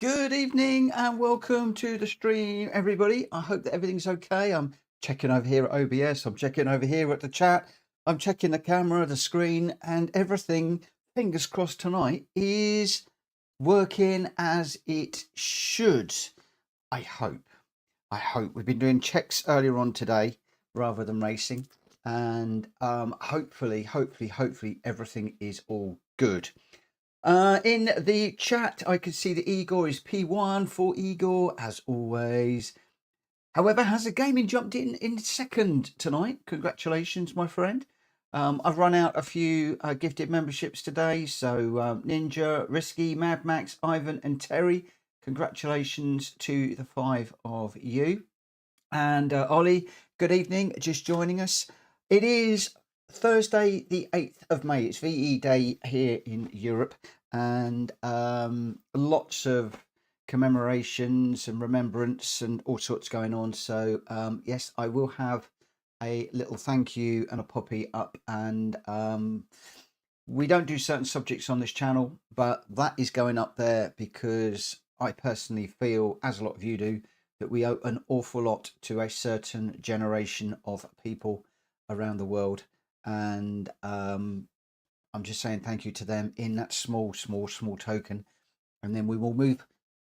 Good evening and welcome to the stream, everybody. I hope that everything's okay. I'm checking over here at OBS. I'm checking over here at the chat. I'm checking the camera, the screen, and everything, fingers crossed tonight, is working as it should. I hope. We've been doing checks earlier on today rather than racing. And hopefully, everything is all good. In the chat, I can see that Igor is P1 for Igor, as always. However, has the gaming jumped in second tonight? Congratulations, my friend. I've run out a few gifted memberships today. So Ninja, Risky, Mad Max, Ivan and Terry, congratulations to the 5 of you. And Ollie, good evening, just joining us. It is Thursday, the 8th of May. It's VE Day here in Europe, and lots of commemorations and remembrance and all sorts going on. So yes, I will have a little thank you and a poppy up. And we don't do certain subjects on this channel, but that is going up there because I personally feel, as a lot of you do, that we owe an awful lot to a certain generation of people around the world. And I'm just saying thank you to them in that small token. And then we will move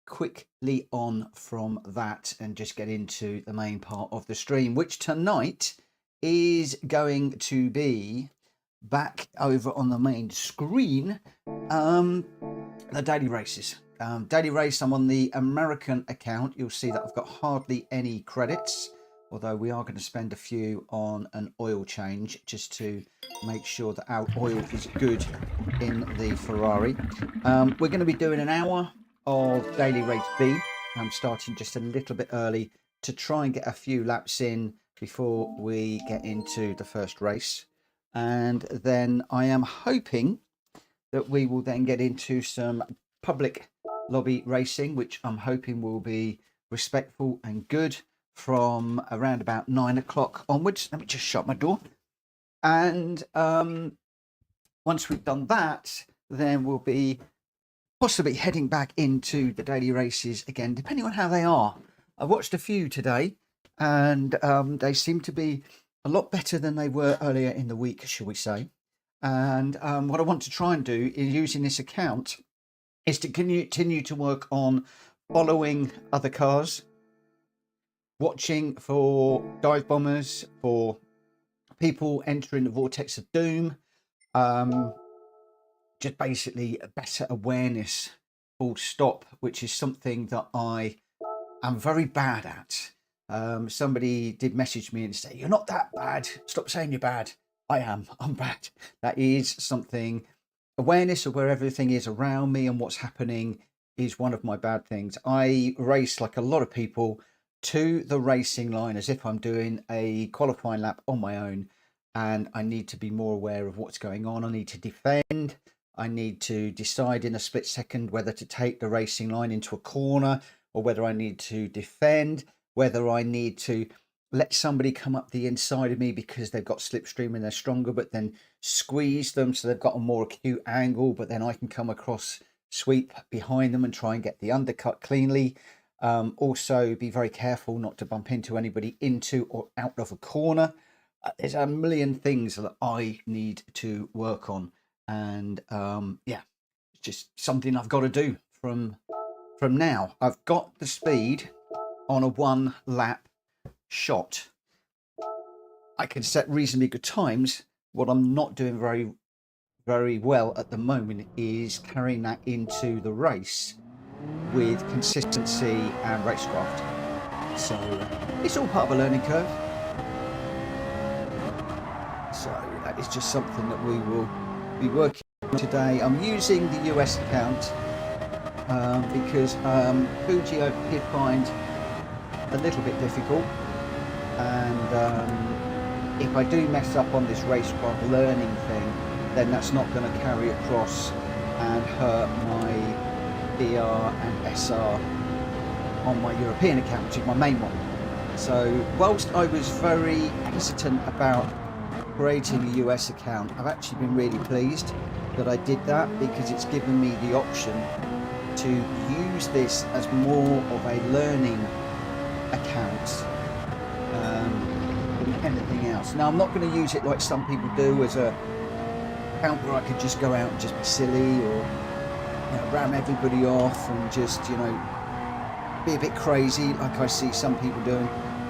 quickly on from that and just get into the main part of the stream, which tonight is going to be back over on the main screen, the daily races. Daily race, I'm on the American account. You'll see that I've got hardly any credits, although we are going to spend a few on an oil change just to make sure that our oil is good in the Ferrari. We're going to be doing an hour of daily race B. I'm starting just a little bit early to try and get a few laps in before we get into the first race. And then I am hoping that we will then get into some public lobby racing, which I'm hoping will be respectful and good from around about 9 o'clock onwards. Let me just shut my door. And once we've done that, then we'll be possibly heading back into the daily races again, depending on how they are. I watched a few today, and they seem to be a lot better than they were earlier in the week, shall we say. And what I want to try and do in using this account is to continue to work on following other cars, watching for dive bombers, for people entering the vortex of doom, just basically a better awareness, full stop, which is something that I am very bad at. Somebody did message me and say, "You're not that bad, stop saying you're bad." I'm bad. That is something. Awareness of where everything is around me and what's happening is one of my bad things. I race, like a lot of people, to the racing line as if I'm doing a qualifying lap on my own, and I need to be more aware of what's going on. I need to defend. I need to decide in a split second whether to take the racing line into a corner or whether I need to defend, whether I need to let somebody come up the inside of me because they've got slipstream and they're stronger, but then squeeze them so they've got a more acute angle, but then I can come across, sweep behind them and try and get the undercut cleanly. Also be very careful not to bump into anybody into or out of a corner. There's a million things that I need to work on, and yeah, it's just something I've got to do from now. I've got the speed on a 1 lap shot. I can set reasonably good times. What I'm not doing very well at the moment is carrying that into the race with consistency and racecraft. So it's all part of a learning curve. So that is just something that we will be working on today. I'm using the US account because Fuji I did find a little bit difficult. And if I do mess up on this racecraft learning thing, then that's not going to carry across and hurt my DR and SR on my European account, which is my main one. So whilst I was very hesitant about creating a US account, I've actually been really pleased that I did that, because it's given me the option to use use this as more of a learning account than anything else. Now, I'm not going to use it like some people do as a account where I could just go out and just be silly, or ram everybody off and just be a bit crazy like I see some people doing.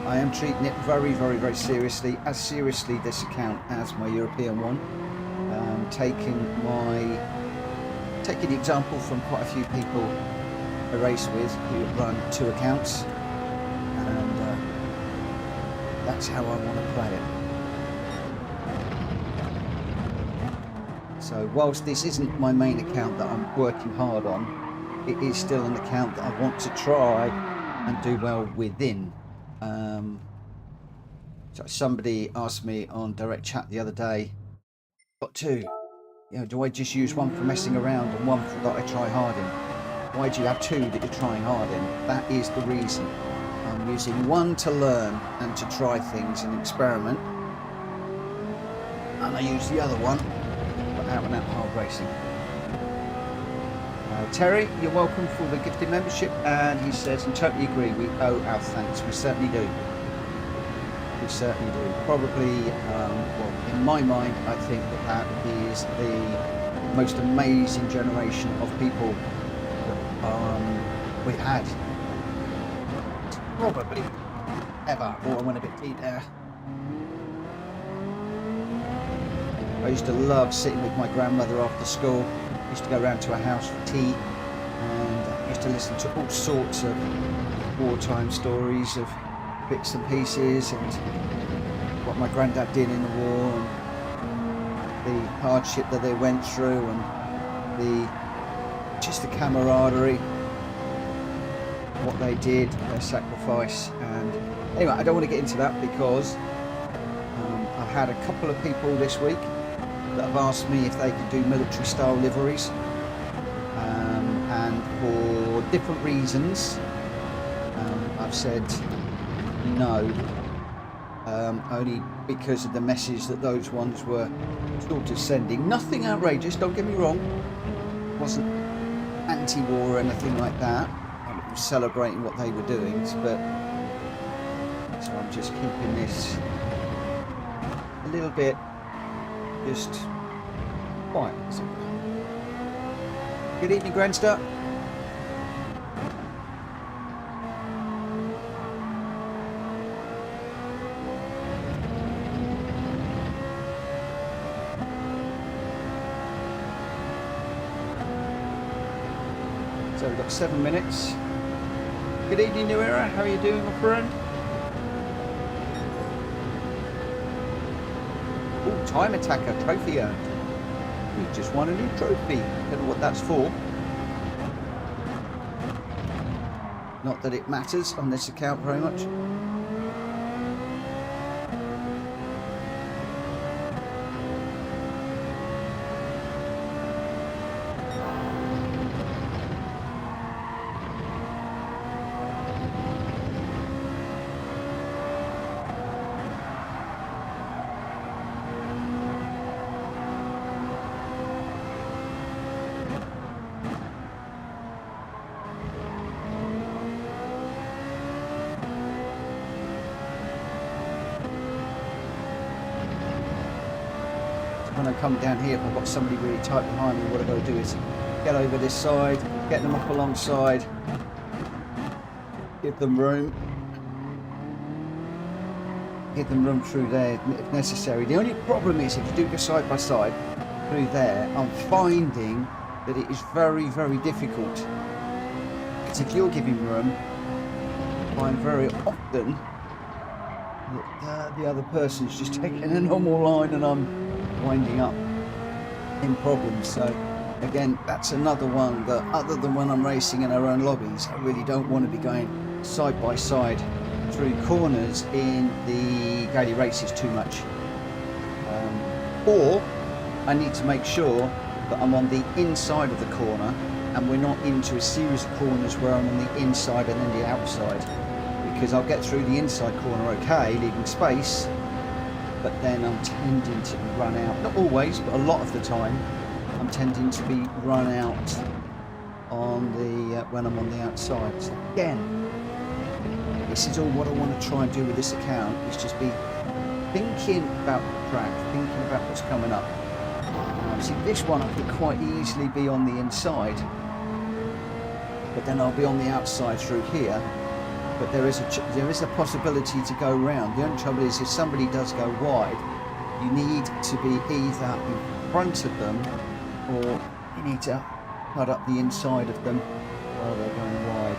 I am treating it very, very, very seriously, as seriously this account as my European one. Taking the example from quite a few people I race with who run 2 accounts, and that's how I want to play it. So whilst this isn't my main account that I'm working hard on, it is still an account that I want to try and do well within. So somebody asked me on direct chat the other day, got 2, do I just use one for messing around and one for that I try hard in? Why do you have 2 that you're trying hard in? That is the reason. I'm using one to learn and to try things and experiment, and I use the other one for out and out hard racing. Terry, you're welcome for the gifted membership, and he says, and totally agree, we owe our thanks. We certainly do. We certainly do. Probably, well, in my mind, I think that is the most amazing generation of people that we've had. Probably ever. Oh, I went a bit deep there. I used to love sitting with my grandmother after school. I used to go around to her house for tea, and I used to listen to all sorts of wartime stories of bits and pieces, and what my granddad did in the war, and the hardship that they went through, and just the camaraderie, what they did, their sacrifice. And anyway, I don't want to get into that because I've had a couple of people this week that have asked me if they could do military style liveries, and for different reasons I've said no, only because of the message that those ones were sort of sending. Nothing outrageous, don't get me wrong, it wasn't anti-war or anything like that. I was celebrating what they were doing, but so I'm just keeping this a little bit just quiet. Good evening, Grandster. So we've got 7 minutes. Good evening, New Era. How are you doing, my friend? Oh, Time Attacker trophy earned. We just won a new trophy. Don't know what that's for. Not that it matters on this account very much. When I come down here, if I've got somebody really tight behind me, what I've got to do is get over this side, get them up alongside, give them room through there if necessary. The only problem is if you do go side by side through there, I'm finding that it is very, very difficult, because if you're giving room, I find very often that the other person's just taking a normal line and I'm winding up in problems. So again, that's another one that, other than when I'm racing in our own lobbies, I really don't want to be going side by side through corners in the daily races too much. Or I need to make sure that I'm on the inside of the corner and we're not into a series of corners where I'm on the inside and then the outside, because I'll get through the inside corner okay, leaving space, but then I'm tending to run out, not always, but a lot of the time, I'm tending to be run out on the when I'm on the outside. So again, this is all what I want to try and do with this account, is just be thinking about the track, thinking about what's coming up. See, this one I could quite easily be on the inside, but then I'll be on the outside through here. But there is a possibility to go round. The only trouble is, if somebody does go wide, you need to be either in front of them, or you need to cut up the inside of them while they're going wide.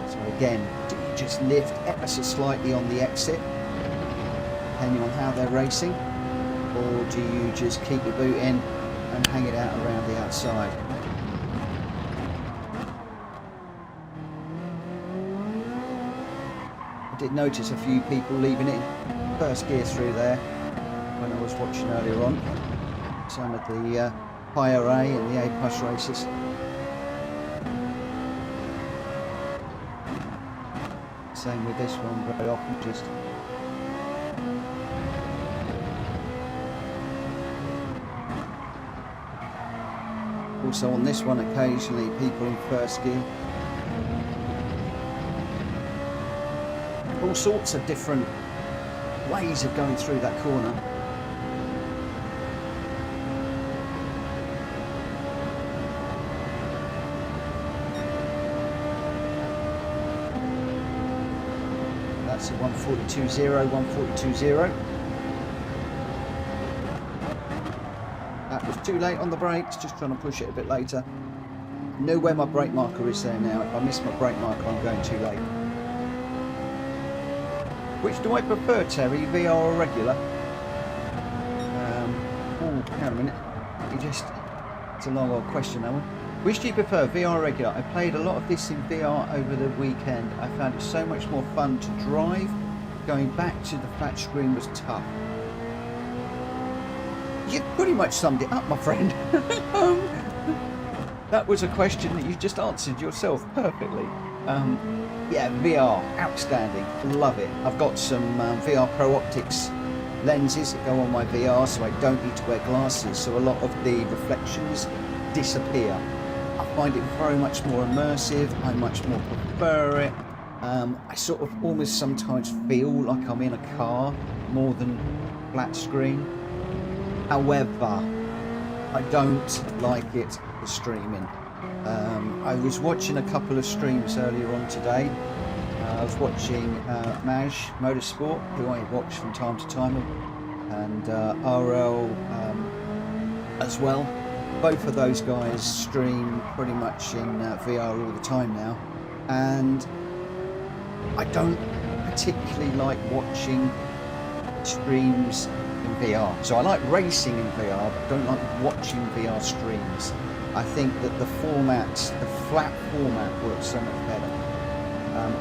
So again, do you just lift ever so slightly on the exit, depending on how they're racing, or do you just keep your boot in and hang it out around the outside? I did notice a few people leaving it in first gear through there when I was watching earlier on. Some of the higher A and the A plus races. Same with this one, very often just also on this one occasionally people in first gear. All sorts of different ways of going through that corner. That's a 142.0, 142.0. That was too late on the brakes, just trying to push it a bit later. I know where my brake marker is there now. If I miss my brake marker, I'm going too late. Which do I prefer, Terry, VR or regular? Oh, hang on a minute. It's a long old question, that one. Which do you prefer, VR or regular? I played a lot of this in VR over the weekend. I found it so much more fun to drive. Going back to the flat screen was tough. You pretty much summed it up, my friend. That was a question that you just answered yourself perfectly. Yeah, VR, outstanding, love it. I've got some VR Pro Optics lenses that go on my VR, so I don't need to wear glasses, so a lot of the reflections disappear. I find it very much more immersive, I much more prefer it. I sort of almost sometimes feel like I'm in a car more than flat screen. However, I don't like it for streaming. I was watching a couple of streams earlier on today. I was watching Maj Motorsport, who I watch from time to time, and RL as well. Both of those guys stream pretty much in VR all the time now, and I don't particularly like watching streams in VR. So I like racing in VR, but don't like watching VR streams. I think that the flat format works so much better.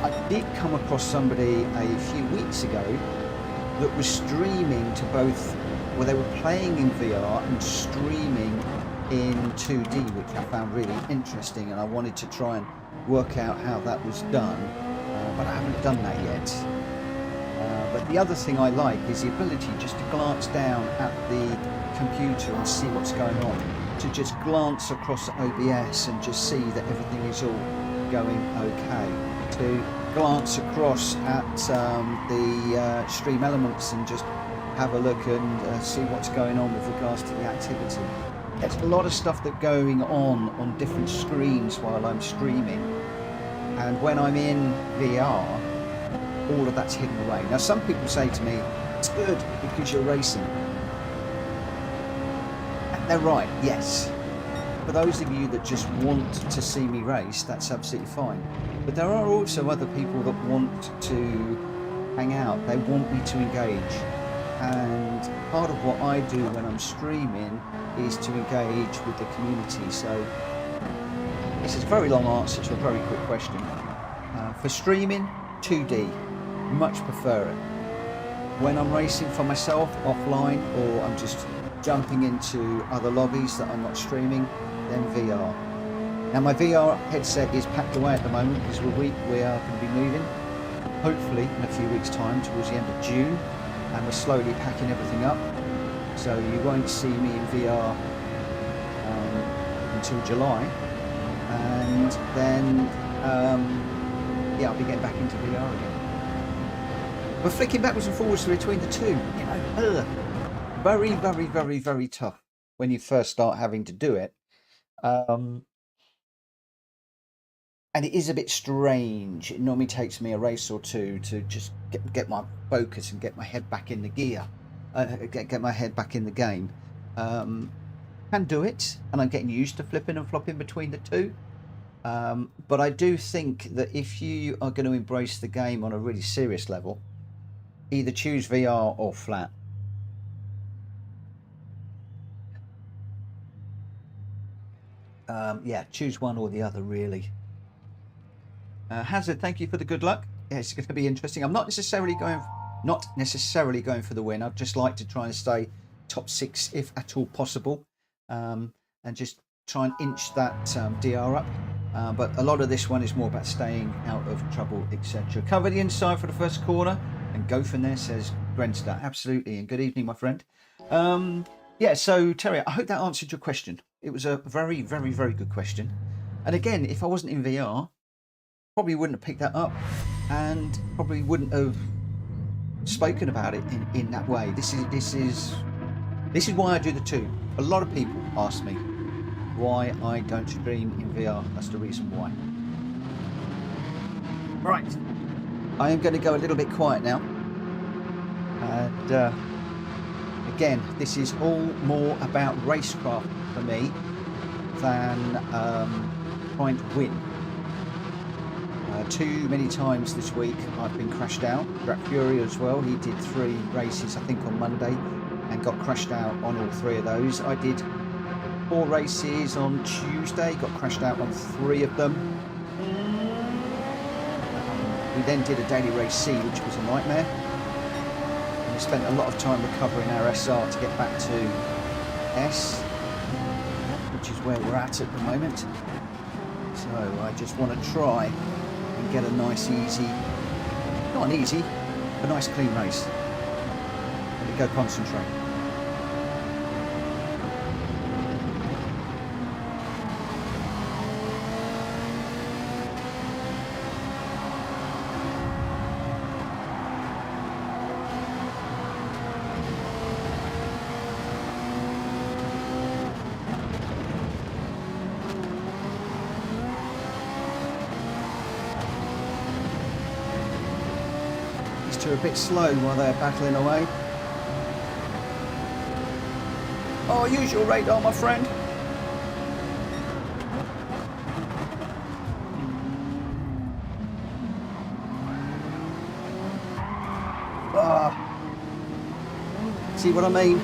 I did come across somebody a few weeks ago that was streaming to both, well, they were playing in VR and streaming in 2D, which I found really interesting, and I wanted to try and work out how that was done, but I haven't done that yet. But the other thing I like is the ability just to glance down at the computer and see what's going on, to just glance across at OBS and just see that everything is all going okay, to glance across at the stream elements and just have a look and see what's going on with regards to the activity. There's a lot of stuff that's going on different screens while I'm streaming, and when I'm in VR, all of that's hidden away. Now, some people say to me, it's good because you're racing. And they're right, yes. For those of you that just want to see me race, that's absolutely fine. But there are also other people that want to hang out. They want me to engage. And part of what I do when I'm streaming is to engage with the community. So this is a very long answer to a very quick question. For streaming, 2D. Much prefer it. When I'm racing for myself offline, or I'm just jumping into other lobbies that I'm not streaming, then VR. Now my VR headset is packed away at the moment because we are going to be moving, hopefully in a few weeks time, towards the end of June, and we're slowly packing everything up, so you won't see me in VR until July. and then yeah, I'll be getting back into VR again. But flicking backwards and forwards between the two, you know, very, very, very, very tough when you first start having to do it. And it is a bit strange. It normally takes me a race or two to just get my focus and get my head back in the gear, get my head back in the game. Can do it, and I'm getting used to flipping and flopping between the two. But I do think that if you are going to embrace the game on a really serious level, either choose VR or flat. Yeah, choose one or the other, really. Hazard, thank you for the good luck. Yeah, it's going to be interesting. I'm not necessarily going for the win. I'd just like to try and stay top 6 if at all possible, and just try and inch that DR up. But a lot of this one is more about staying out of trouble, etc. Cover the inside for the first corner and go from there, says Gren.x. Absolutely, and good evening, my friend. Yeah, so Terry, I hope that answered your question. It was a very, very, very good question. And again, if I wasn't in VR, probably wouldn't have picked that up and probably wouldn't have spoken about it in that way. This is why I do the two. A lot of people ask me why I don't stream in VR. That's the reason why. Right, I am going to go a little bit quiet now, and again, this is all more about racecraft for me than trying to win. Too many times this week I've been crashed out. Fury as well, he did 3 races I think on Monday and got crashed out on all 3 of those. I did 4 races on Tuesday, got crashed out on 3 of them. We then did a daily race C, which was a nightmare. And we spent a lot of time recovering our SR to get back to S, which is where we're at the moment. So I just want to try and get a nice easy, not an easy, a nice clean race. Let me go concentrate. A bit slow while they're battling away. Oh, use your radar, my friend. See what I mean?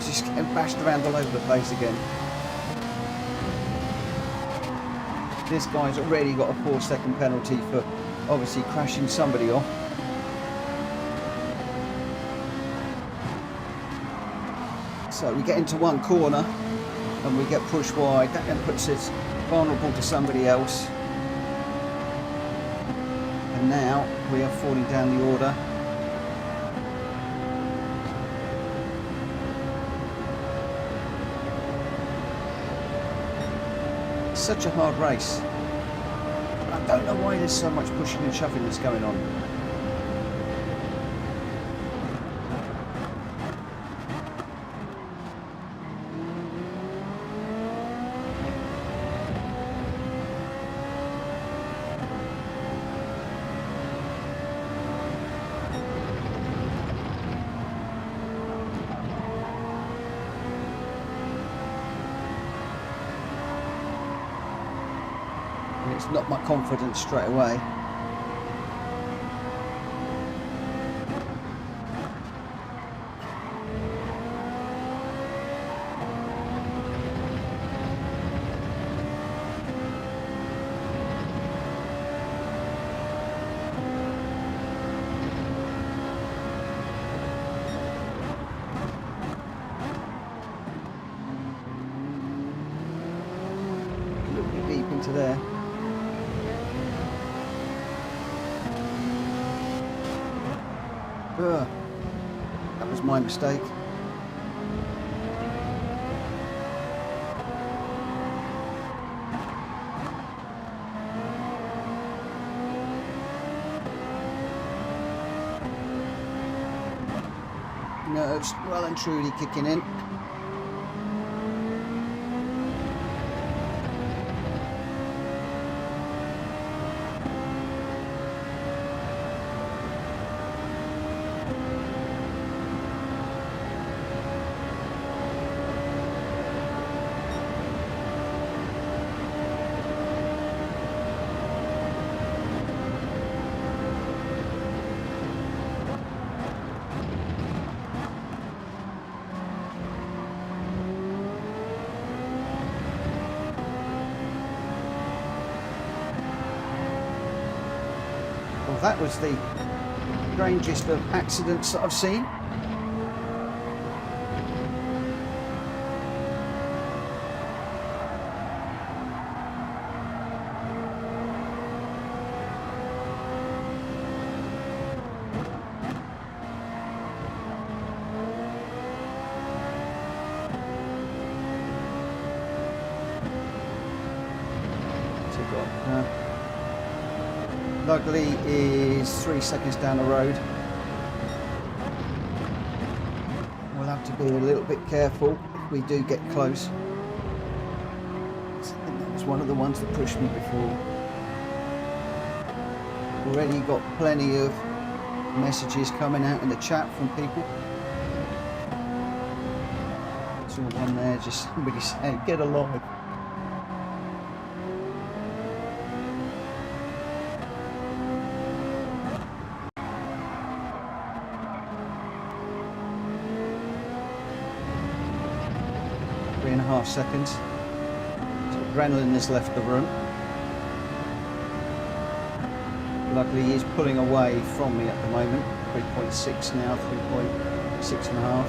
Just getting bashed around all over the place again. This guy's already got a 4-second penalty for obviously crashing somebody off. So we get into one corner and we get pushed wide. That then puts us vulnerable to somebody else. And now we are falling down the order. Such a hard race. I don't know why there's so much pushing and shoving that's going on. It's not my confidence straight away. A little bit deep into there. That was my mistake. nerves well and truly kicking in. Well, that was the strangest of accidents that I've seen. Luckily is 3 seconds down the road. We'll have to be a little bit careful if we do get close. I think that was one of the ones that pushed me before. Already got plenty of messages coming out in the chat from people. Saw one there, just somebody saying, "Get alive." .5 seconds. So adrenaline has left the room. Luckily he's pulling away from me at the moment. 3.6 now, 3.6 and a half.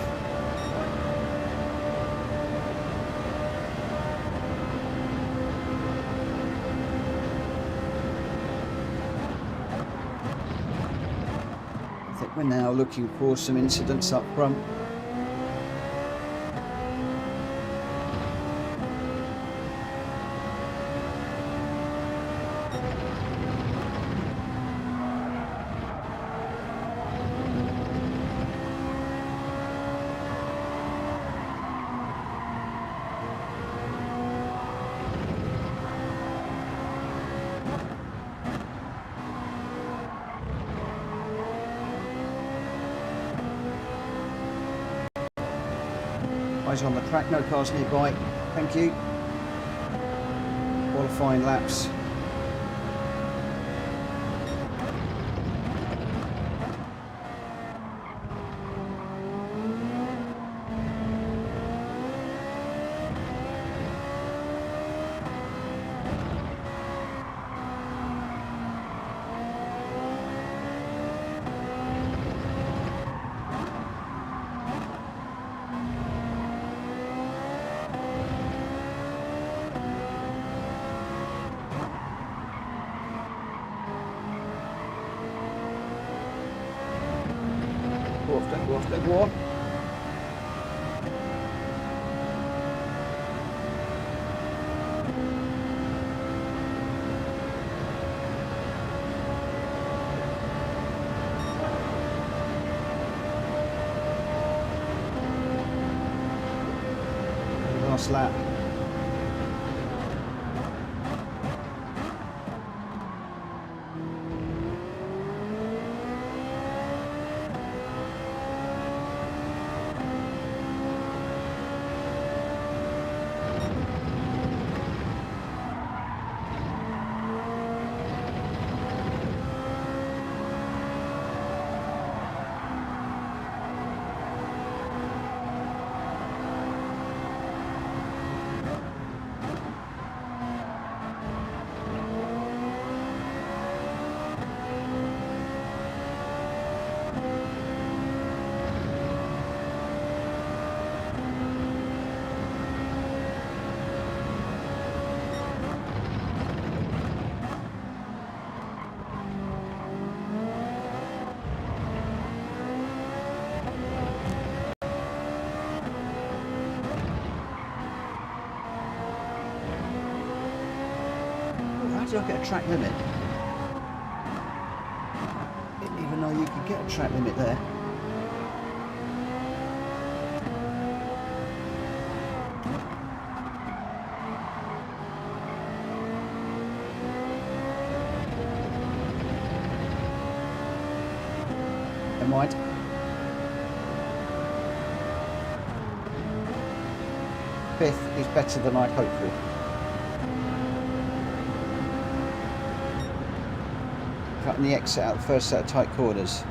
I think we're now looking for some incidents up front. Eyes on the track, no cars nearby. Thank you. Qualifying laps. Go on. Last lap. How did I get a track limit? Didn't even know you could get a track limit there. Never mind. Fifth is better than I'd hoped for. Cutting the exit out the first set of tight corners.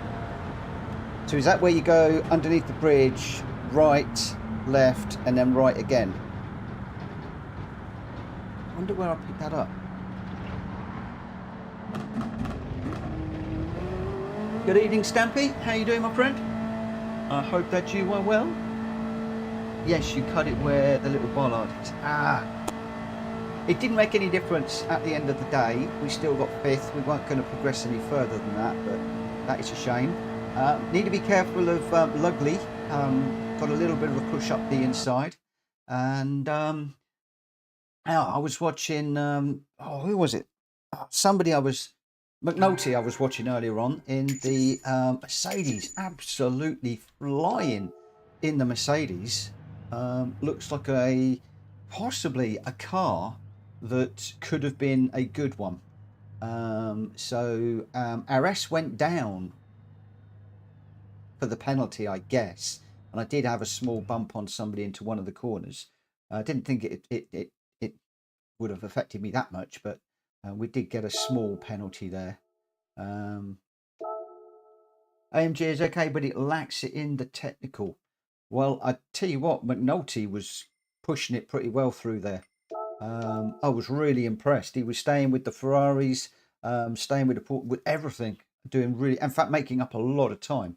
So is that where you go underneath the bridge, right, left, and then right again? I wonder where I picked that up. Good evening, Stampy. How you doing, my friend? I hope that you are well. Yes, you cut it where the little bollard is. Ah. It didn't make any difference at the end of the day. We still got fifth. We weren't going to progress any further than that, but that is a shame. Need to be careful of Lugly. Got a little bit of a push up the inside. And I was watching, who was it? McNulty I was watching earlier on in the Mercedes. Absolutely flying in the Mercedes. Looks like possibly a car that could have been a good one. So RS went down for the penalty, I guess, and I did have a small bump on somebody into one of the corners. I didn't think it would have affected me that much, but we did get a small penalty there. AMG is okay, but it lacks it in the technical. Well, I tell you what, McNulty was pushing it pretty well through there. I was really impressed. He was staying with the Ferraris, staying with everything, doing really, in fact, making up a lot of time,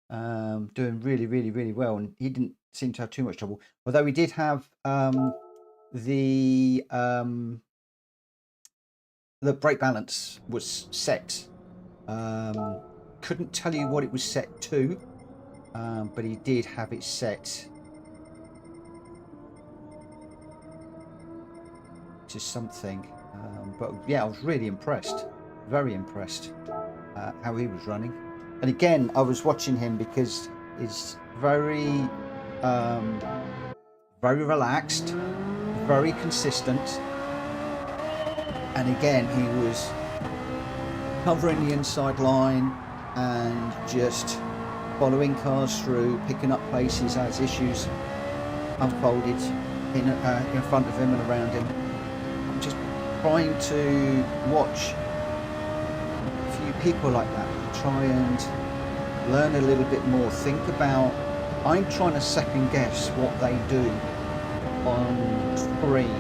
doing really, really, really well. And he didn't seem to have too much trouble. Although he did have the brake balance was set. Couldn't tell you what it was set to, but he did have it set to something. But yeah, I was really impressed, very impressed how he was running. And again, I was watching him because he's very very relaxed, very consistent. And again, he was covering the inside line and just following cars through, picking up places as issues unfolded in front of him and around him. I'm just trying to watch a few people like that, try and learn a little bit more, think about, I'm trying to second guess what they do on screen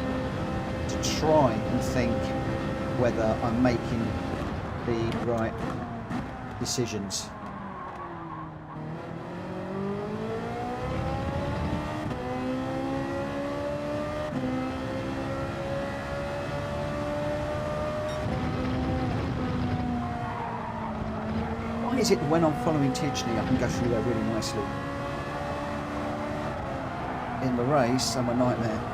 to try and think whether I'm making the right decisions. Why is it that when I'm following Tidgney I can go through there really nicely? In the race, I'm a nightmare.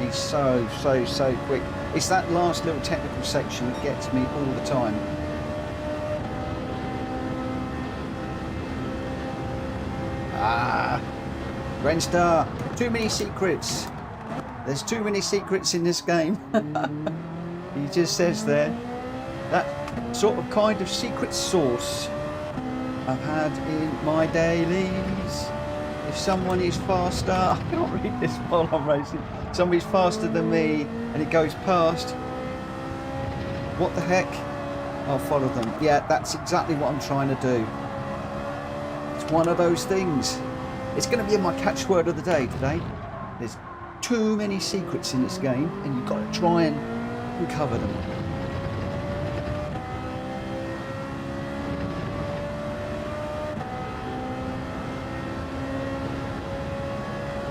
He's so quick. It's that last little technical section that gets me all the time. Grenstar, too many secrets. There's too many secrets in this game. He just says there, that sort of kind of secret sauce I've had in my dailies. if someone is faster, I can't read this while I'm racing. Somebody's faster than me and it goes past. What the heck? I'll follow them. Yeah, that's exactly what I'm trying to do. It's one of those things. It's going to be my catchword of the day today. There's too many secrets in this game and you've got to try and uncover them.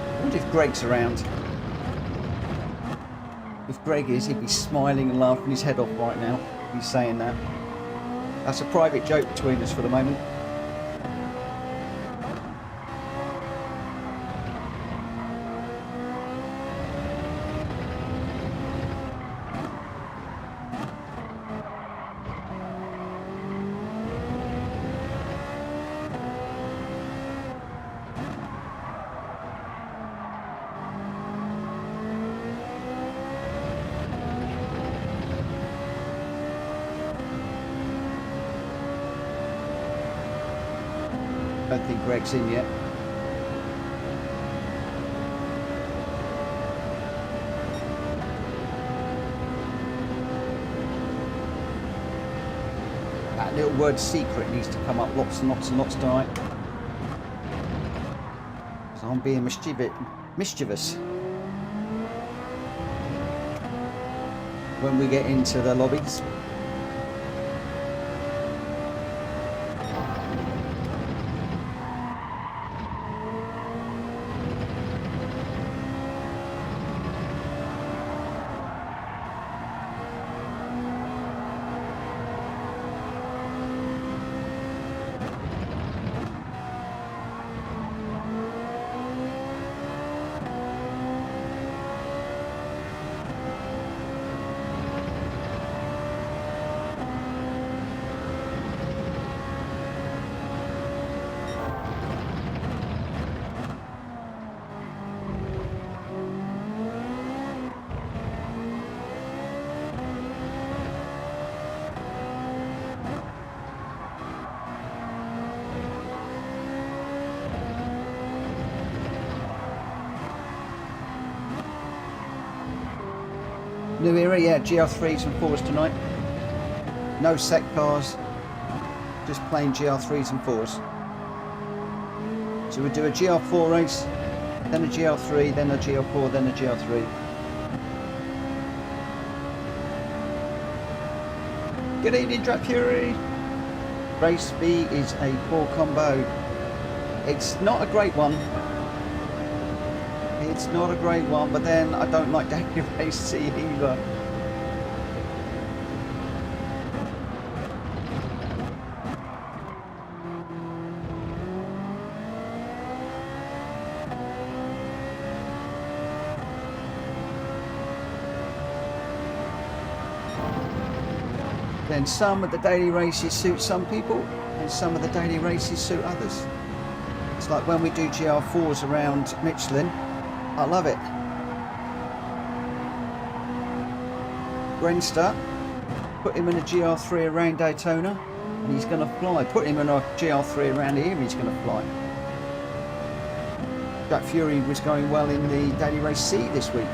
I wonder if Greg's around. If Greg is, he'd be smiling and laughing his head off right now. He's saying that. That's a private joke between us for the moment. I don't think Greg's in yet. That little word secret needs to come up lots and lots and lots tonight. So I'm being mischievous when we get into the lobbies. New era, yeah, GR3s and 4s tonight. No sec cars, just plain GR3s and 4s. So we'll do a GR4 race, then a GR3, then a GR4, then a GR3. Good evening, Drap Fury. Race B is a 4 combo. It's not a great one. It's not a great one, but then I don't like daily race C either. Then some of the daily races suit some people, and some of the daily races suit others. It's like when we do GR4s around Michelin. I love it. Grenster, put him in a GR3 around Daytona and he's going to fly. Put him in a GR3 around here and he's going to fly. Jack Fury was going well in the Daily Race C this week.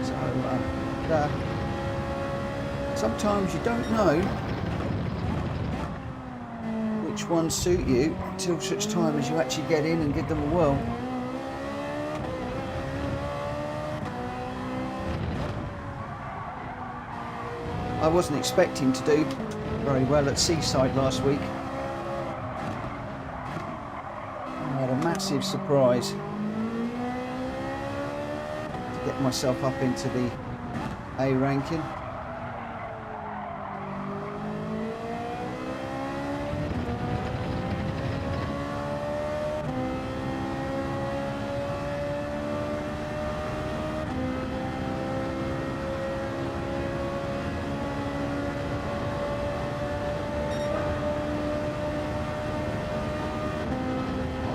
So sometimes you don't know which ones suit you until such time as you actually get in and give them a whirl. I wasn't expecting to do very well at Seaside last week. I had a massive surprise to get myself up into the A ranking.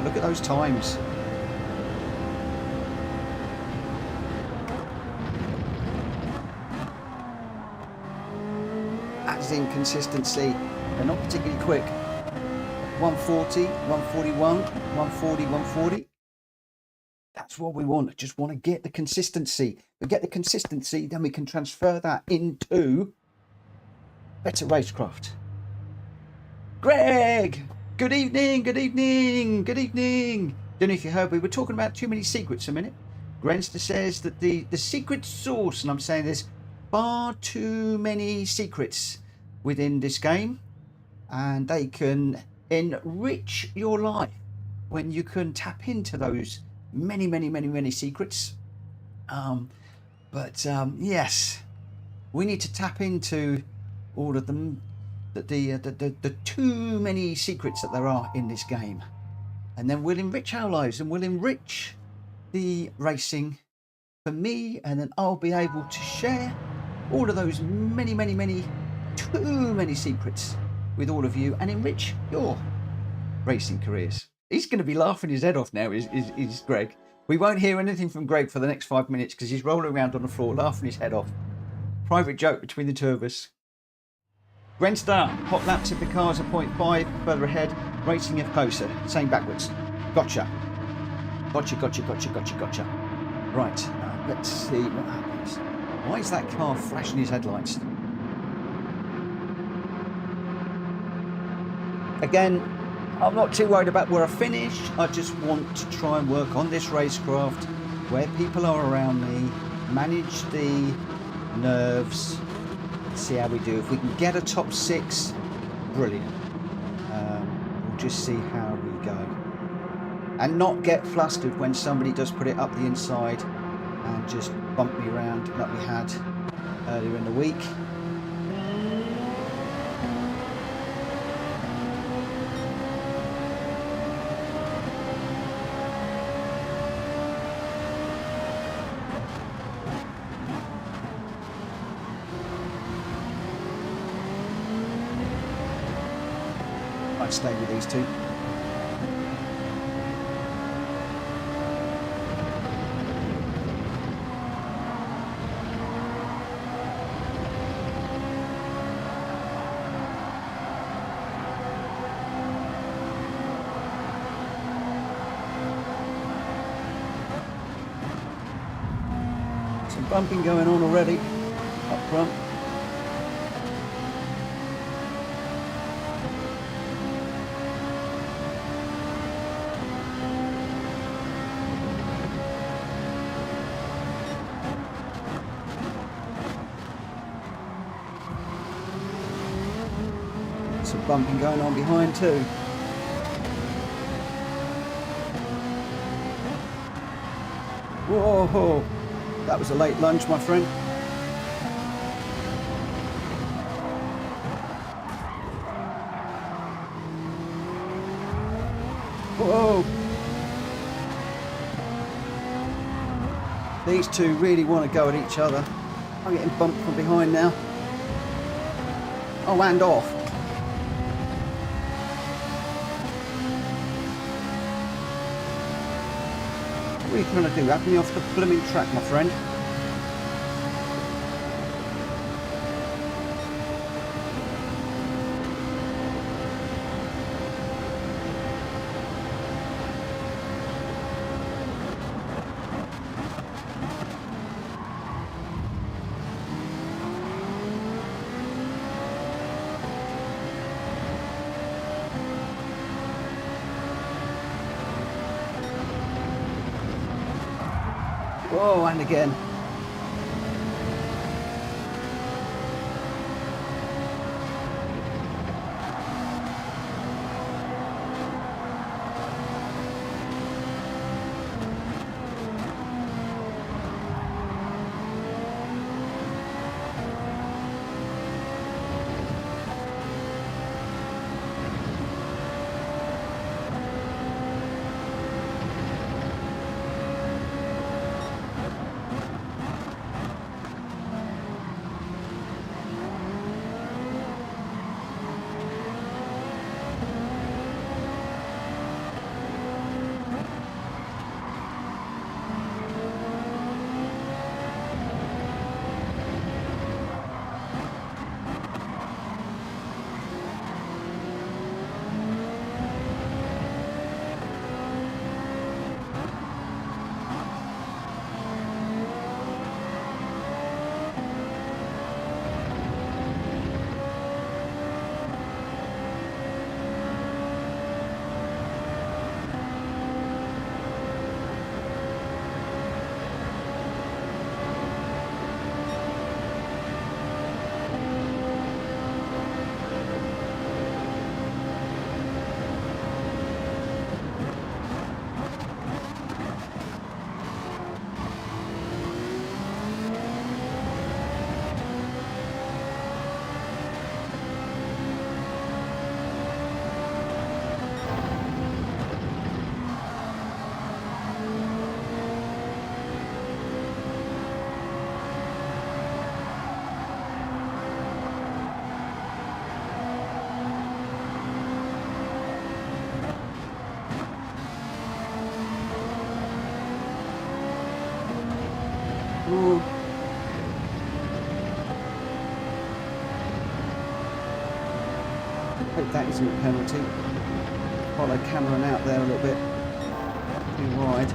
Look at those times. That's inconsistency. They're not particularly quick. 140, 141, 140, 140. That's what we want. Just want to get the consistency. We get the consistency, then we can transfer that into better racecraft. Greg, good evening, good evening, good evening. Don't know if you heard, we were talking about too many secrets a minute. Grenster says that the secret sauce, and I'm saying there's far too many secrets within this game, and they can enrich your life when you can tap into those many secrets. Yes, we need to tap into all of them. The too many secrets that there are in this game, and then we'll enrich our lives and we'll enrich the racing for me, and then I'll be able to share all of those too many secrets with all of you and enrich your racing careers. He's going to be laughing his head off now, is Greg. We won't hear anything from Greg for the next 5 minutes because he's rolling around on the floor laughing his head off. Private joke between the two of us. Grenstar, hot laps if the cars are 0.5 further ahead, racing if closer, same backwards. Gotcha. Right, let's see what happens. Why is that car flashing his headlights? Again, I'm not too worried about where I finish. I just want to try and work on this racecraft, where people are around me, manage the nerves, see how we do. If we can get a top 6, brilliant. We'll just see how we go. And not get flustered when somebody does put it up the inside and just bump me around like we had earlier in the week. I'd stay with these two. Some bumping going on already up front. Some bumping going on behind too. Whoa, that was a late lunge, my friend. Whoa. These two really want to go at each other. I'm getting bumped from behind now. Oh, and off. What are you trying to do? Have me off the blooming track, my friend. Whoa, and again. Ooh. Hope that isn't a penalty. Follow Cameron out there a little bit too wide.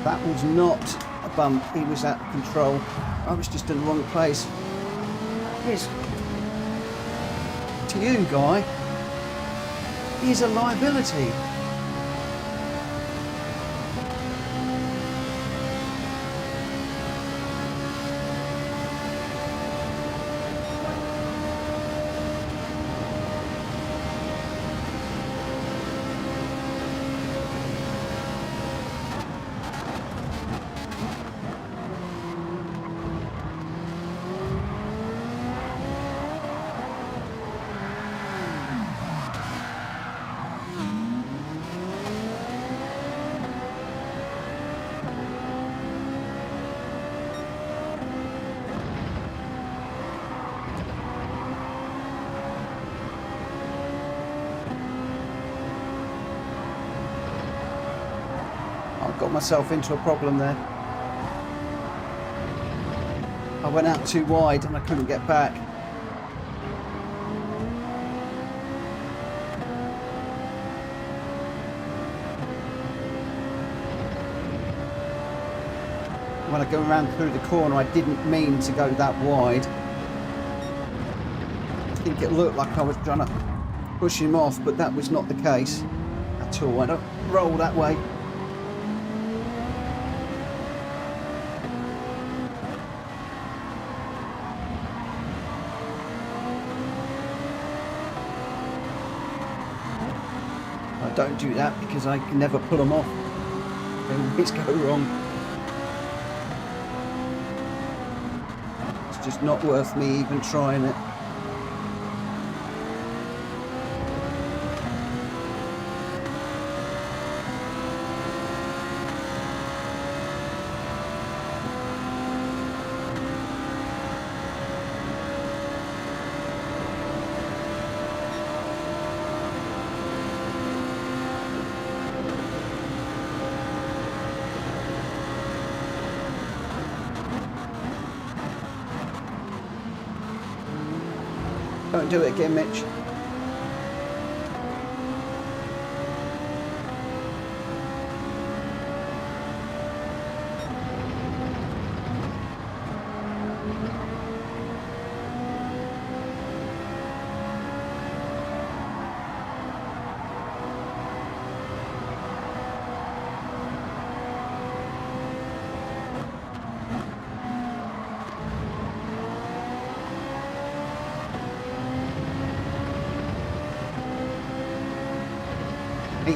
That was not a bump, he was out of control. I was just in the wrong place. Here's to you, guy. He's a liability. Got myself into a problem there. I went out too wide and I couldn't get back. When I go around through the corner, I didn't mean to go that wide. I think it looked like I was trying to push him off, but that was not the case at all. I don't roll that way. Don't do that because I can never pull them off. They always go wrong. It's just not worth me even trying it. Don't do it again, Mitch.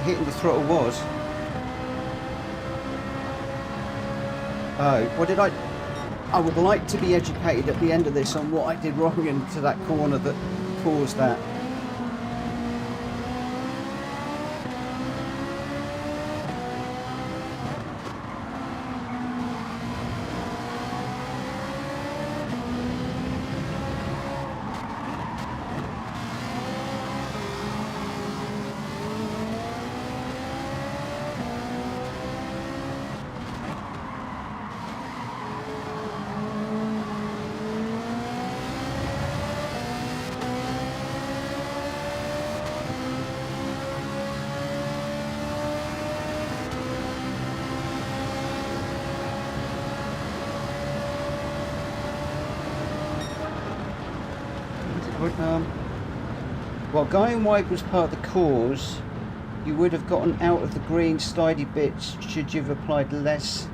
Hitting the throttle was. Oh, what did I would like to be educated at the end of this on what I did wrong into that corner that caused that. While going wide was part of the cause, you would have gotten out of the green slidey bits should you have applied less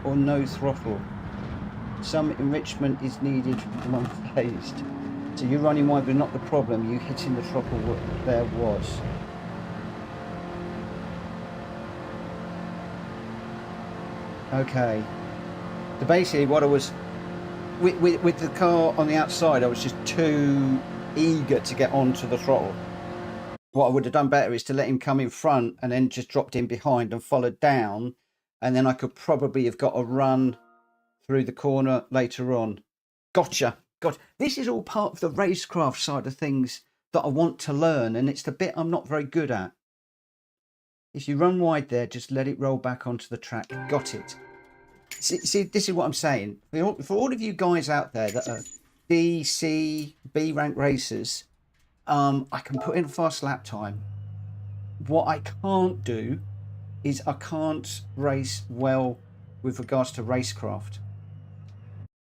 or no throttle. Some enrichment is needed when phased. So you running wide was not the problem, you hitting the throttle there was. Okay. So basically what I was, with the car on the outside, I was just too eager to get onto the throttle. What I would have done better is to let him come in front and then just dropped in behind and followed down, and then I could probably have got a run through the corner later on. Gotcha. This is all part of the racecraft side of things that I want to learn, and it's the bit I'm not very good at. If you run wide there, just let it roll back onto the track. Got it. See, this is what I'm saying. For all of you guys out there that are D, C, B rank racers, I can put in a fast lap time. What I can't do is I can't race well with regards to racecraft.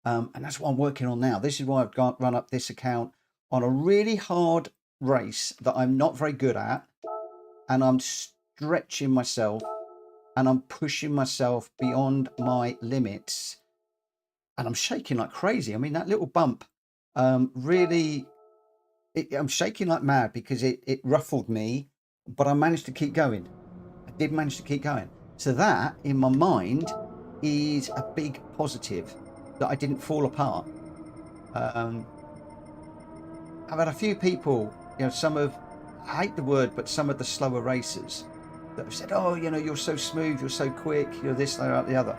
And that's what I'm working on now. This is why I've run up this account on a really hard race that I'm not very good at. And I'm stretching myself and I'm pushing myself beyond my limits. And I'm shaking like crazy. I mean, that little bump really... I'm shaking like mad because it ruffled me, but I managed to keep going. I did manage to keep going. So that, in my mind, is a big positive, that I didn't fall apart. I've had a few people, you know, some of, I hate the word, but some of the slower racers that have said, oh, you know, you're so smooth, you're so quick, you're this, that, the other.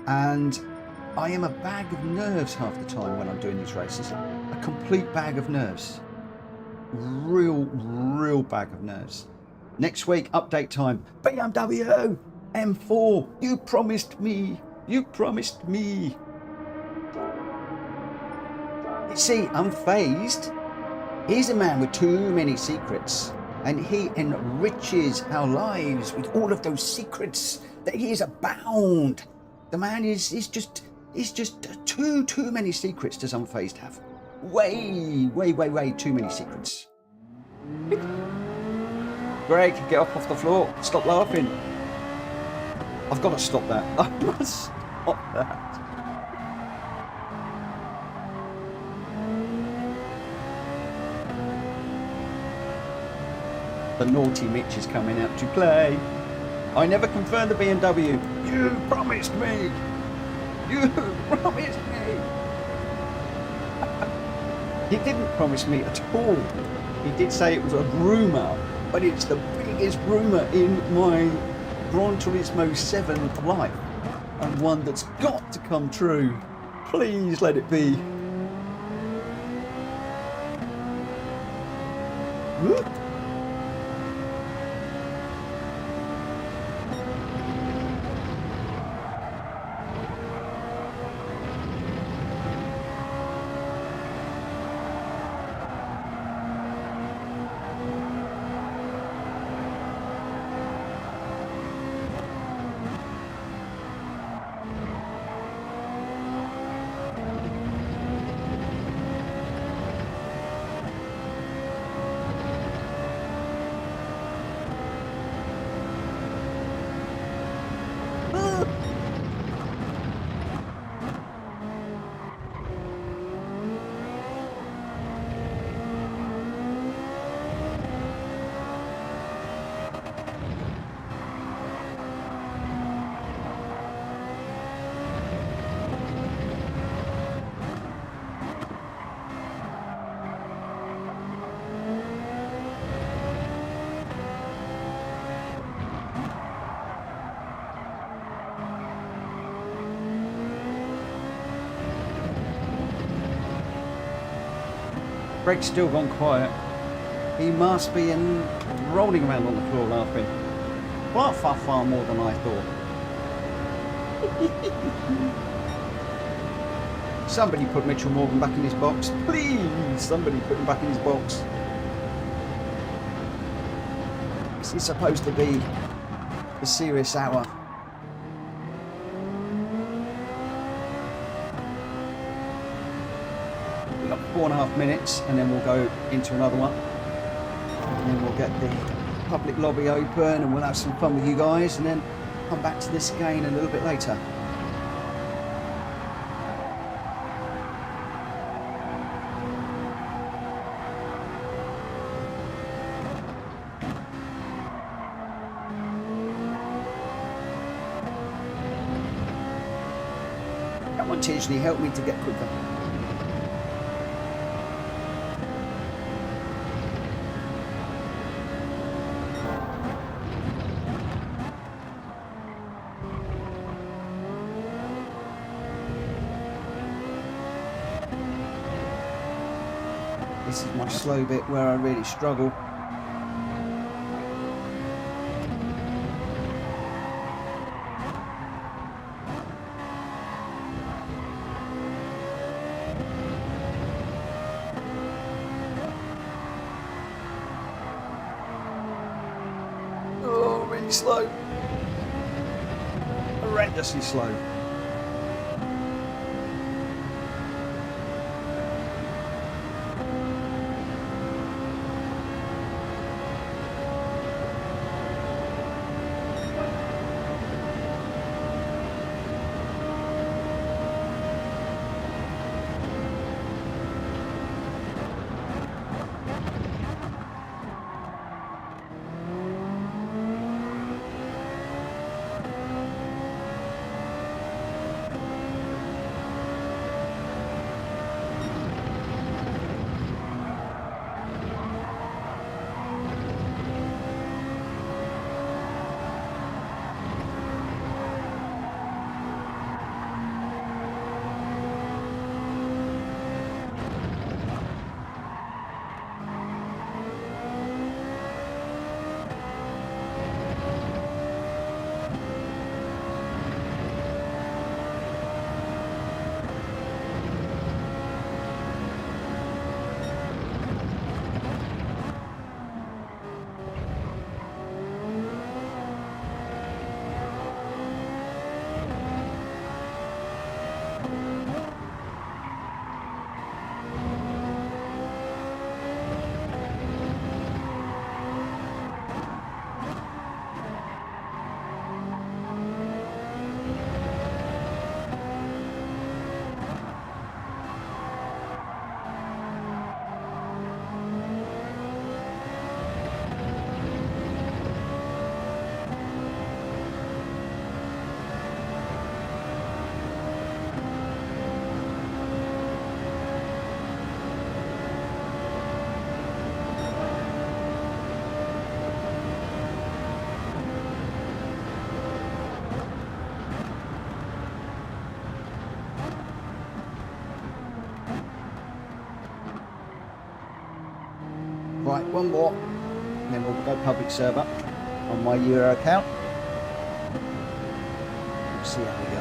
And I am a bag of nerves half the time when I'm doing these races. A complete bag of nerves. Real bag of nerves. Next week, update time. BMW M4, you promised me. You promised me. You see, I'm phased. He's a man with too many secrets, and he enriches our lives with all of those secrets that he is abound. The man is just too many secrets does Unfazed have. Way too many secrets. Greg, get off the floor. Stop laughing. I've got to stop that. I must stop that. The naughty Mitch is coming out to play. I never confirmed the BMW. You promised me. You promised me. He didn't promise me at all. He did say it was a rumour, but it's the biggest rumour in my Gran Turismo 7 life, and one that's got to come true. Please let it be. Whoop. Greg's still gone quiet. He must be rolling around on the floor laughing. Far more than I thought. Somebody put Mitchell Morgan back in his box. Please, somebody put him back in his box. This is supposed to be a serious hour. We've got 4.5 minutes and then we'll go into another one. And then we'll get the public lobby open and we'll have some fun with you guys and then come back to this again a little bit later. Come on, Tishney, help me to get quicker. This is my slow bit where I really struggle. Oh, really slow. Horrendously slow. Right, one more, and then we'll go public server on my Euro account. We'll see how we go.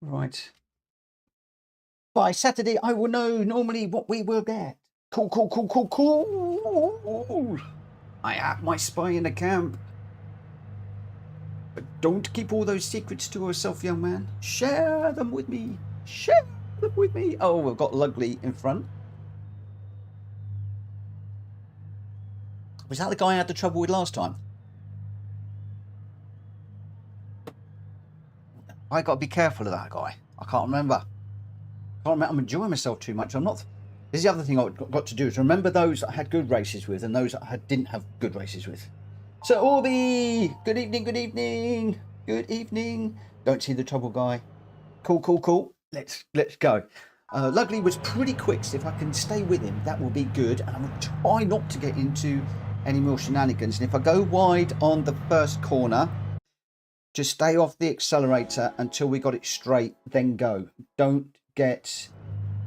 Right. By Saturday, I will know normally what we will get. Cool, cool, cool, cool, cool. I have my spy in the camp. But don't keep all those secrets to yourself, young man. Share them with me. Share them with me. Oh, we've got Lugly in front. Was that the guy I had the trouble with last time? I got to be careful of that guy. I can't remember. I'm enjoying myself too much. I'm not. This is the other thing I've got to do is remember those that I had good races with and those that I didn't have good races with. So Orby, good evening, good evening, good evening. Don't see the trouble, guy. Cool, cool, cool. Let's go. Lugly was pretty quick, so if I can stay with him, that will be good. And I'm going to try not to get into any more shenanigans. And if I go wide on the first corner, just stay off the accelerator until we got it straight, then go. Don't get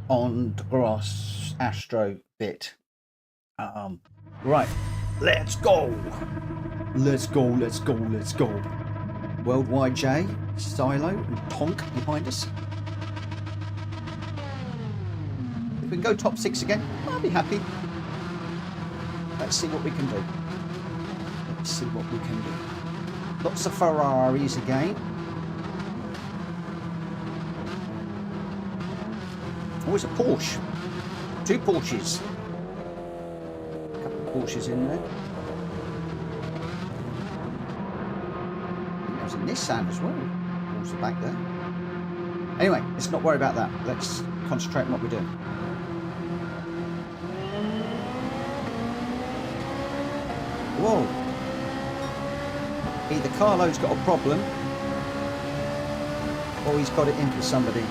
on the grass Astro bit. Right, let's go. Let's go, let's go, let's go. Worldwide J, Silo and Tonk behind us. If we can go top 6 again, I'll be happy. Let's see what we can do. Let's see what we can do. Lots of Ferraris again. Oh, it's a Porsche. 2 Porsches. A couple of Porsches in there. There's a Nissan as well. Also back there. Anyway, let's not worry about that. Let's concentrate on what we're doing. Whoa. Either Carlo's got a problem or he's got it in for somebody.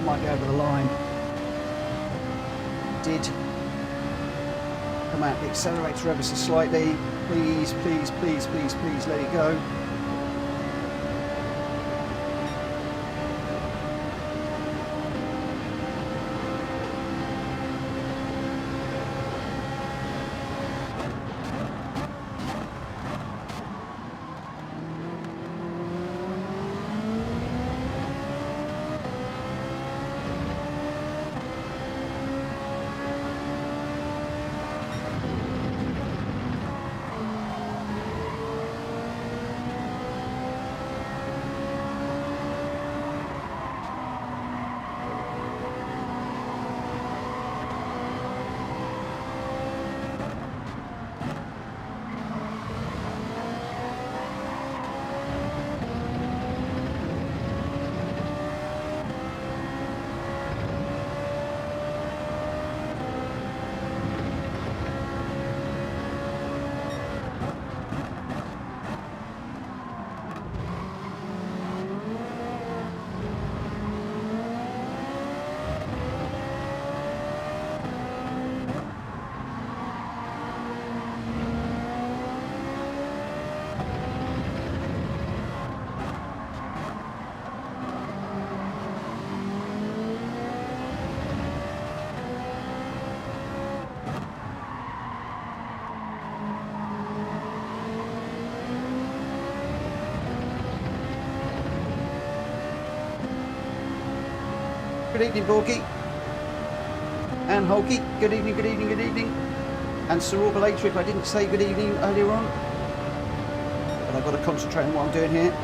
Might go over the line. Did come out the accelerator ever so slightly. Please, please, please, please, please let it go. Good evening, Borgie. And Holgi, good evening, good evening, good evening. And Sir Orbalator, if I didn't say good evening earlier on. But I've got to concentrate on what I'm doing here.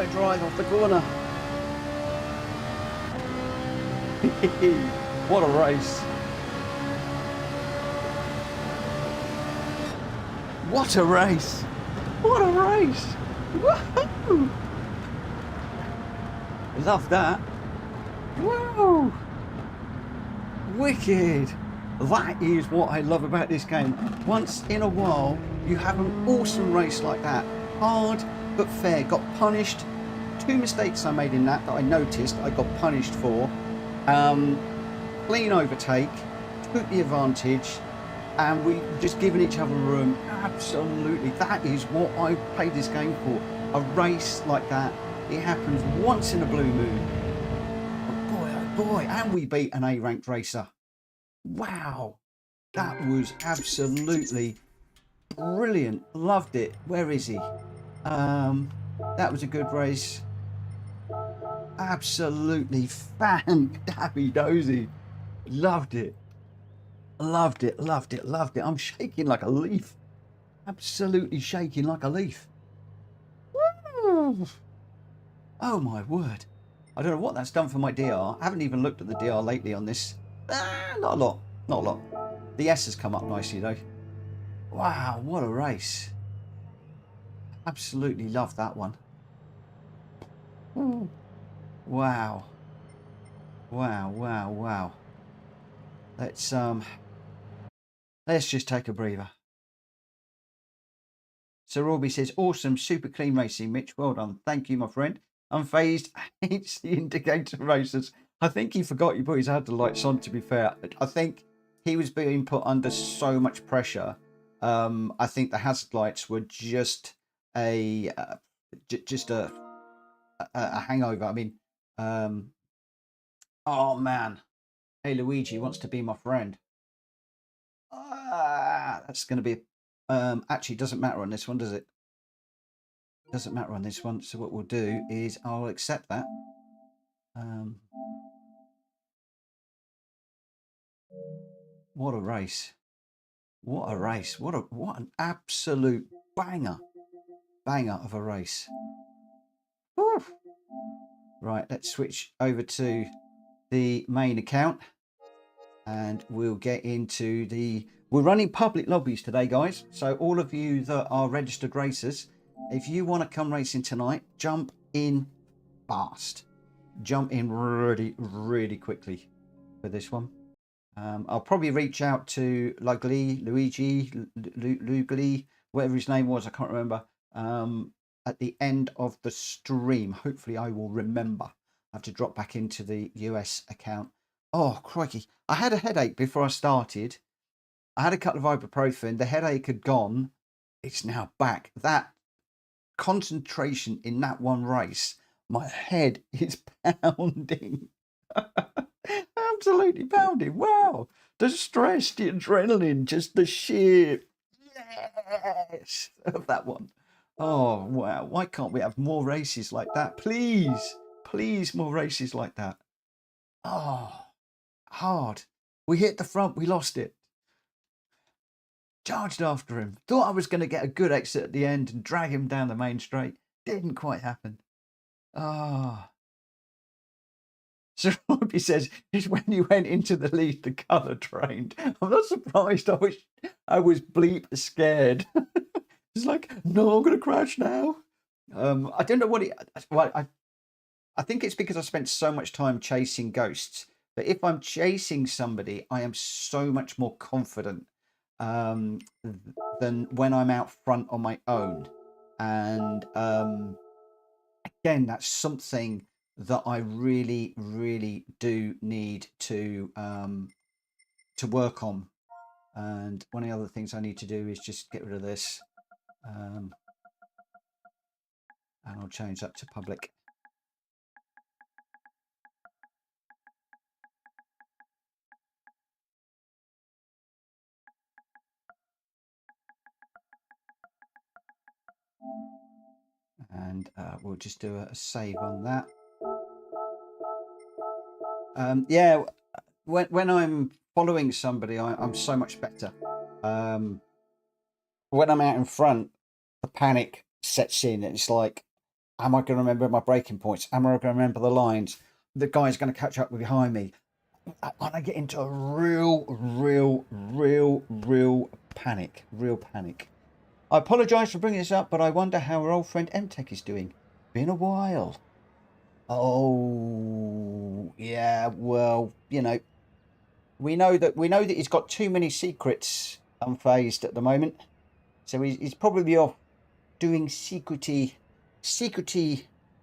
they drive off the corner. What a race. What a race. What a race. Woohoo! Love that. Whoa. Wicked. That is what I love about this game. Once in a while, you have an awesome race like that. Hard, but fair. Got punished. 2 mistakes I made in that I noticed I got punished for. Clean overtake. Took the advantage. And we just given each other room. Absolutely. That is what I played this game for. A race like that. It happens once in a blue moon. Oh boy. And we beat an A-ranked racer. Wow. That was absolutely brilliant. Loved it. Where is he? That was a good race. Absolutely fan-dabby-dozy. Loved it. Loved it, loved it, loved it. I'm shaking like a leaf. Absolutely shaking like a leaf. Woo! Oh my word. I don't know what that's done for my DR. I haven't even looked at the DR lately on this. Not a lot. Not a lot. The S has come up nicely though. Wow, what a race. Absolutely love that one. Ooh. Wow. Wow. Let's just take a breather. So Robbie says, awesome, super clean racing, Mitch. Well done. Thank you, my friend. Unfazed, hates the indicator racers. I think he forgot you put his had the lights on, to be fair. I think he was being put under so much pressure. I think the hazard lights were just a hangover. I mean, oh man. Hey, Luigi wants to be my friend. That's going to be actually doesn't matter on this one, does it? Doesn't matter on this one. So what we'll do is I'll accept that. What a race. What a race. What an absolute banger of a race. Woo. Right, let's switch over to the main account and we'll get into we're running public lobbies today, guys. So all of you that are registered racers, if you want to come racing tonight, jump in fast. Jump in really quickly for this one. I'll probably reach out to Luigi, whatever his name was, I can't remember, at the end of the stream. Hopefully I will remember. I have to drop back into the US account. Oh, crikey. I had a headache before I started. I had a couple of ibuprofen. The headache had gone. It's now back. That concentration in that one race, my head is pounding. Absolutely pounding. Wow. The stress, the adrenaline, just the sheer yes of that one. Oh, wow. Why can't we have more races like that? Please. Please, more races like that. Oh, hard. We hit the front. We lost it. Charged after him. Thought I was going to get a good exit at the end and drag him down the main straight. Didn't quite happen. Ah. Oh. So Robbie says, it's when you went into the lead, the colour drained. I'm not surprised. I was bleep scared. It's like, no, I'm going to crash now. I don't know what I think it's because I spent so much time chasing ghosts. But if I'm chasing somebody, I am so much more confident than when I'm out front on my own. And again, that's something that I really do need to work on. And one of the other things I need to do is just get rid of this. And I'll change that to public. And we'll just do a save on that. Yeah, when I'm following somebody, I'm so much better. When I'm out in front, the panic sets in. It's like Am I going to remember my breaking points? Am I going to remember the lines? The guy's going to catch up with behind me. And I get into a real panic. Real panic. I apologise for bringing this up, but I wonder how our old friend MTech is doing. Been a while. Oh, yeah. Well, you know, we know that he's got too many secrets unfazed at the moment. So he's probably off doing secrety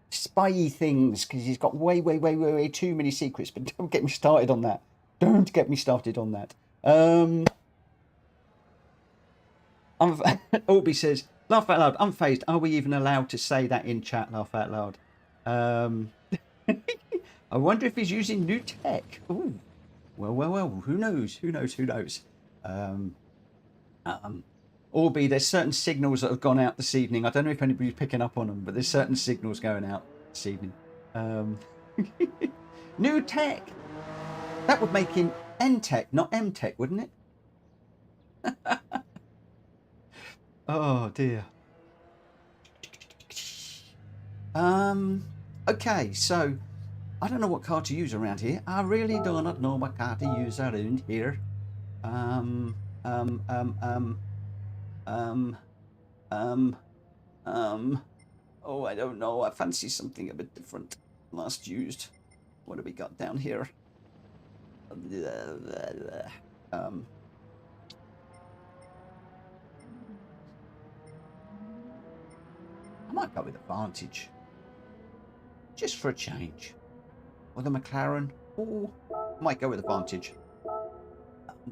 spy things because he's got way too many secrets. But don't get me started on that. Don't get me started on that. Orby says, laugh out loud, unfazed. Are we even allowed to say that in chat? Laugh out loud. I wonder if he's using new tech. Ooh. Well. Who knows? Orby, there's certain signals that have gone out this evening. I don't know if anybody's picking up on them, but there's certain signals going out this evening. New tech. That would make him N-tech, not M-tech, wouldn't it? Oh dear. Okay, so I don't know what car to use around here. I really do not know what car to use around here. Oh, I don't know. I fancy something a bit different. Last used. What have we got down here? I might go with the Vantage. Just for a change. Or the McLaren. Or I might go with the Vantage.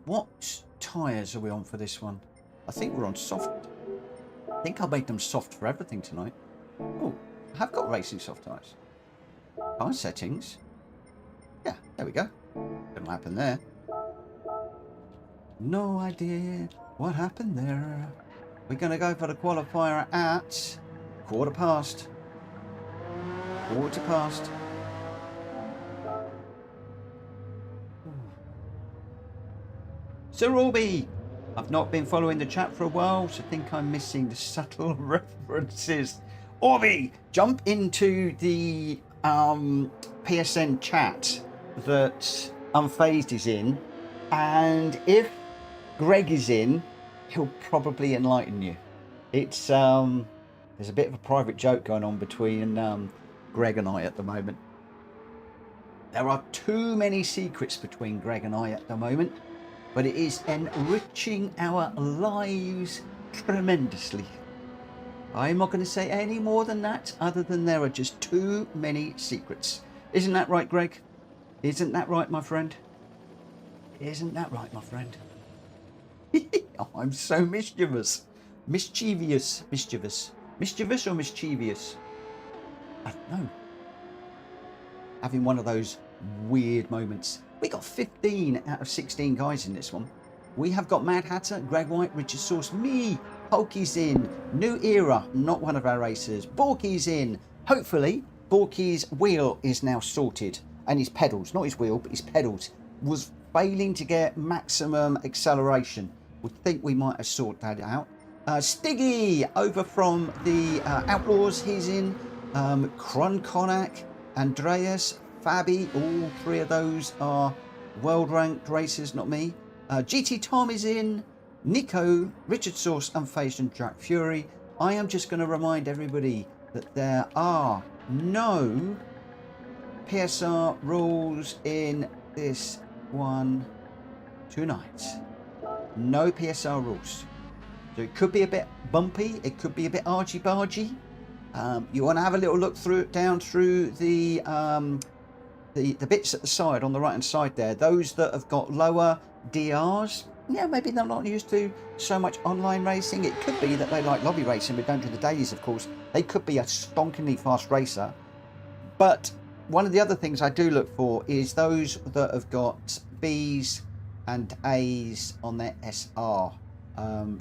What tyres are we on for this one? I think we're on soft. I think I made them soft for everything tonight. Oh, I have got racing soft tyres. Tyre settings. Yeah, there we go. Don't know what happened there. No idea what happened there. We're going to go for the qualifier at quarter past. Sir Orby, I've not been following the chat for a while, so I think I'm missing the subtle references. Orby, jump into the PSN chat that Unfazed is in, and if Greg is in, he'll probably enlighten you. It's there's a bit of a private joke going on between Greg and I at the moment. There are too many secrets between Greg and I at the moment, but it is enriching our lives tremendously. I'm not going to say any more than that, other than there are just too many secrets. Isn't that right, Greg? Isn't that right, my friend? Isn't that right, my friend? Oh, I'm so mischievous. Mischievous or mischievous? I don't know. Having one of those weird moments. We got 15 out of 16 guys in this one. We have got Mad Hatter, Greg White, Richard Sauce, me, Hulky's in, New Era, not one of our racers, Borky's in. Hopefully, Borky's wheel is now sorted, and his pedals, not his wheel, but his pedals, was failing to get maximum acceleration. Would think we might have sorted that out. Stiggy over from the Outlaws, he's in. Kronkonak, Andreas, Fabi, all three of those are world ranked racers, not me. GT Tom is in. Nico, Richard Sauce, Unfazed, and Jack Fury. I am just going to remind everybody that there are no PSR rules in this one tonight. No PSR rules. So it could be a bit bumpy, it could be a bit argy-bargy. You want to have a little look down through the bits at the side, on the right hand side there. Those that have got lower DRs, yeah, maybe they're not used to so much online racing. It could be that they like lobby racing, but don't do the dailies, of course. They could be a stonkingly fast racer. But one of the other things I do look for is those that have got Bs and As on their SR.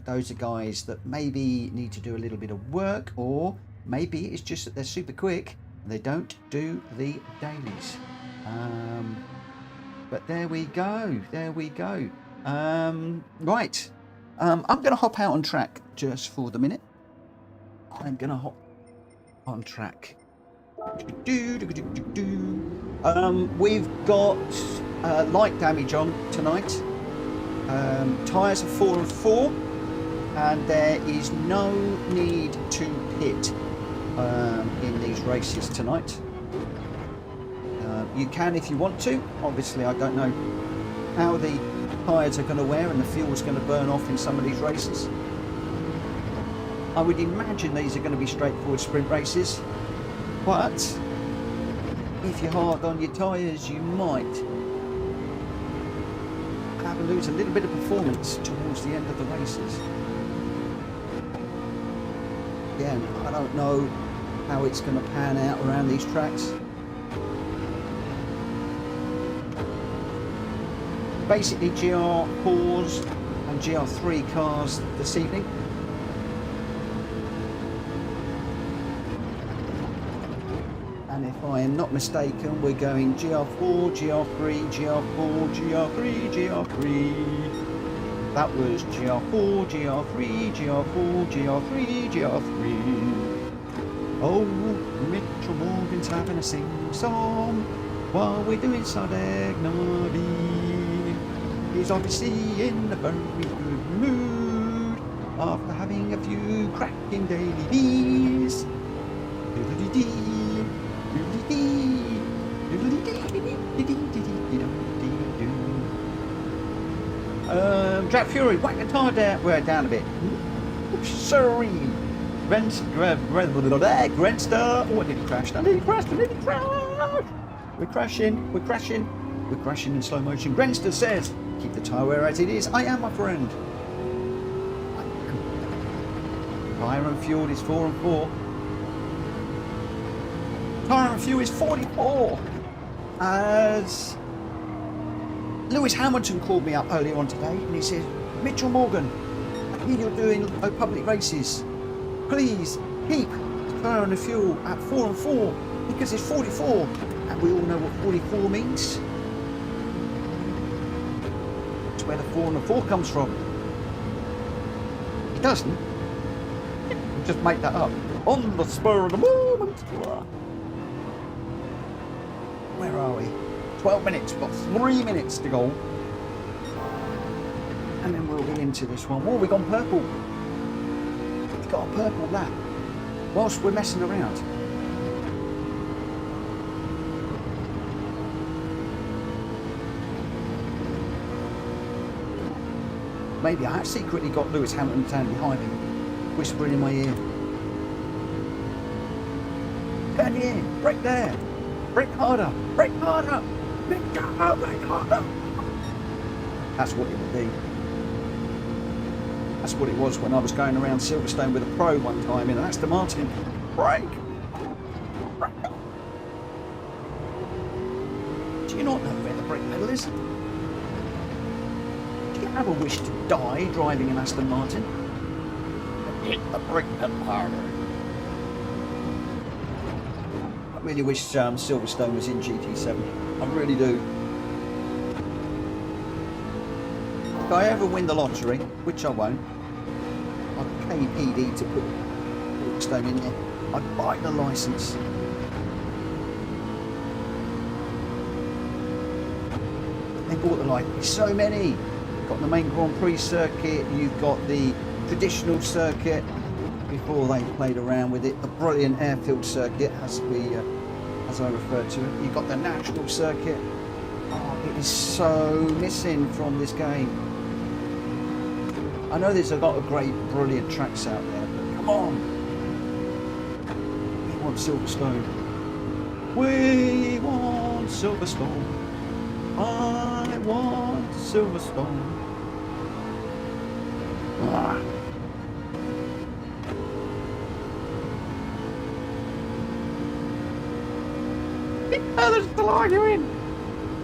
Those are guys that maybe need to do a little bit of work, or maybe it's just that they're super quick and they don't do the dailies. But there we go. Right. I'm going to hop out on track just for the minute. I'm going to hop on track. We've got light damage on tonight. Tyres are 4 and 4, and there is no need to pit in these races tonight. You can if you want to. Obviously, I don't know how the tyres are going to wear and the fuel's going to burn off in some of these races. I would imagine these are going to be straightforward sprint races, but if you're hard on your tyres, you might lose a little bit of performance towards the end of the races. Again, I don't know how it's going to pan out around these tracks. Basically GR4s and GR3 cars this evening. And if I am not mistaken, we're going GR4, GR3, GR4, GR3, GR3. That was GR4, GR3, GR4, GR3, GR3. Oh, Mitchell Morgan's having a sing-song while we're doing Sardegna. He's obviously in a very good mood after having a few cracking daily bees. Jack Fury, whack the tire down. We're down a bit. Oops, sorry. Grenster. Oh, I nearly crashed. We're crashing in slow motion. Grenster says, keep the tyre wear as it is. I am, my friend. Tyre and fuel is 4 and 4. Tyre and fuel is 44. As Lewis Hamilton called me up earlier on today and he said, Mitchell Morgan, I hear you're doing public races. Please keep the tyre and the fuel at 4 and 4 because it's 44. And we all know what 44 means. It's where the 4 and the 4 comes from. It doesn't. Just make that up. On the spur of the moment. Where are we? 12 minutes. We've got 3 minutes to go. And then we'll be into this one. Oh, we've gone purple. We've got a purple lap. Whilst we're messing around. Maybe I secretly got Lewis Hamilton standing behind me, whispering in my ear. Turn here, brake there, brake harder, brake harder, brake harder. That's what it would be. That's what it was when I was going around Silverstone with a Pro one time in an Aston Martin. Brake. Brake. Do you not know where the brake pedal is? Have a wish to die driving an Aston Martin? Hit the brake pedal harder. I really wish Silverstone was in GT7. I really do. If I ever win the lottery, which I won't, I'd pay PD to put Silverstone in there. I'd buy the licence. They bought the licence. So many. You've got the main Grand Prix circuit, you've got the traditional circuit before they played around with it, the brilliant airfield circuit as I referred to it. You've got the national circuit. Oh, it is so missing from this game. I know there's a lot of great, brilliant tracks out there, but come on. We want Silverstone. We want Silverstone. I want Silverstone. Ah. They're still arguing.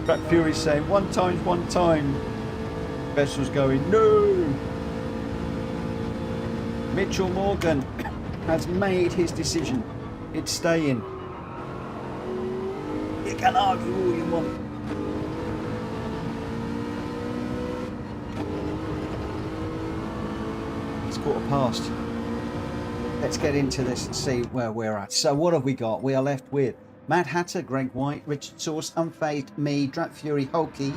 Jack Fury's saying one time. Vessel's going no. Mitchell Morgan has made his decision. It's staying. You can argue all you want. It's quarter past. let's get into this and see where we're at. So what have we got? We are left with Mad Hatter, Greg White, Richard Source, Unfazed, me, Drat Fury, Hulky.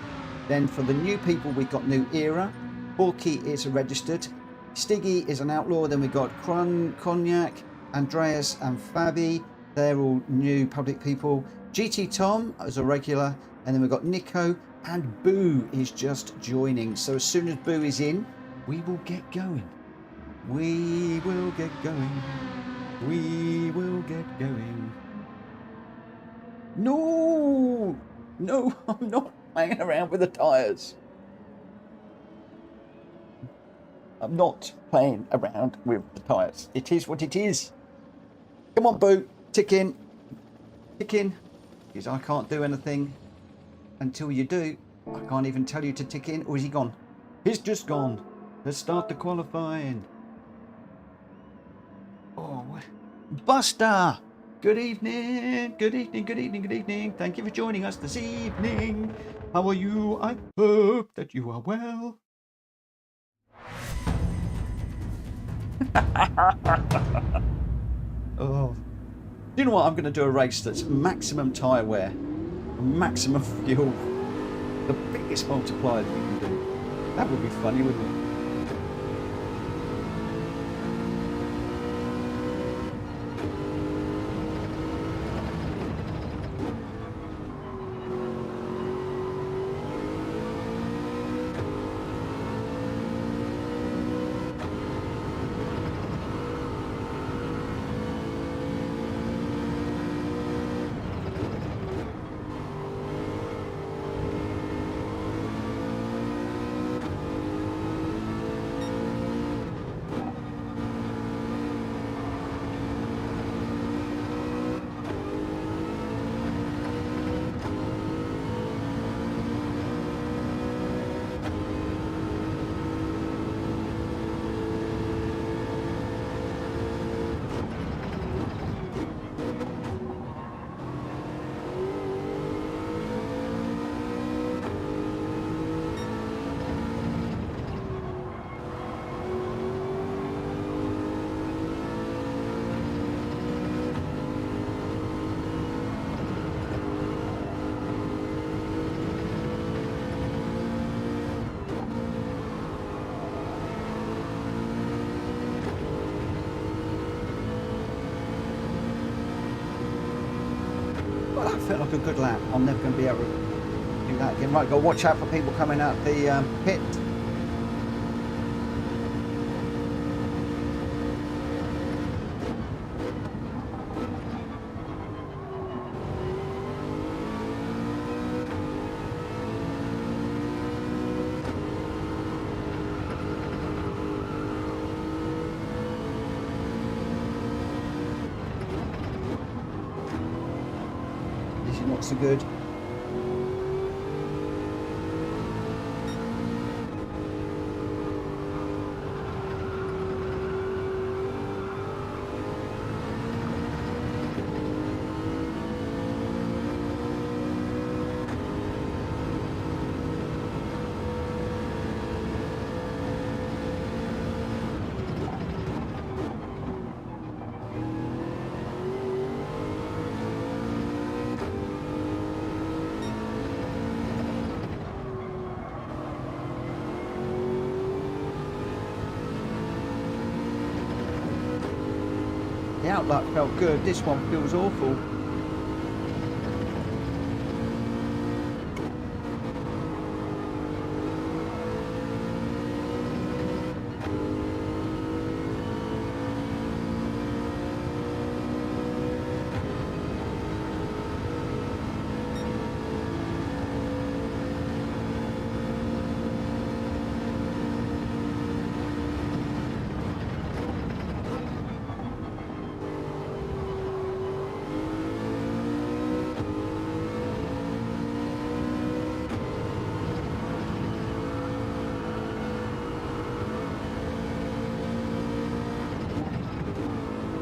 Then for the new people, we've got New Era. Borky is a registered. Stiggy is an outlaw. Then we've got Cognac, Andreas and Fabi. They're all new public people. GT Tom is a regular. And then we've got Nico, and Boo is just joining. So as soon as Boo is in, we will get going. We will get going. We will get going. No! No, I'm not playing around with the tyres. I'm not playing around with the tyres. It is what it is. Come on, Boo. Tick in. Tick in. Because I can't do anything until you do. I can't even tell you to tick in. Or is he gone? He's just gone. Let's start the qualifying. Oh, Buster! Good evening, good evening, good evening, good evening. Thank you for joining us this evening. How are you? I hope that you are well. Oh, do you know what? I'm going to do a race that's maximum tyre wear, maximum fuel, the biggest multiplier that you can do. That would be funny, wouldn't it? That felt like a good lap. I'm never going to be able to do that again. Right, go watch out for people coming out the pit. Not so good. The outlet felt good. This one feels awful.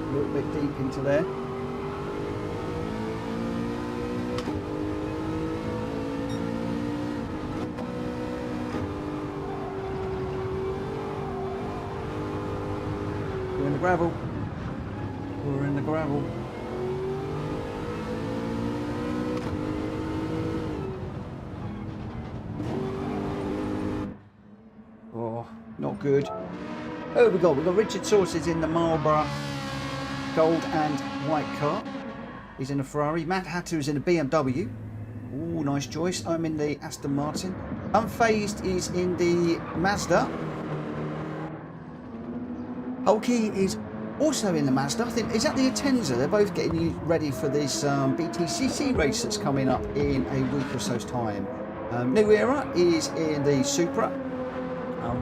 A little bit deep into there. We're in the gravel. gravel. Oh, not good. Oh, we've got Richard Sources in the Marlborough gold and white car. He's in a Ferrari. Matt Hatter is in a BMW. Ooh, nice choice. I'm in the Aston Martin. Unfazed is in the Mazda. Hulky is also in the Mazda. I think, is that the Atenza? They're both getting ready for this BTCC race that's coming up in a week or so's time. New Era is in the Supra.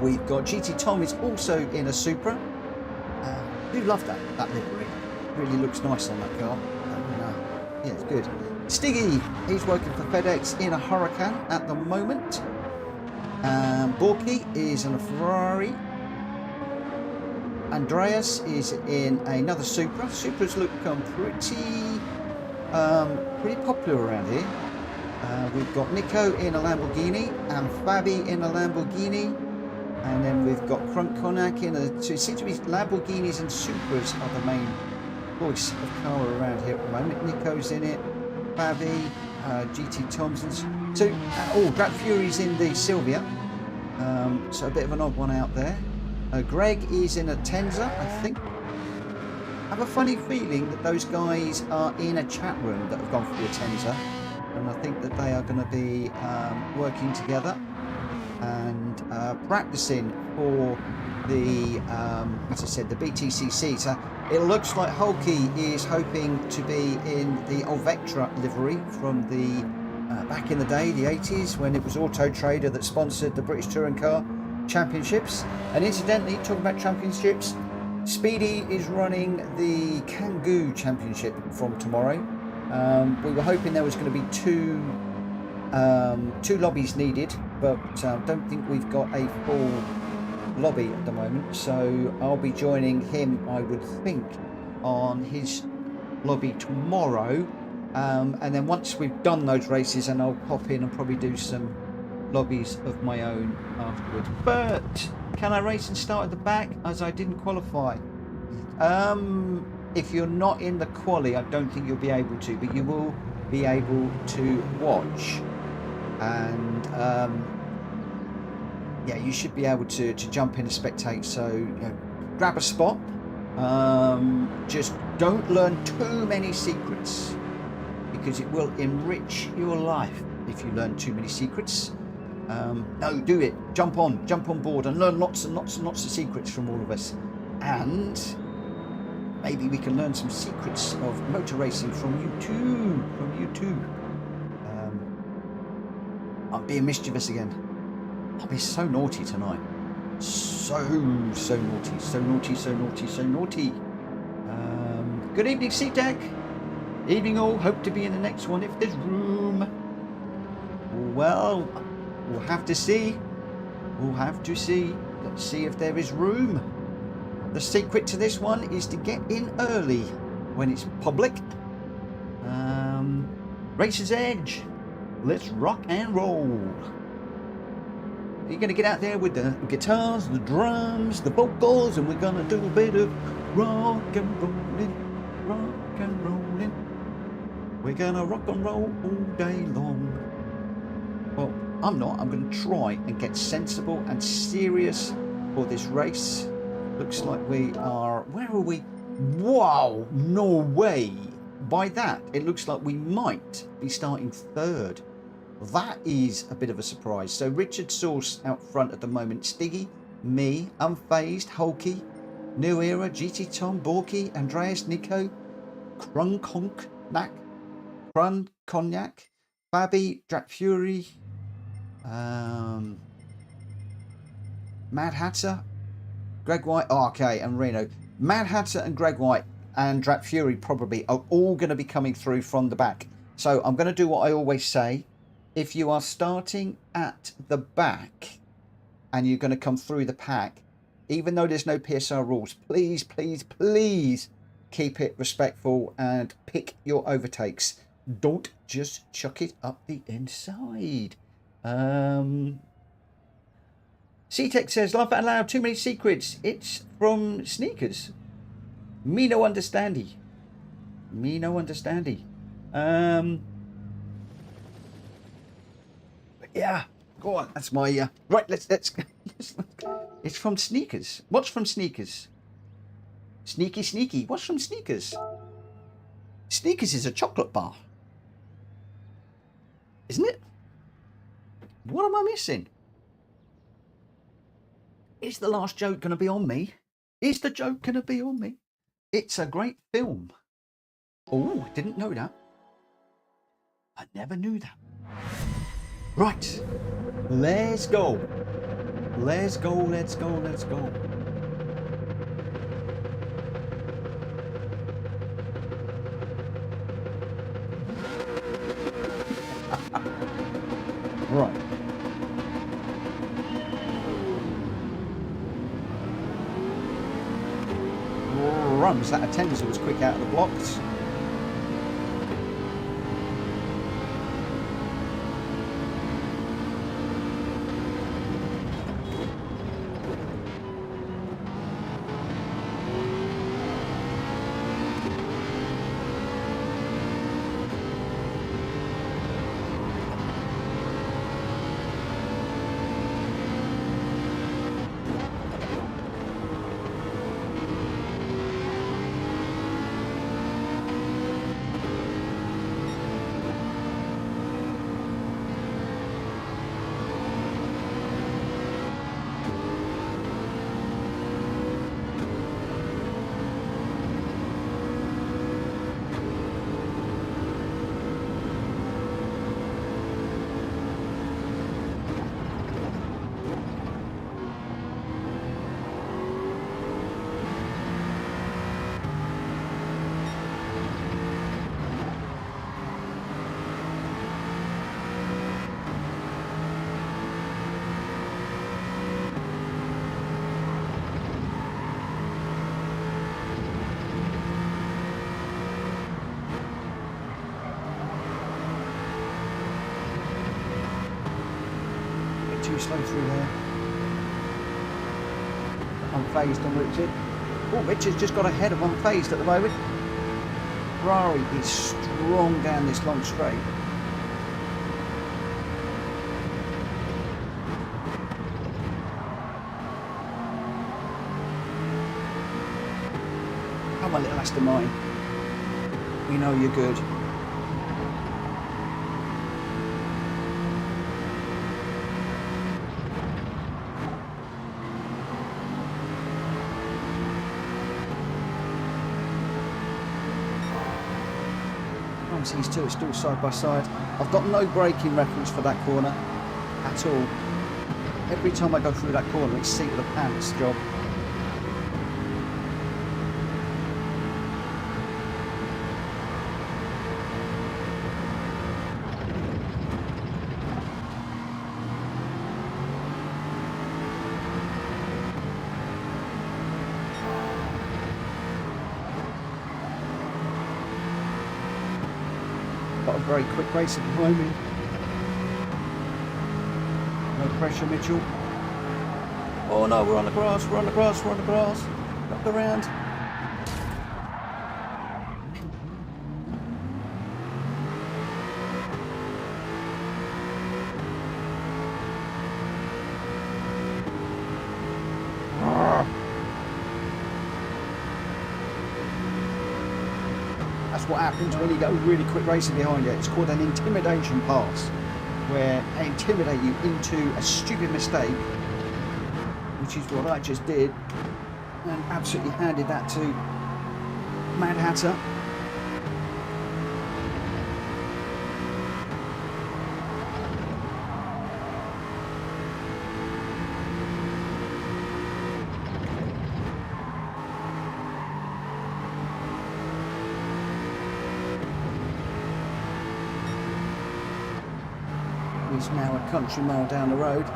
We've got GT Tom is also in a Supra. I do love that livery. Really looks nice on that car. Yeah, it's good. Stiggy, he's working for FedEx in a Huracan at the moment. Borky is in a Ferrari. Andreas is in another Supra. Supras look pretty popular around here. We've got Nico in a Lamborghini and Fabi in a Lamborghini. And then we've got Crunk Cognac in a... So it seems to be Lamborghinis and Supras are the main voice of car around here at the moment. Nico's in it. Fabi, GT Thompson's. So, Black Fury's in the Sylvia. So a bit of an odd one out there. Greg is in a Tenza, I think. I have a funny feeling that those guys are in a chat room that have gone for the Tenza. And I think that they are going to be working together and practicing for the, as I said, the BTCC. So it looks like Hulky is hoping to be in the Olvectra livery from the back in the day, the 80s, when it was Auto Trader that sponsored the British Touring Car Championships. And incidentally, talking about championships, Speedy is running the Kangoo Championship from tomorrow. We were hoping there was going to be two lobbies needed, but don't think we've got a full lobby at the moment, so I'll be joining him, I would think, on his lobby tomorrow, and then once we've done those races, and I'll pop in and probably do some lobbies of my own afterwards. But can I race and start at the back, as I didn't qualify? If you're not in the quali, I don't think you'll be able to, but you will be able to watch, and yeah, you should be able to jump in and spectate. So, you know, grab a spot. Just don't learn too many secrets, because it will enrich your life if you learn too many secrets. No, do it. Jump on board and learn lots and lots and lots of secrets from all of us. And maybe we can learn some secrets of motor racing from you too. I'm being mischievous again. I'll be so naughty tonight. So naughty. Good evening, SeaTech. Evening all. Hope to be in the next one if there's room. Well, we'll have to see. Let's see if there is room. The secret to this one is to get in early when it's public. Racer's Edge. Let's rock and roll. You're going to get out there with the guitars, the drums, the vocals, and we're going to do a bit of rock and rolling. We're going to rock and roll all day long. Well, I'm not. I'm going to try and get sensible and serious for this race. Looks like we are... Where are we? Wow, no way. By that, it looks like we might be starting third. That is a bit of a surprise. So Richard Source out front at the moment. Stiggy, me, Unfazed, Hulky, New Era, GT Tom, Borky, Andreas, Nico, Crun Cognac, Fabi, Drac Fury, Mad Hatter, Greg White, okay, and Reno. Mad Hatter and Greg White and Drac Fury probably are all going to be coming through from the back. So I'm going to do what I always say. If you are starting at the back and you're going to come through the pack, even though there's no PSR rules, please keep it respectful and pick your overtakes. Don't just chuck it up the inside. C-Tech says, laugh out loud, too many secrets. It's from Sneakers. Me no understandy. Me no understandy. Yeah, go on. That's my right. Let's. It's from Sneakers. What's from Sneakers? Sneaky, sneaky. What's from Sneakers? Sneakers is a chocolate bar, isn't it? What am I missing? Is the last joke going to be on me? Is the joke going to be on me? It's a great film. Oh, I didn't know that. I never knew that. Right. Let's go. Let's go, let's go, let's go. Right. Runs that attendance was quick out of the blocks. Too slow through there. Unfazed on Richard. Oh, Richard's just got ahead of Unfazed at the moment. Ferrari is strong down this long straight. Come on, little Aston Martin. We know you're good. These two are still side by side. I've got no braking reference for that corner at all. Every time I go through that corner, it's seat of the pants job. Got a very quick racer behind me. No pressure, Mitchell. Oh no, we're on the grass, we're on the grass, we're on the grass. Up around. What happens when you go really quick racing behind you. It's called an intimidation pass, where they intimidate you into a stupid mistake, which is what I just did, and absolutely handed that to Mad Hatter. He's now a country mile down the road.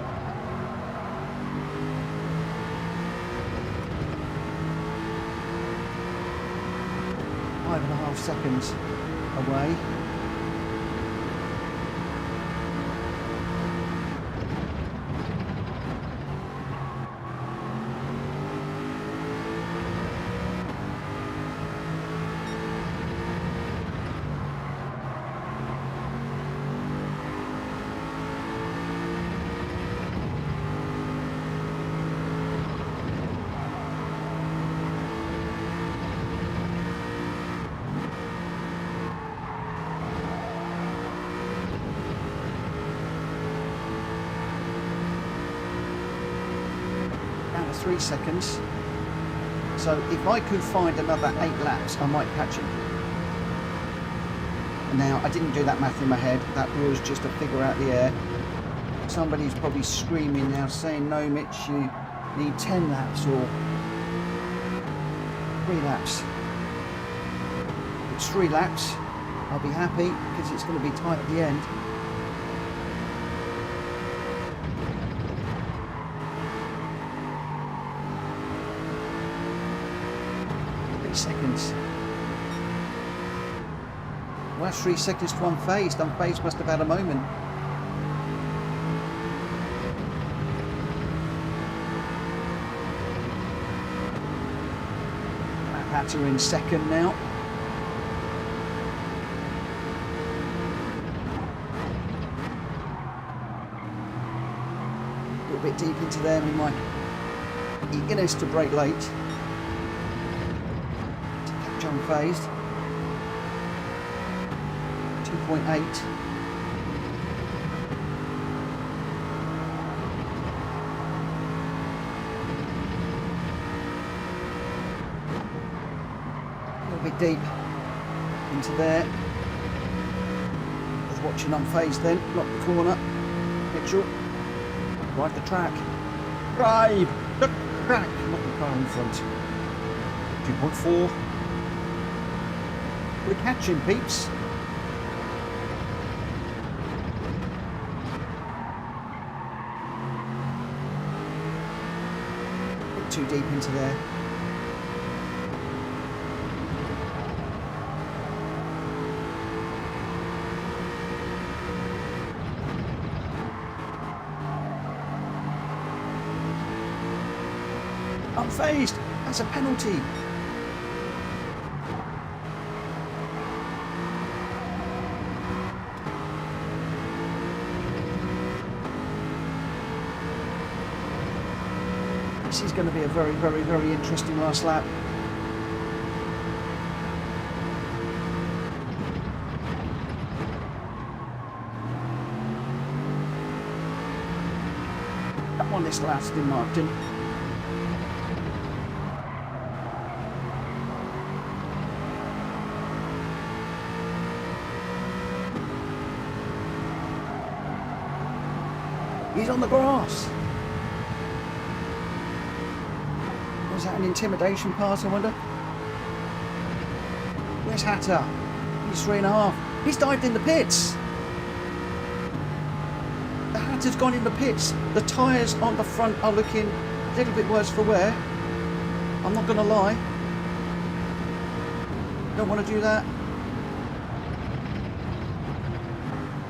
5.5 seconds away. 3 seconds. So if I could find another 8 laps, I might catch him. Now, I didn't do that math in my head. That was just a figure out the air. Somebody's probably screaming now, saying, no, Mitch, you need 10 laps or 3 laps. If it's 3 laps, I'll be happy because it's going to be tight at the end. Seconds. Well, that's 3 seconds to unfazed. Unfazed must have had a moment. That's her in second now. A little bit deep into there with my eagerness to brake late. Unfazed. 2.8. A little bit deep into there. I was watching unfazed then, block the corner. Mitchell, ride the track. Drive the track, not the car in front. 2.4. We're catching, peeps. A bit too deep into there. Unfazed. That's a penalty. This is going to be a very, very, very interesting last lap. That one is last in Martin. He's on the grass. Was that an intimidation pass, I wonder? Where's Hatter? He's 3.5. He's dived in the pits. The Hatter's gone in the pits. The tyres on the front are looking a little bit worse for wear. I'm not going to lie. Don't want to do that.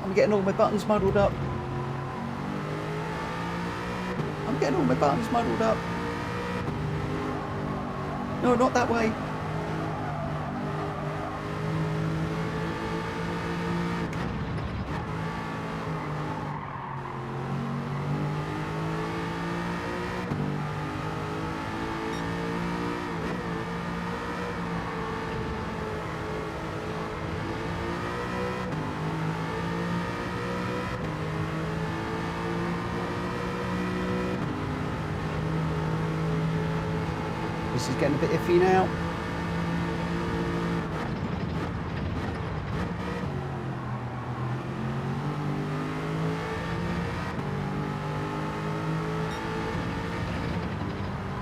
I'm getting all my buttons muddled up. I'm getting all my buttons muddled up. No, not that way. This is getting a bit iffy now.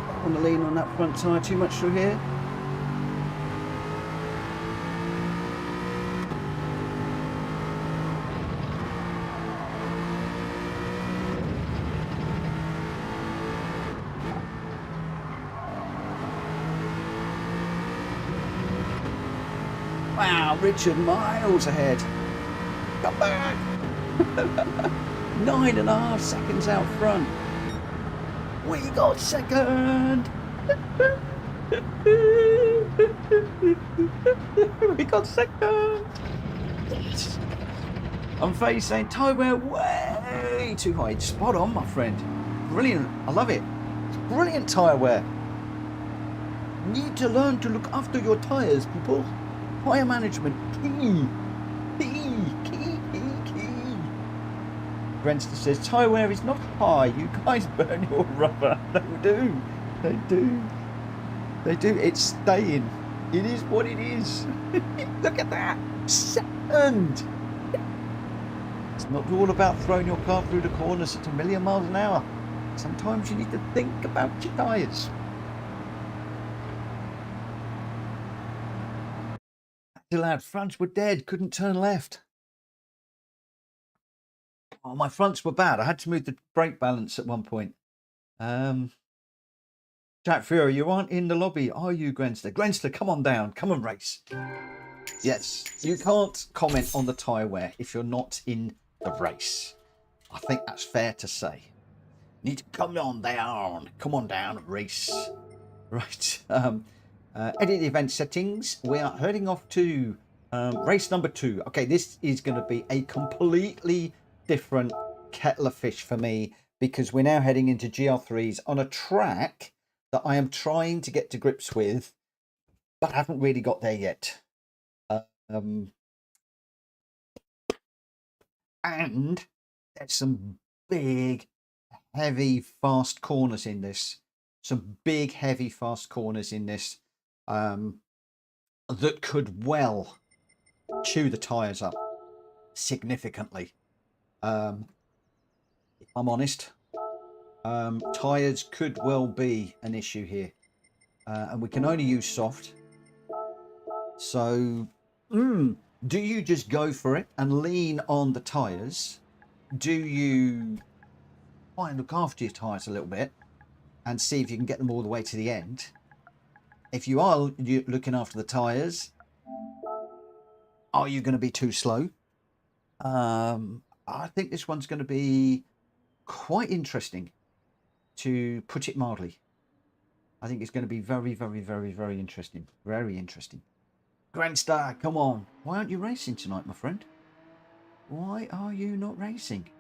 I want to lean on that front tyre too much through here. Wow, Richard miles ahead. Come back! 9.5 seconds out front. We got second! We got second! Yes. I'm face saying tyre wear way too high. Spot on, my friend. Brilliant. I love it. It's brilliant tyre wear. Need to learn to look after your tyres, people. Tyre management, key. Grenster says, tyre wear is not high. You guys burn your rubber. They do. They do. They do. It's staying. It is what it is. Look at that. Second. It's not all about throwing your car through the corners at 1,000,000 miles an hour. Sometimes you need to think about your tyres. Lad, fronts were dead. Couldn't turn left. Oh, my fronts were bad. I had to move the brake balance at one point. Jack Fury, you aren't in the lobby, are you, Grenster? Grenster, come on down. Come and race. Yes, you can't comment on the tyre wear if you're not in the race. I think that's fair to say. You need to come on down. Come on down and race. Right. Edit event settings. We are heading off to race number 2. Okay, this is going to be a completely different kettle of fish for me because we're now heading into GR3s on a track that I am trying to get to grips with, but I haven't really got there yet. And there's some big, heavy, fast corners in this. Some big, heavy, fast corners in this that could well chew the tyres up significantly. If I'm honest, tyres could well be an issue here. And we can only use soft. So, do you just go for it and lean on the tyres? Do you try and look after your tyres a little bit and see if you can get them all the way to the end? If you are looking after the tyres, are you going to be too slow? I think this one's going to be quite interesting, to put it mildly. I think it's going to be very, very, very, very interesting. Very interesting. Grandstar, come on. Why aren't you racing tonight, my friend? Why are you not racing?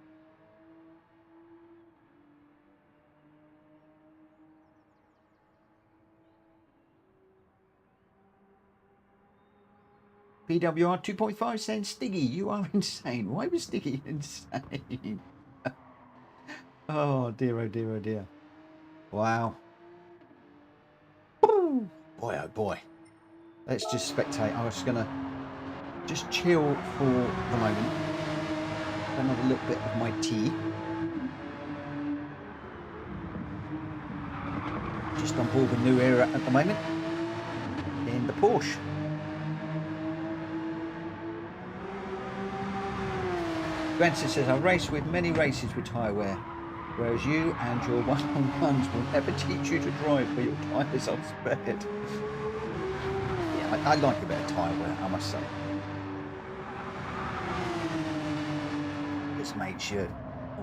PWR 2.5 saying, Stiggy, you are insane. Why was Stiggy insane? Oh dear, oh dear, oh dear. Wow. Boy, oh boy. Let's just spectate. I was going to just chill for the moment. Then have a little bit of my tea. Just on board the new era at the moment in the Porsche. Granson says, I race with many races with tyre wear, whereas you and your one-on-ones will never teach you to drive where your tyres are spared. Yeah, I like a bit of tyre wear, I must say. This makes you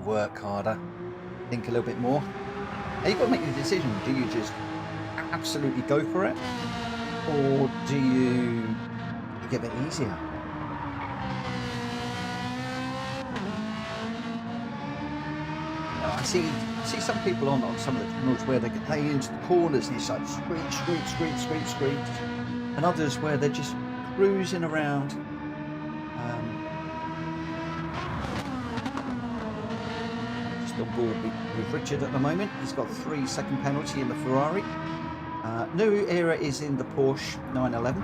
work harder, think a little bit more. Now you've got to make the decision. Do you just absolutely go for it, or do you get a bit easier? I see some people on some of the channels where they get into the corners and it's like screech, and others where they're just cruising around. Just on board with Richard at the moment. He's got a 3-second penalty in the Ferrari. New era is in the Porsche 911.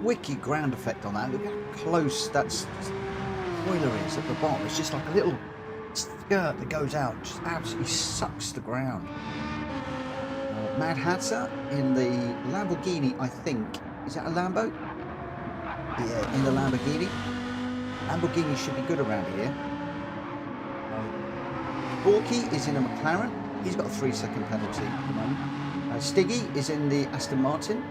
Wicked ground effect on that. Look how close that's spoiler is at the bottom. It's just like a little skirt that goes out, just absolutely sucks the ground. Mad Hatter in the Lamborghini, I think. Is that a Lambo? Yeah, in the Lamborghini. Lamborghini should be good around here. Borky is in a McLaren. He's got a 3-second penalty at the moment. Stiggy is in the Aston Martin.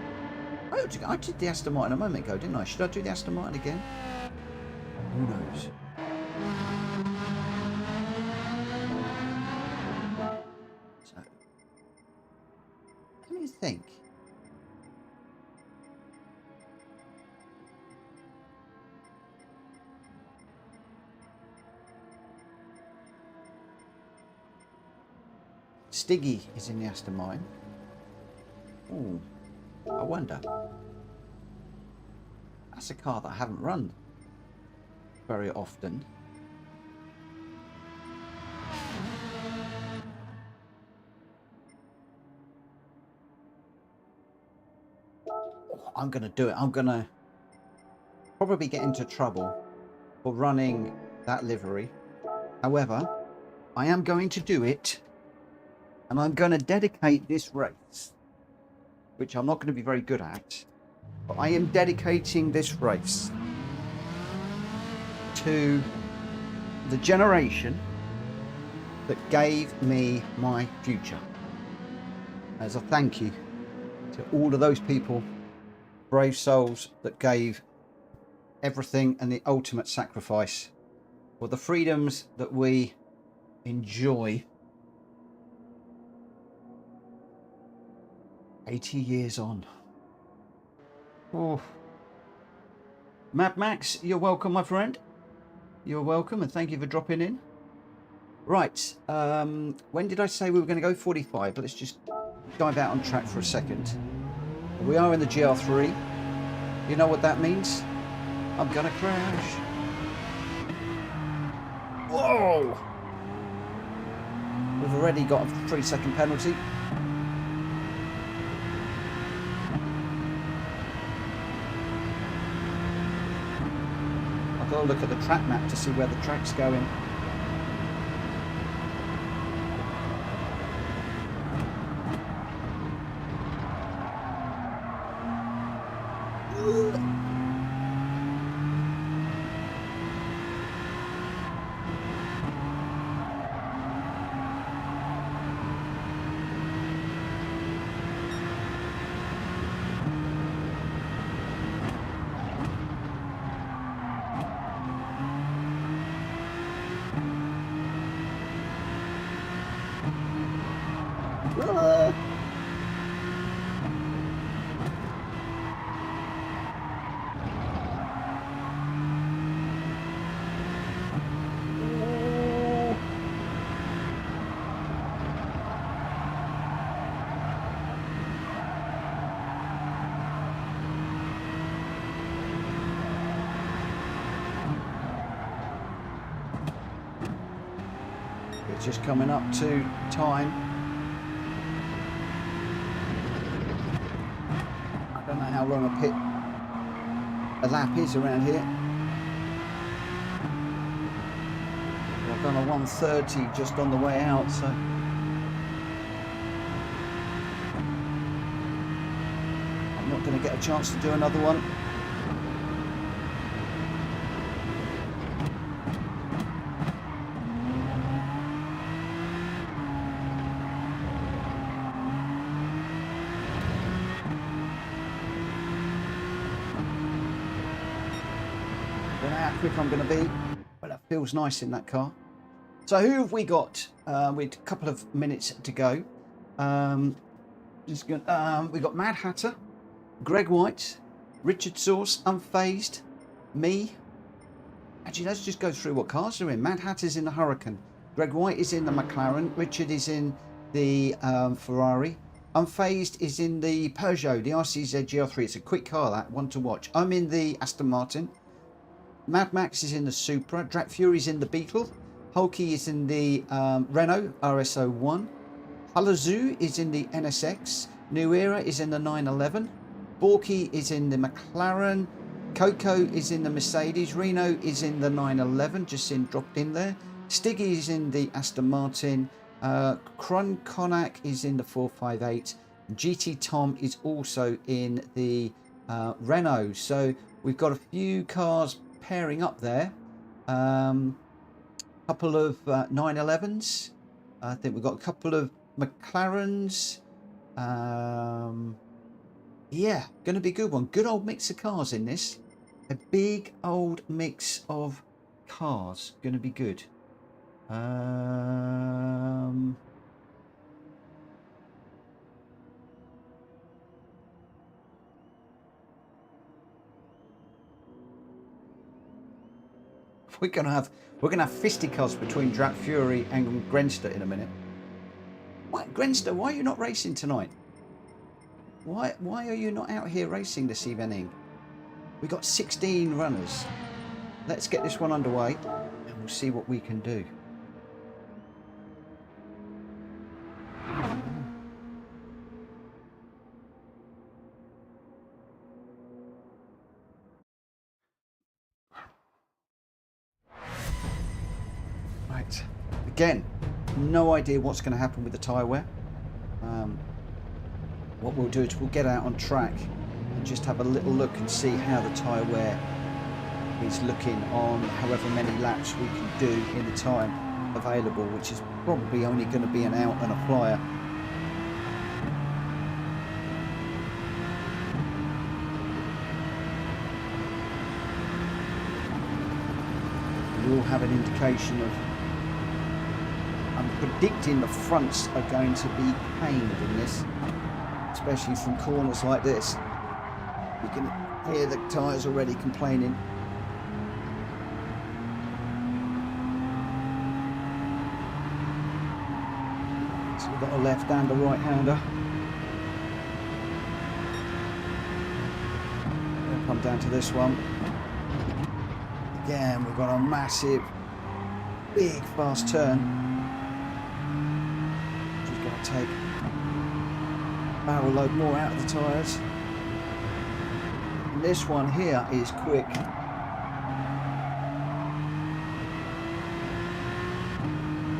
Oh, I did the Aston Martin a moment ago, didn't I? Should I do the Aston Martin again? Who knows? So, let me think. Stiggy is in the Aston Martin. Oh, I wonder. That's a car that I haven't run. very often. Oh, I'm going to do it. I'm going to probably get into trouble for running that livery. However, I am going to do it, and I'm going to dedicate this race, which I'm not going to be very good at, but I am dedicating this race to the generation that gave me my future, as a thank you to all of those people, brave souls, that gave everything and the ultimate sacrifice for the freedoms that we enjoy 80 years on. Oh, Mad Max, you're welcome, my friend. You're welcome, and thank you for dropping in. Right, when did I say we were going to go? 45. Let's just dive out on track for a second. We are in the GR3. You know what that means? I'm gonna crash. Whoa! We've already got a 3-second penalty. I've got to look at the track map to see where the track's going. It's just coming up to time. I don't know how long a lap is around here. I've done a 1:30 just on the way out, so I'm not going to get a chance to do another one. Quick I'm going to be, but it feels nice in that car. So who have we got? With a couple of minutes to go. We got Mad Hatter, Greg White, Richard Sauce, Unfazed, me. Actually, let's just go through what cars are in. Mad Hatter's in the Huracan, Greg White is in the McLaren, Richard is in the Ferrari, Unfazed is in the Peugeot, the RCZ GR3. It's a quick car, that one to watch. I'm in the Aston Martin. Mad Max is in the Supra, Drak Fury's in the Beetle, Hulky is in the Renault RS01, Halazu is in the NSX, New Era is in the 911, Borky is in the McLaren, Coco is in the Mercedes, Reno is in the 911, just dropped in there, Stiggy is in the Aston Martin, Konak is in the 458, GT Tom is also in the Renault. So we've got a few cars pairing up there. Couple of 911s. I think we've got a couple of McLarens. Yeah, going to be a good one. Good old mix of cars in this. A big old mix of cars. Going to be good. We're gonna have fisticuffs between Drak Fury and Grenster in a minute. What, Grenster? Why are you not racing tonight? Why are you not out here racing this evening? We got 16 runners. let's get this one underway and we'll see what we can do. Right, again, no idea what's going to happen with the tyre wear. What we'll do is we'll get out on track and just have a little look and see how the tyre wear is looking on however many laps we can do in the time available, which is probably only going to be an out and a flyer. We'll have an indication of, I'm predicting the fronts are going to be pained in this, especially from corners like this. You can hear the tyres already complaining. So we've got a left and a right hander. We'll come down to this one. Again, we've got a massive, big fast turn. Just got to take a barrel load more out of the tyres. And this one here is quick.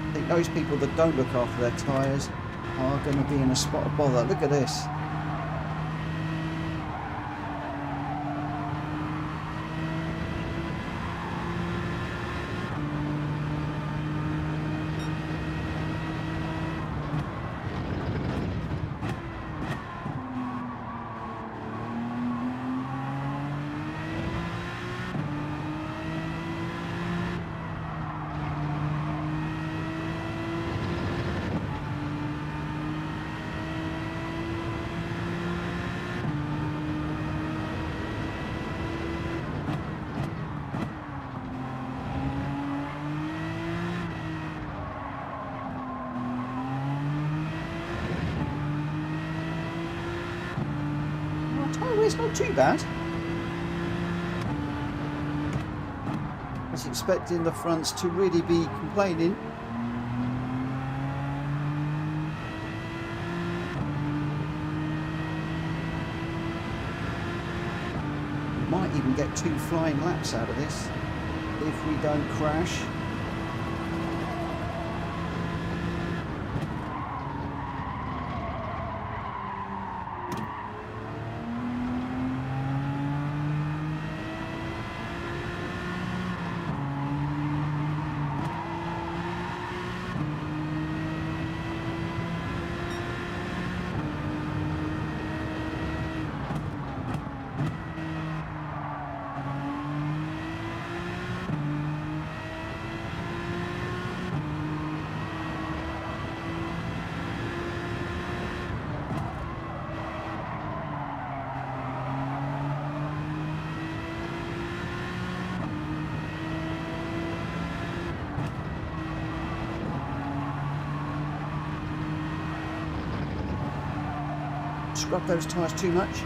I think those people that don't look after their tyres are going to be in a spot of bother. Look at this. It's not too bad. I was expecting the fronts to really be complaining. We might even get 2 flying laps out of this if we don't crash. Scrub those tyres too much.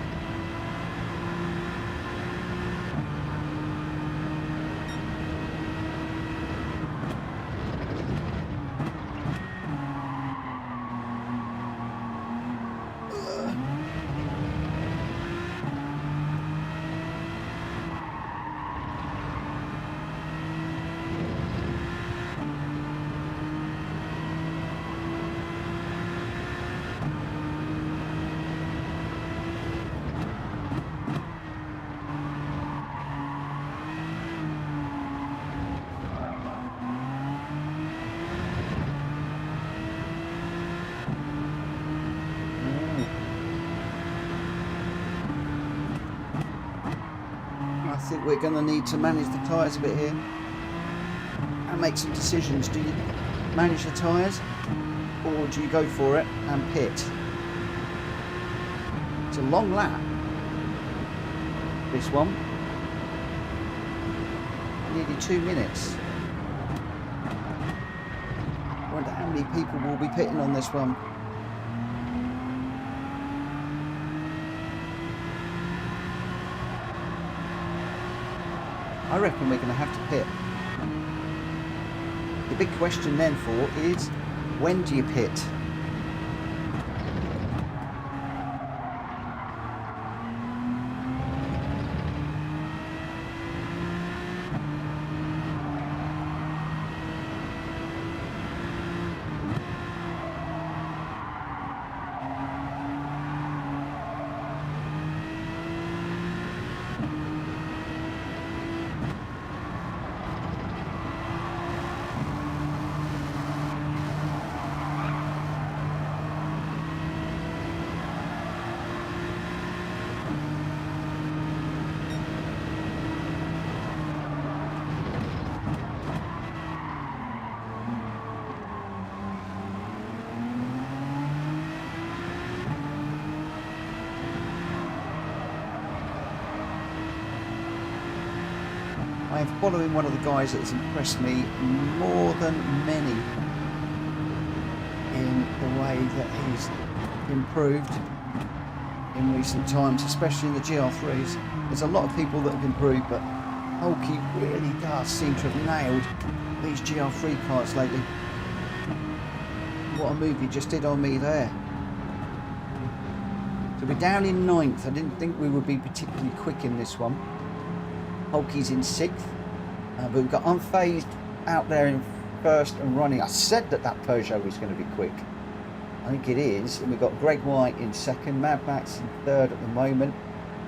I think we're going to need to manage the tyres a bit here and make some decisions. Do you manage the tyres or do you go for it and pit? It's a long lap, this one, nearly 2 minutes. I wonder how many people will be pitting on this one. I reckon we're going to have to pit. The big question then is, when do you pit? I am following one of the guys that has impressed me more than many in the way that he's improved in recent times, especially in the GR3s. There's a lot of people that have improved, but Hulky really does seem to have nailed these GR3 cars lately. What a move he just did on me there. So we're down in 9th. I didn't think we would be particularly quick in this one. Hulky's in 6th, but we've got Unfazed out there in 1st and running. I said that Peugeot was going to be quick. I think it is. And we've got Gr.x in 2nd, Mad Max in 3rd at the moment,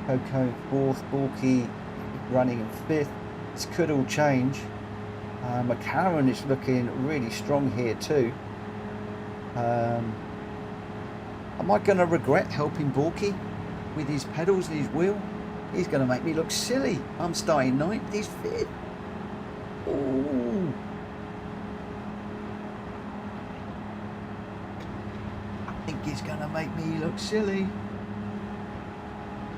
Coco 4th, Borky running in 5th. This could all change. McLaren is looking really strong here too. Am I going to regret helping Borky with his pedals and his wheel? He's going to make me look silly. I'm starting 9th, he's 5th. Ooh. I think he's going to make me look silly.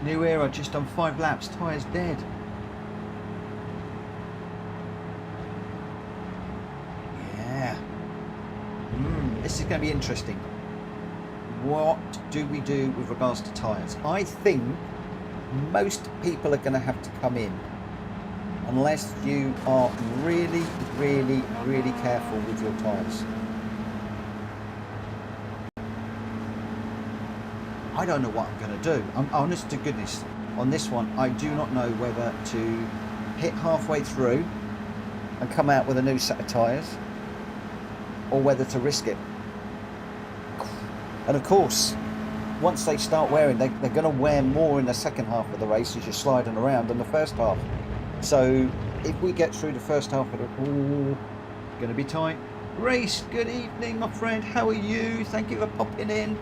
New era, just on 5 laps, tyres dead. Yeah. This is going to be interesting. What do we do with regards to tyres? I think most people are going to have to come in unless you are really careful with your tyres. I don't know what I'm going to do. I'm honest to goodness, on this one I do not know whether to hit halfway through and come out with a new set of tyres or whether to risk it. And of course, once they start wearing, they're going to wear more in the second half of the race as you're sliding around than the first half. So if we get through the first half of the going to be tight. Race, good evening my friend, how are you? Thank you for popping in.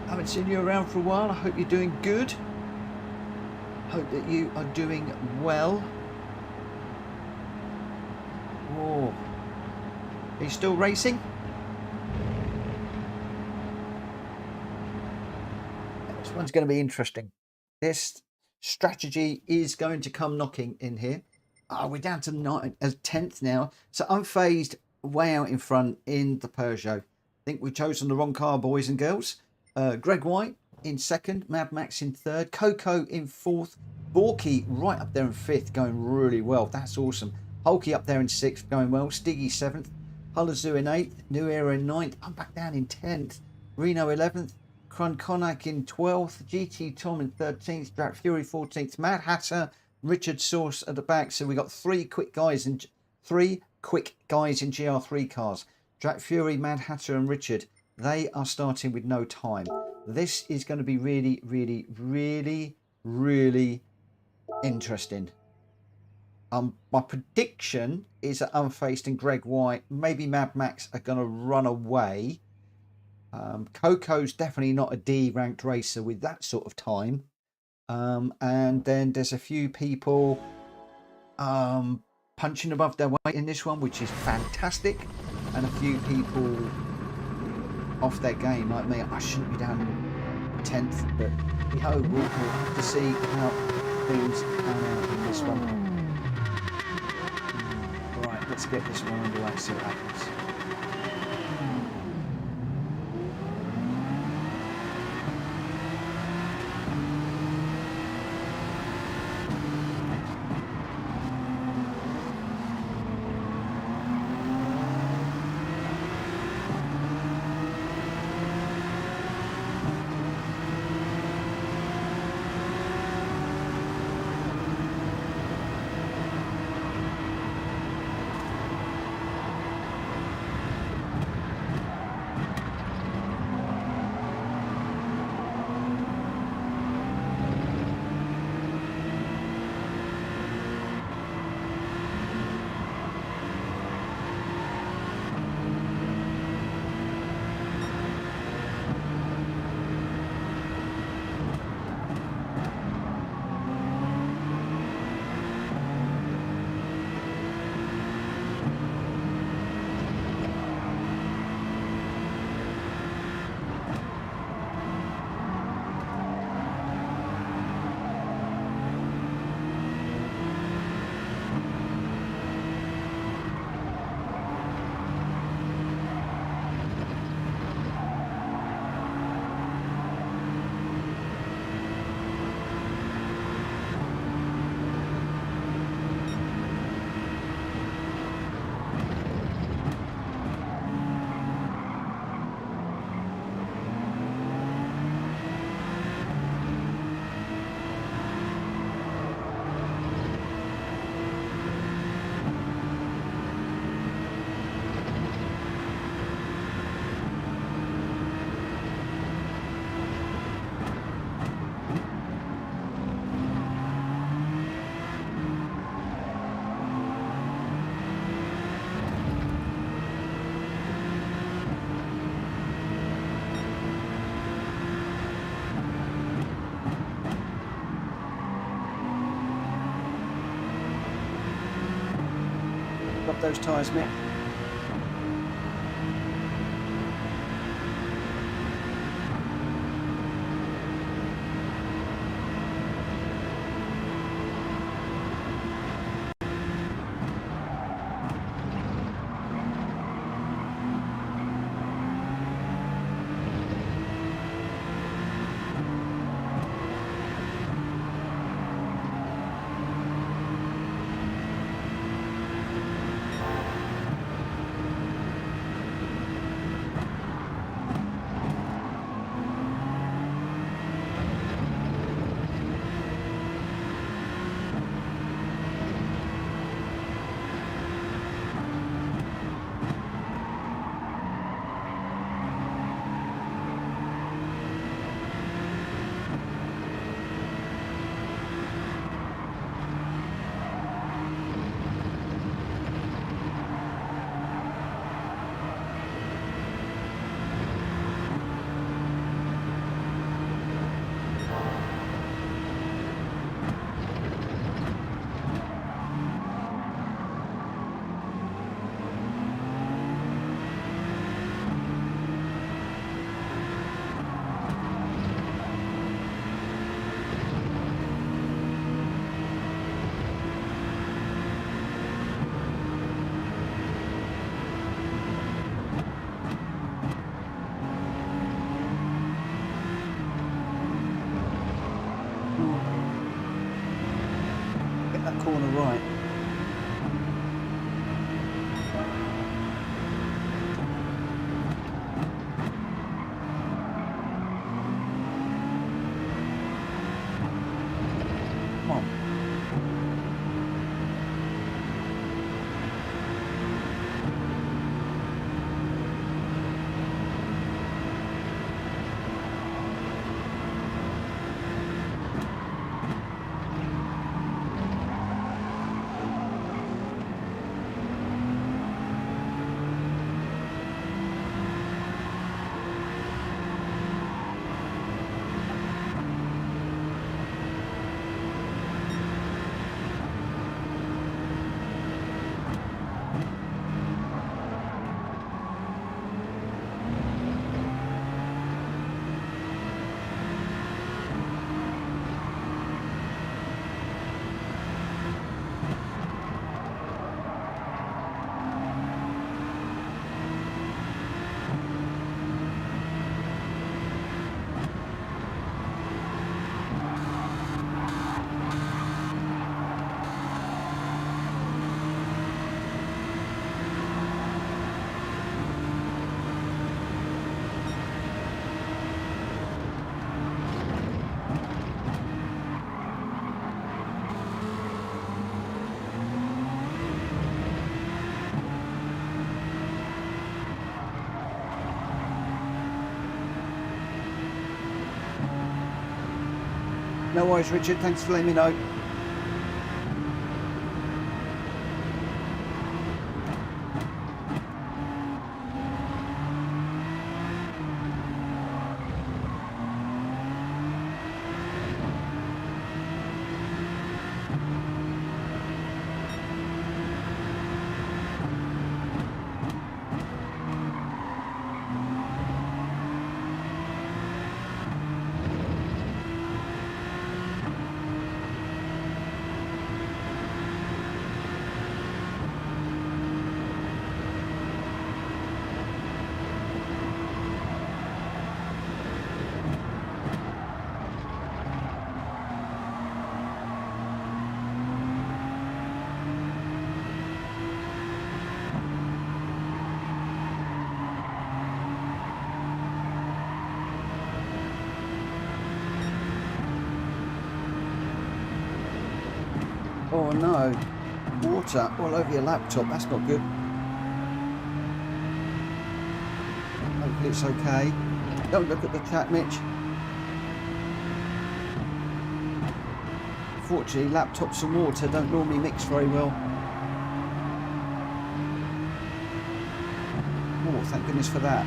Haven't seen you around for a while. I hope you're doing good. Hope that you are doing well. Oh, are you still racing? This one's going to be interesting. This strategy is going to come knocking in here. We're down to 10th now. So Unfazed way out in front in the Peugeot. I think we've chosen the wrong car, boys and girls. Gr.x in 2nd, Mad Max in 3rd, Coco in 4th, Borky right up there in 5th, going really well. That's awesome. Hulky up there in 6th, going well. Stiggy 7th, Hullazu in 8th, New Era in 9th. I'm back down in 10th. Reno 11th, Konak in 12th, GT Tom in 13th, Jack Fury 14th, Mad Hatter, Richard Source at the back. So we got three quick guys in GR3 cars. Jack Fury, Mad Hatter and Richard. They are starting with no time. This is going to be really interesting. My prediction is that Unfazed and Gr.x, maybe Mad Max, are going to run away. Coco's definitely not a D ranked racer with that sort of time. And then there's a few people punching above their weight in this one, which is fantastic. And a few people off their game like me. I shouldn't be down in 10th, but we'll have to see how things pan out in this one. Right, let's get this one underway, see what happens. up those tyres, Mick. Corner right. Come on. No worries, Richard. Thanks for letting me know. Oh no, water all over your laptop, that's not good. Hopefully it's okay. Don't look at the chat, Mitch. Fortunately, laptops and water don't normally mix very well. Oh, thank goodness for that.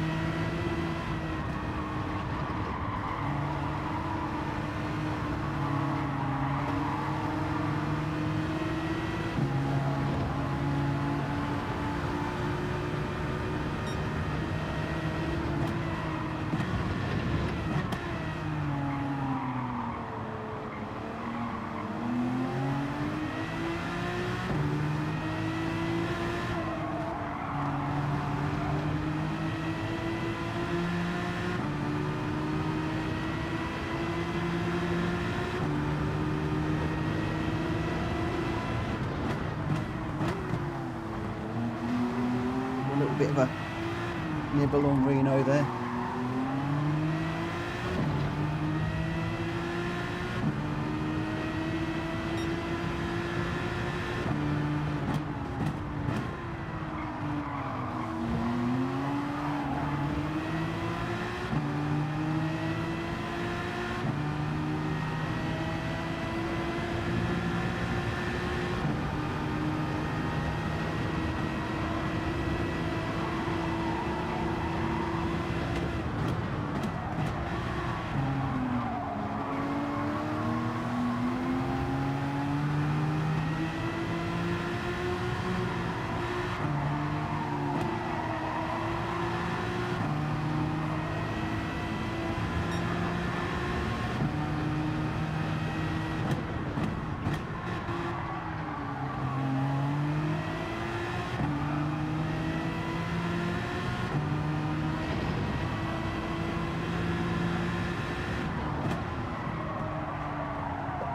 bit of a nibble on Reno there.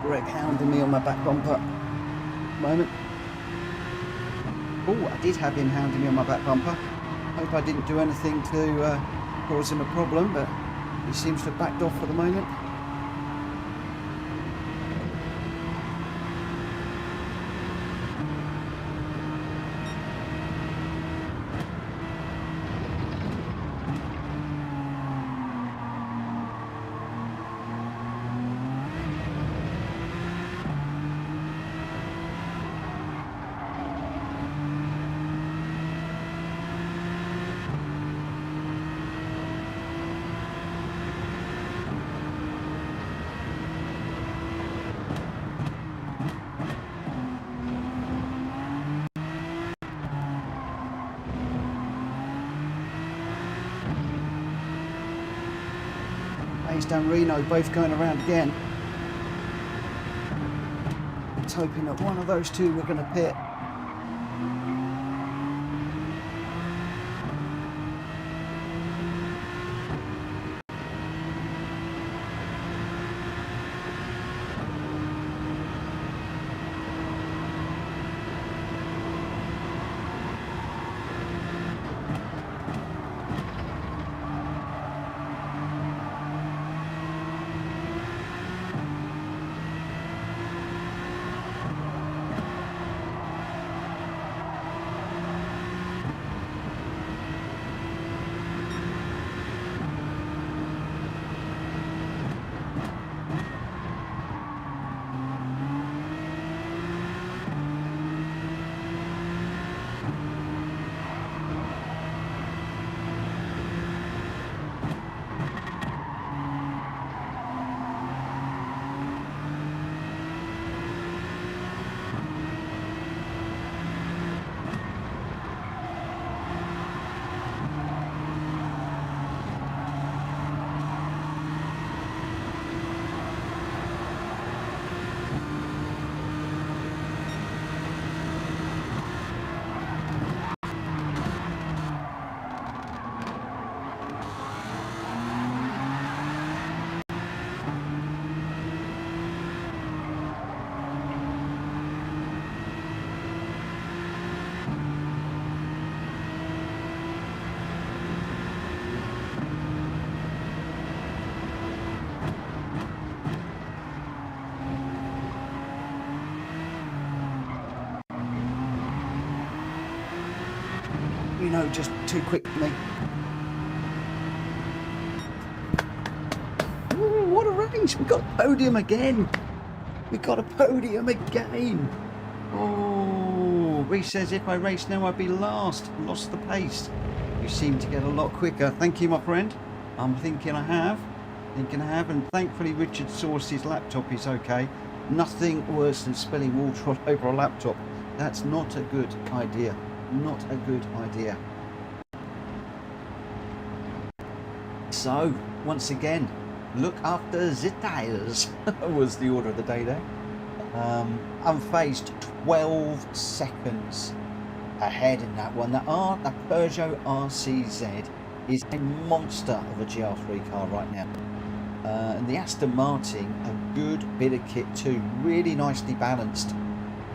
Greg hounding me on my back bumper. Moment. Oh, I did have him hounding me on my back bumper. Hope I didn't do anything to cause him a problem, but he seems to have backed off for the moment. Down Reno, both going around again. I was hoping that one of those two were going to pit. You know, just too quick for me. Ooh, what a race! We got a podium again. We got a podium again. Oh, Reece says if I race now, I'd be last. Lost the pace. You seem to get a lot quicker. Thank you, my friend. I'm thinking I have. And thankfully Richard Source's laptop is okay. Nothing worse than spilling water all over a laptop. That's not a good idea. Not a good idea. So, once again, look after the tyres was the order of the day there. Unfazed 12 seconds ahead in that one. The Peugeot RCZ is a monster of a GR3 car right now. And the Aston Martin, a good bit of kit too, really nicely balanced.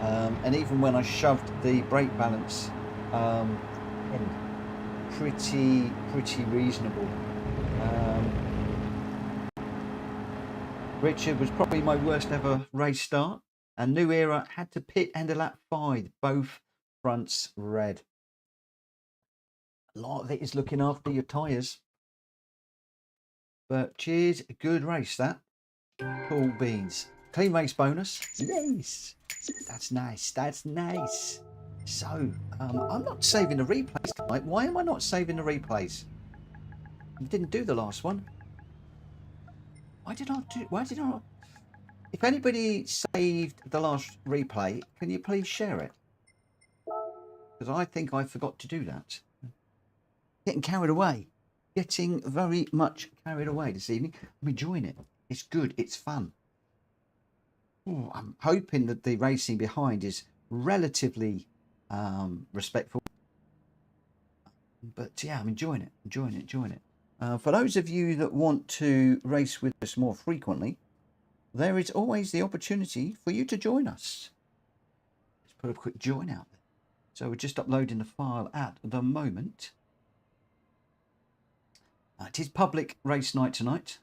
And even when I shoved the brake balance pretty reasonable. Richard was probably my worst ever race start, and New Era had to pit end of lap 5, both fronts red. A lot of it is looking after your tyres. But cheers, good race that. Cool beans. Clean race bonus. Yes, that's nice. That's nice. So, I'm not saving the replays tonight. Why am I not saving the replays? I didn't do the last one. Why did I not? If anybody saved the last replay, can you please share it? Because I think I forgot to do that. Getting carried away. Getting very much carried away this evening. I'm enjoying it. It's good. It's fun. Ooh, I'm hoping that the racing behind is relatively respectful. But yeah, I'm enjoying it. Enjoying it. For those of you that want to race with us more frequently, there is always the opportunity for you to join us. Let's put a quick join out there. So we're just uploading the file at the moment. It is public race night tonight.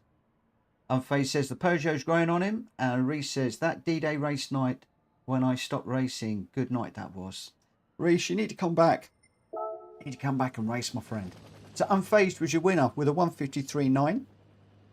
Unfazed says the Peugeot's growing on him. And Reese says that D-Day race night when I stopped racing. Good night that was. Reese, you need to come back. You need to come back and race, my friend. So Unfazed was your winner with a 153.9.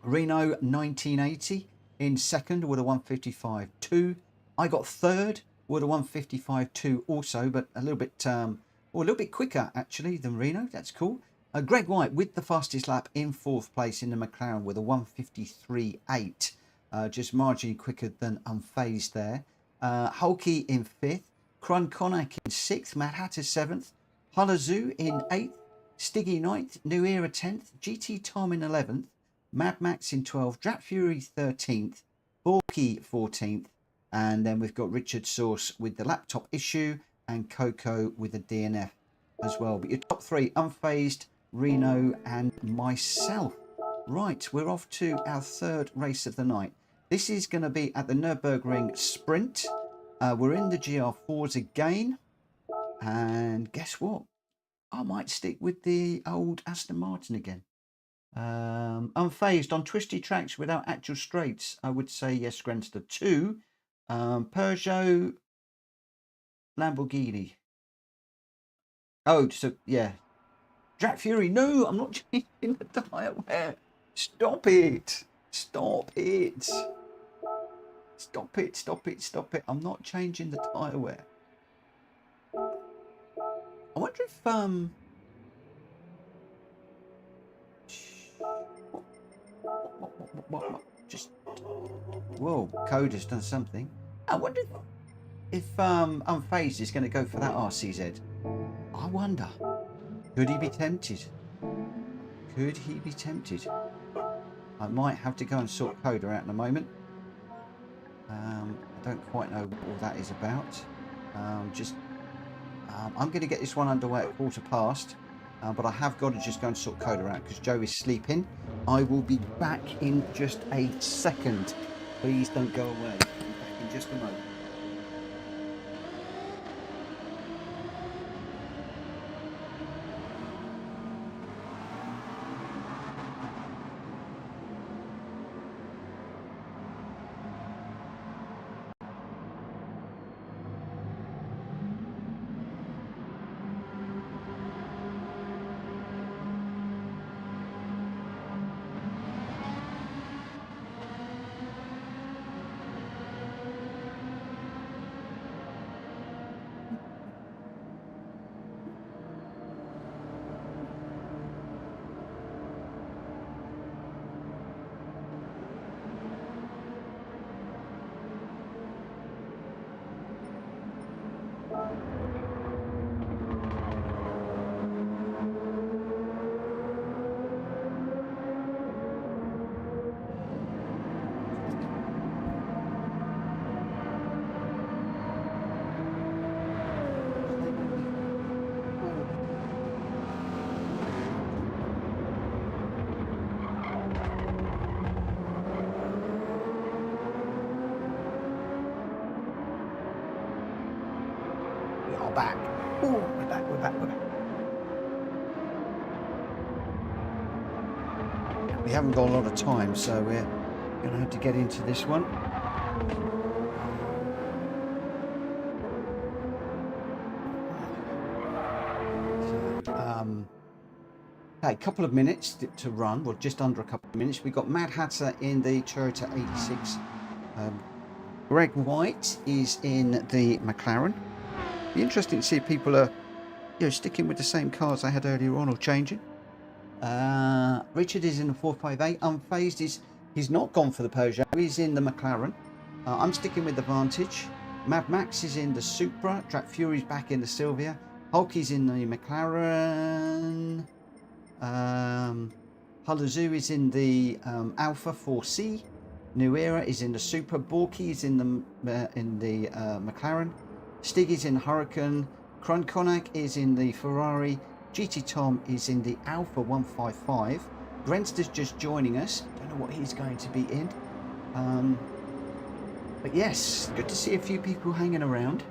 Reno 1980 in second with a 155.2. I got third with a 155.2 also, but a little bit quicker actually than Reno. That's cool. Greg White with the fastest lap in fourth place in the McLaren with a 153.8, just marginally quicker than Unfazed there. Hulky in fifth, Krun Konak in sixth, Matt Hatter seventh, Halazu in eighth, Stiggy ninth, New Era 10th, GT Tom in 11th, Mad Max in 12th, Drat Fury 13th, Borky 14th, and then we've got Richard Source with the laptop issue and Coco with the DNF as well. But your top three, Unfazed, Reno and myself. Right, we're off to our third race of the night. This is going to be at the Nürburgring Sprint. We're in the GR4s again. And guess what? I might stick with the old Aston Martin again. Unfazed on twisty tracks without actual straights. I would say yes, Grenster 2. Peugeot, Lamborghini. Oh, so yeah. Drat Fury, no, I'm not changing the tyre wear. Stop it. Stop it. Stop it, stop it, stop it. I'm not changing the tyre wear. I wonder if just whoa, code has done something. I wonder if Unfazed is going to go for that RCZ. I wonder. Could he be tempted? Could he be tempted? I might have to go and sort Coda out in a moment. I don't quite know what all that is about. I'm going to get this one underway at 15:15, but I have got to just go and sort Coda out because Joe is sleeping. I will be back in just a second. Please don't go away. I'll be back in just a moment. Back. Oh, we're back. we haven't got a lot of time, so we're going to have to get into this one. Okay, a couple of minutes to run, well, just under a couple of minutes. We've got Mad Hatter in the Toyota 86. Gr.x is in the McLaren. Be interesting to see if people are, sticking with the same cars they had earlier on or changing. Richard is in the 458. Unfazed he's not gone for the Peugeot. He's in the McLaren. I'm sticking with the Vantage. Mad Max is in the Supra. Track Fury's back in the Sylvia. Hulky's in the McLaren. Hullazoo is in the Alpha 4C. New Era is in the Supra. Borky is in the McLaren. Stiggy's in Hurricane. Krunkonak is in the Ferrari. GT Tom is in the Alpha 155. Grenster's just joining us. Don't know what he's going to be in. But yes, good to see a few people hanging around.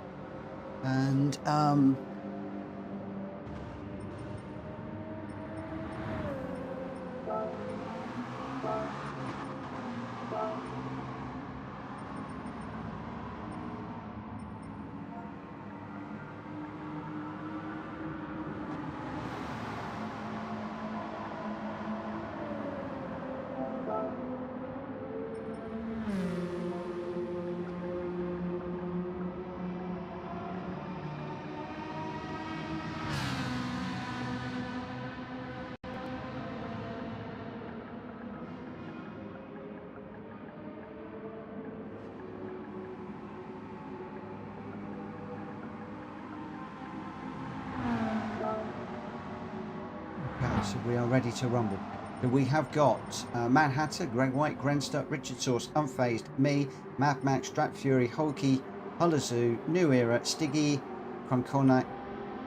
And so we are ready to rumble. So we have got Mad Hatter, Greg White, Grenster, Richard Source, Unfazed, me, Mad Max, Strat Fury, Hulky, Hullazoo, New Era, Stiggy, Krunkonak,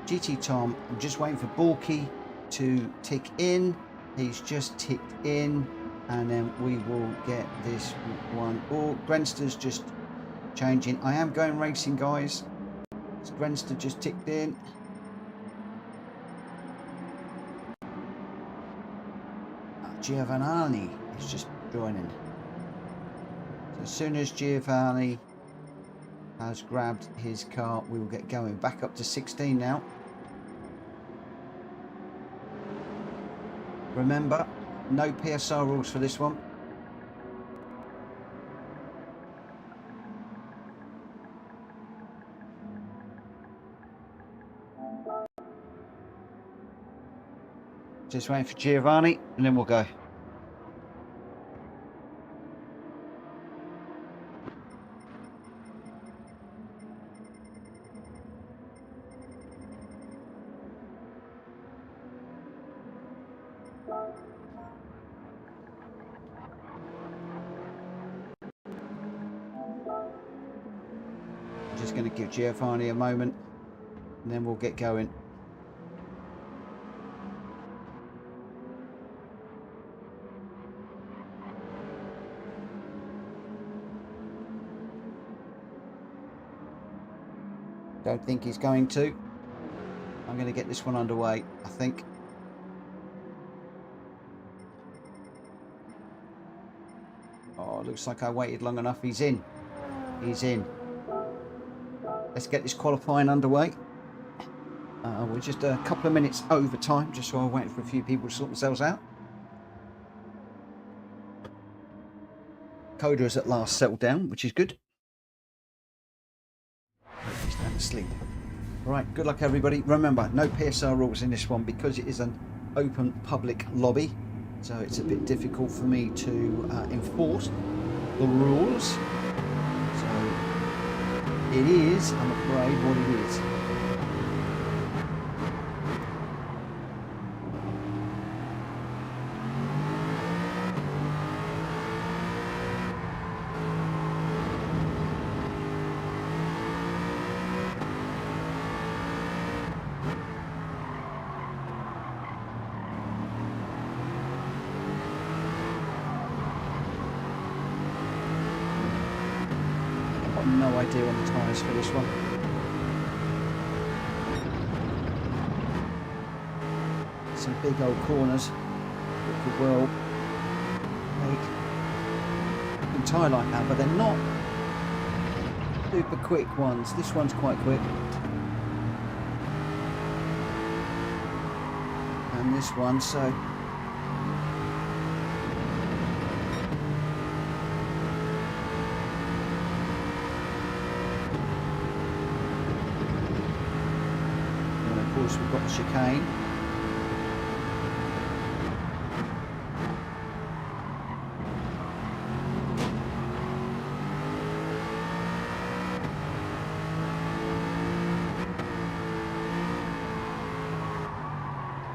GT Tom. I'm just waiting for Borky to tick in. He's just ticked in, and then we will get this one. Oh, Grenster's just changing. I am going racing, guys. So Grenster just ticked in. Giovanni is just joining. So as soon as Giovanni has grabbed his car, we will get going. Back up to 16 now. Remember, no PSR rules for this one. Just waiting for Giovanni, and then we'll go. I'm just going to give Giovanni a moment, and then we'll get going. Don't think he's going to. I'm going to get this one underway, I think. Oh, looks like I waited long enough. He's in. He's in. Let's get this qualifying underway. We're just a couple of minutes over time, just so I'm waiting for a few people to sort themselves out. Coda has at last settled down, which is good. He's down asleep. Right, good luck everybody. Remember, no PSR rules in this one because it is an open public lobby, so it's a bit difficult for me to enforce the rules. So it is, I'm afraid, what it is. No idea on the tyres for this one. Some big old corners. It could well can tie like that, but they're not super quick ones. This one's quite quick. And this one, so and of course we've got the chicane.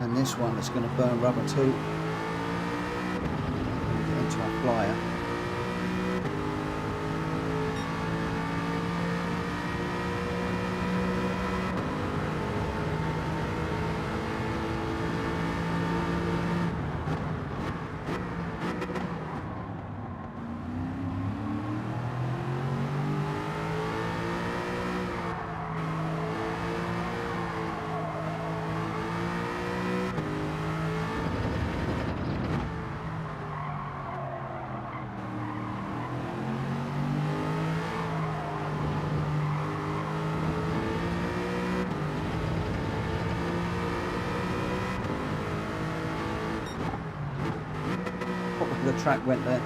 And this one that's going to burn rubber too. Get into our flyer. The track went there.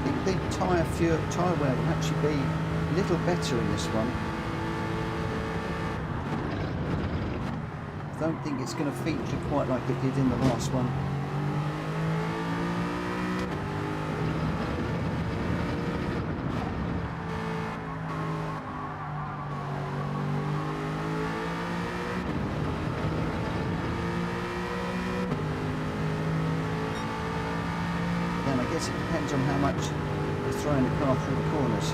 I think tyre wear will actually be a little better in this one. I don't think it's going to feature quite like it did in the last one. And I guess it depends on how much you're throwing the car through the corners.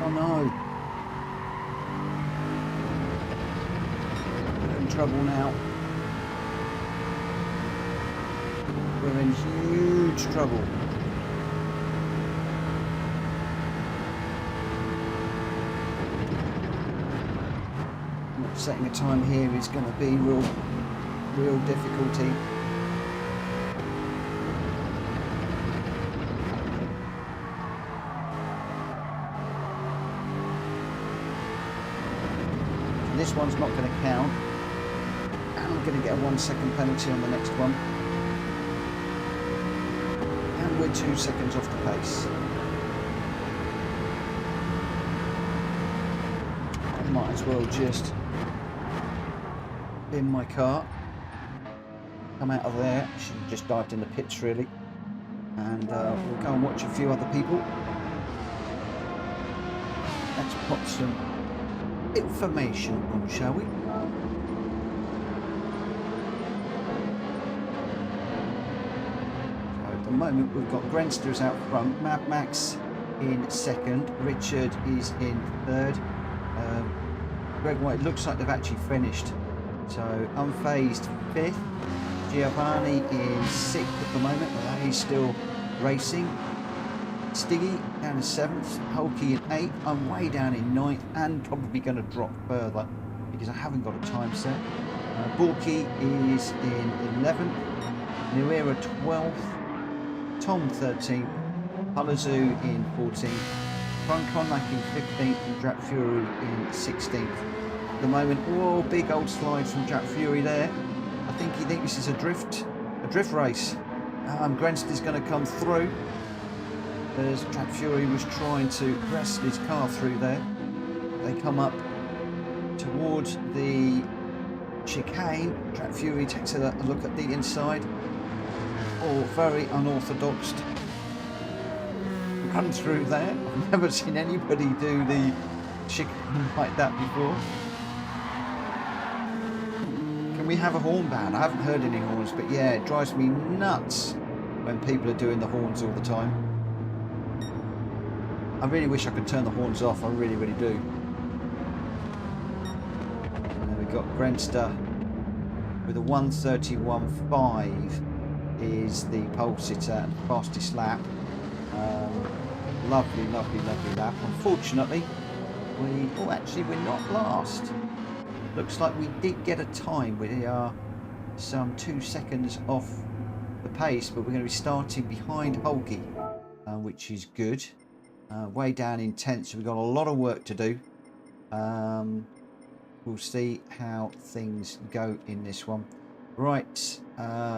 Oh no. We're in trouble now. We're in huge trouble. Setting a time here is going to be real difficulty. This one's not going to count, and I'm going to get a 1 second penalty on the next one, and we're 2 seconds off the pace. I might as well just bin my car, come out of there. Should have just dived in the pits really, and we'll go and watch a few other people. Let's pop some information on, shall we? So at the moment we've got Grenster's out front, Mad Max in second, Richard is in third, Greg White looks like they've actually finished, so Unfazed fifth, Giovanni is sixth at the moment, but he's still racing. Stiggy down in 7th, Hulky in 8th, I'm way down in 9th and probably going to drop further because I haven't got a time set. Borky is in 11th, Nuera 12th, Tom 13th, Palazzo in 14th, Frankonak in 15th, and Jack Fury in 16th. At the moment, oh, big old slide from Jack Fury there. I think he thinks this is a drift race. Grenster's going to come through as Jack Fury was trying to press his car through there. They come up towards the chicane. Jack Fury takes a look at the inside. Oh, very unorthodox run through there. I've never seen anybody do the chicane like that before. Can we have a horn ban? I haven't heard any horns, but yeah, it drives me nuts when people are doing the horns all the time. I really wish I could turn the horns off. I really, really do. And then we've got Grenster with a 1:31.5 is the pole sitter and fastest lap. Lovely, lovely, lovely lap. Unfortunately, we're not last. Looks like we did get a time. We are some 2 seconds off the pace, but we're going to be starting behind Holgi, which is good. Way down in 10th, so we've got a lot of work to do. We'll see how things go in this one. Right,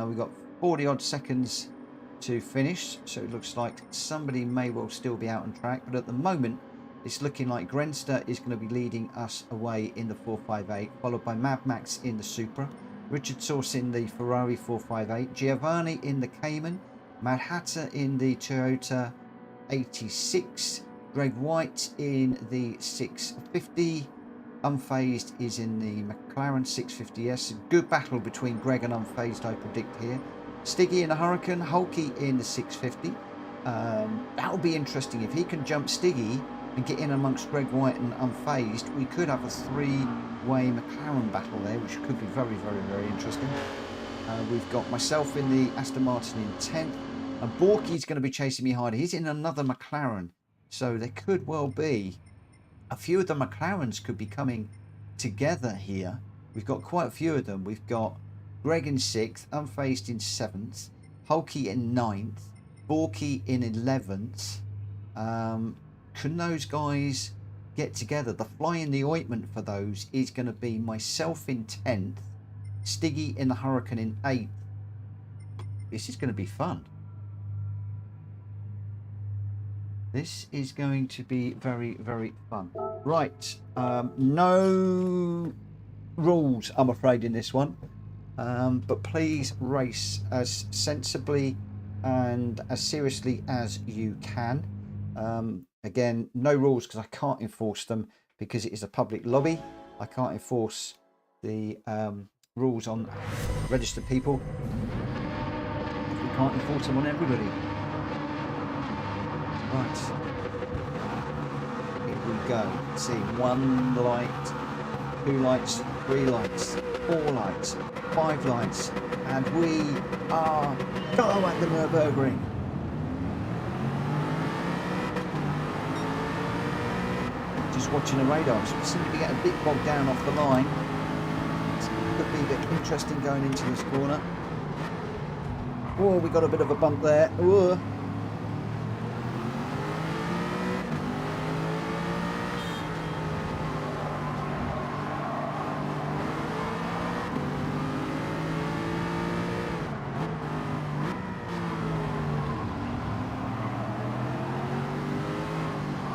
we've got 40 odd seconds to finish, so it looks like somebody may well still be out on track, but at the moment it's looking like Grenster is going to be leading us away in the 458, followed by Mad Max in the Supra, Richard Source in the Ferrari 458, Giovanni in the Cayman, Mad Hatter in the Toyota 86, Greg White in the 650, Unfazed is in the McLaren 650S. A good battle between Greg and Unfazed, I predict here. Stiggy in the Hurricane, Hulky in the 650. That'll be interesting if he can jump Stiggy and get in amongst Greg White and Unfazed. We could have a three-way McLaren battle there, which could be very, very, very interesting. We've got myself in the Aston Martin in 10th, and Borky's going to be chasing me harder. He's in another McLaren, so there could well be a few of the McLarens could be coming together here. We've got quite a few of them. We've got Greg in 6th, Unfazed in 7th, Hulky in 9th, Borky in 11th. Can those guys get together? The fly in the ointment for those is going to be myself in 10th, Stiggy in the Hurricane in 8th. This is going to be fun. This is going to be very, very fun. Right, no rules, I'm afraid, in this one. But please race as sensibly and as seriously as you can. Again, no rules because I can't enforce them because it is a public lobby. I can't enforce the rules on registered people. We can't enforce them on everybody. Right, here we go. Let's see, 1 light, 2 lights, 3 lights, 4 lights, 5 lights, and we are go at the Nürburgring. Just watching the radars, we seem to be getting a bit bogged down off the line. It could be a bit interesting going into this corner. Oh, we got a bit of a bump there. Ooh.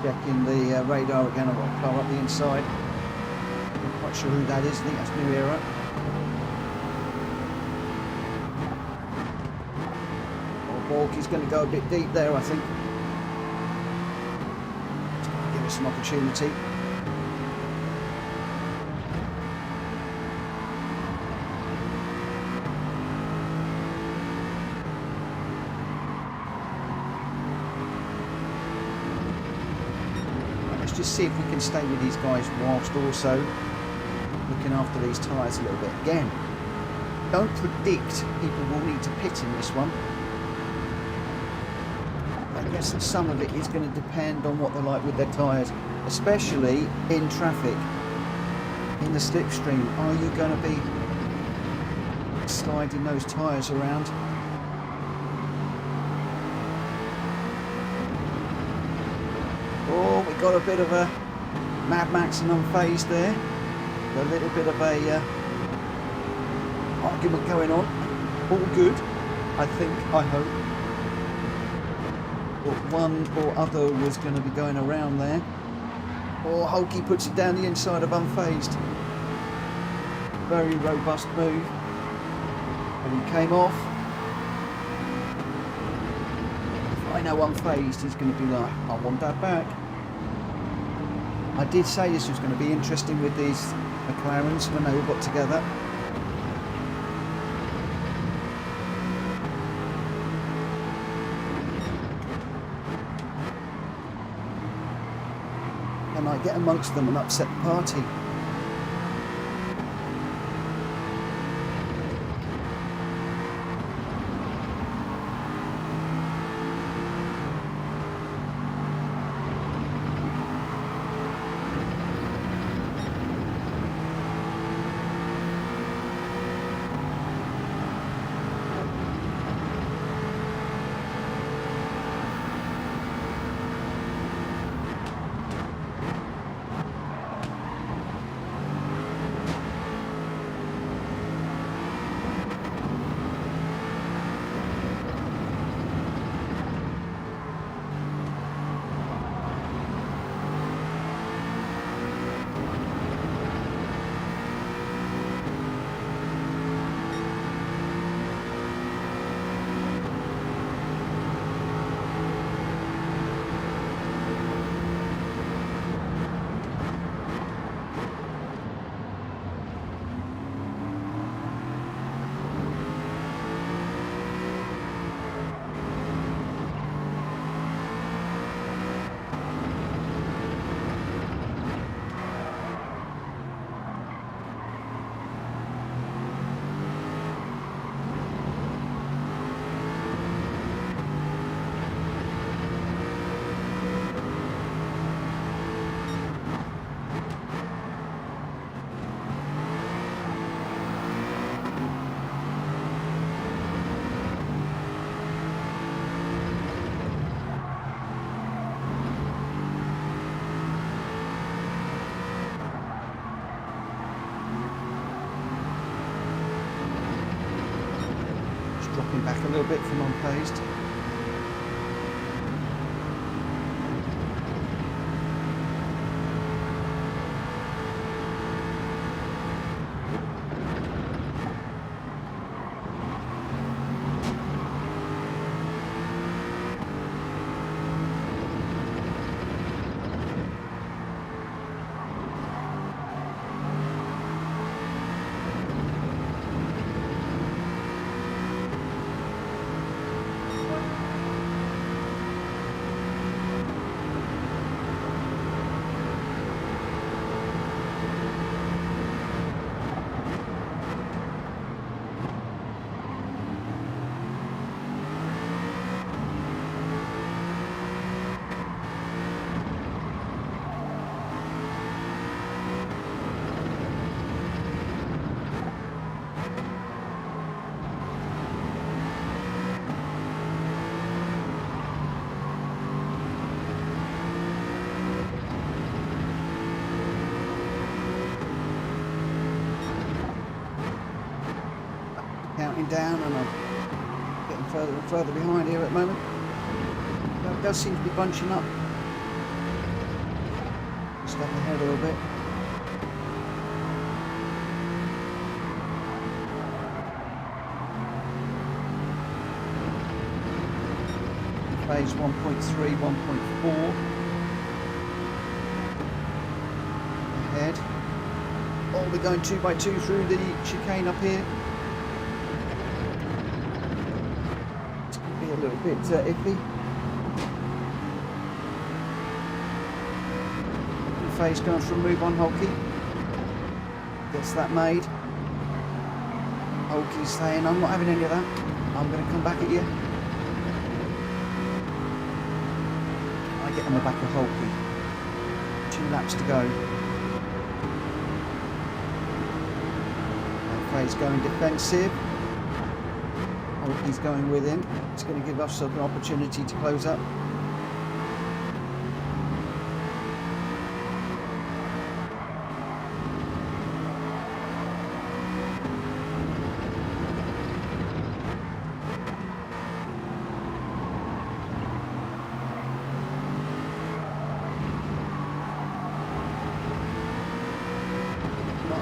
Checking the radar again. I've got a car up the inside. Not quite sure who that is. I think that's New Era. Oh, Borky's going to go a bit deep there, I think. Give us some opportunity. Just see if we can stay with these guys whilst also looking after these tyres a little bit. Again, don't predict people will need to pit in this one. I guess that some of it is going to depend on what they're like with their tyres, especially in traffic, in the slipstream. Are you going to be sliding those tyres around? got a bit of a Mad Max and Unfazed there. A little bit of a argument going on. All good, I think, I hope. But one or other was going to be going around there. Or Hulky puts it down the inside of Unfazed. Very robust move. And he came off. If I know Unfazed, he's going to be like, I want that back. I did say this was going to be interesting with these McLarens when they all got together. And I get amongst them and upset the party. Dropping back a little bit from Unfazed. Counting down, and I'm getting further and further behind here at the moment. It does seem to be bunching up. Step ahead a little bit. Phase 1.3, 1.4. Ahead. Oh, we're going 2x2 through the chicane up here. A little bit iffy. Phase going for a move on Hulky. Gets that made. Hulky's saying, I'm not having any of that. I'm going to come back at you. I get on the back of Hulky. 2 laps to go. Phase going defensive. Hulky's going with him. It's going to give us an opportunity to close up.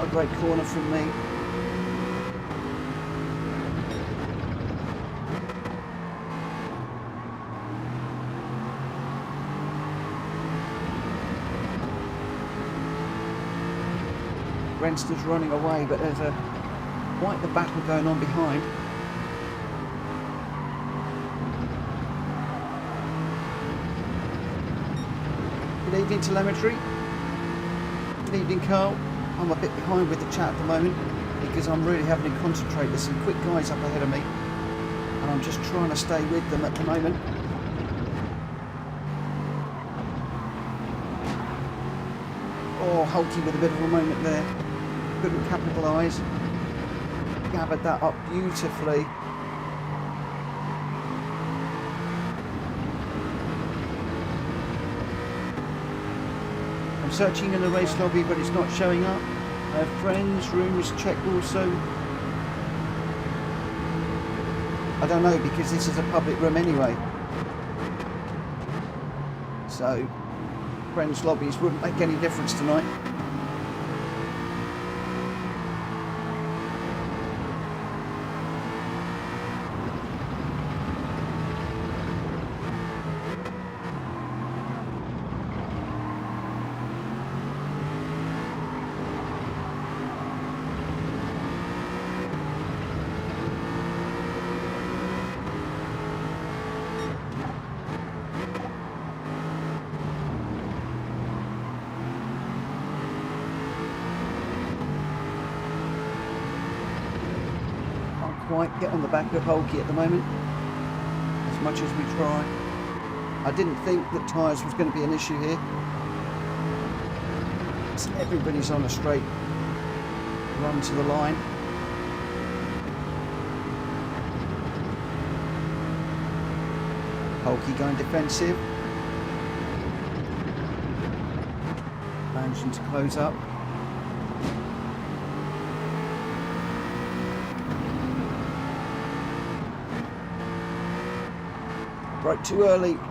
a great corner from me. Renster's running away, but there's quite the battle going on behind. Good evening, telemetry. Good evening, Carl. I'm a bit behind with the chat at the moment because I'm really having to concentrate. There's some quick guys up ahead of me and I'm just trying to stay with them at the moment. Oh, Hulky with a bit of a moment there. Couldn't capitalise. Gathered that up beautifully. I'm searching in the race lobby, but it's not showing up. Friends, rooms, check also. I don't know, because this is a public room anyway. So, friends lobbies wouldn't make any difference tonight. Quite get on the back of Hulky at the moment, as much as we try. I didn't think that tyres was going to be an issue here. So everybody's on a straight run to the line. Hulky going defensive. Managing to close up. Broke too early. God,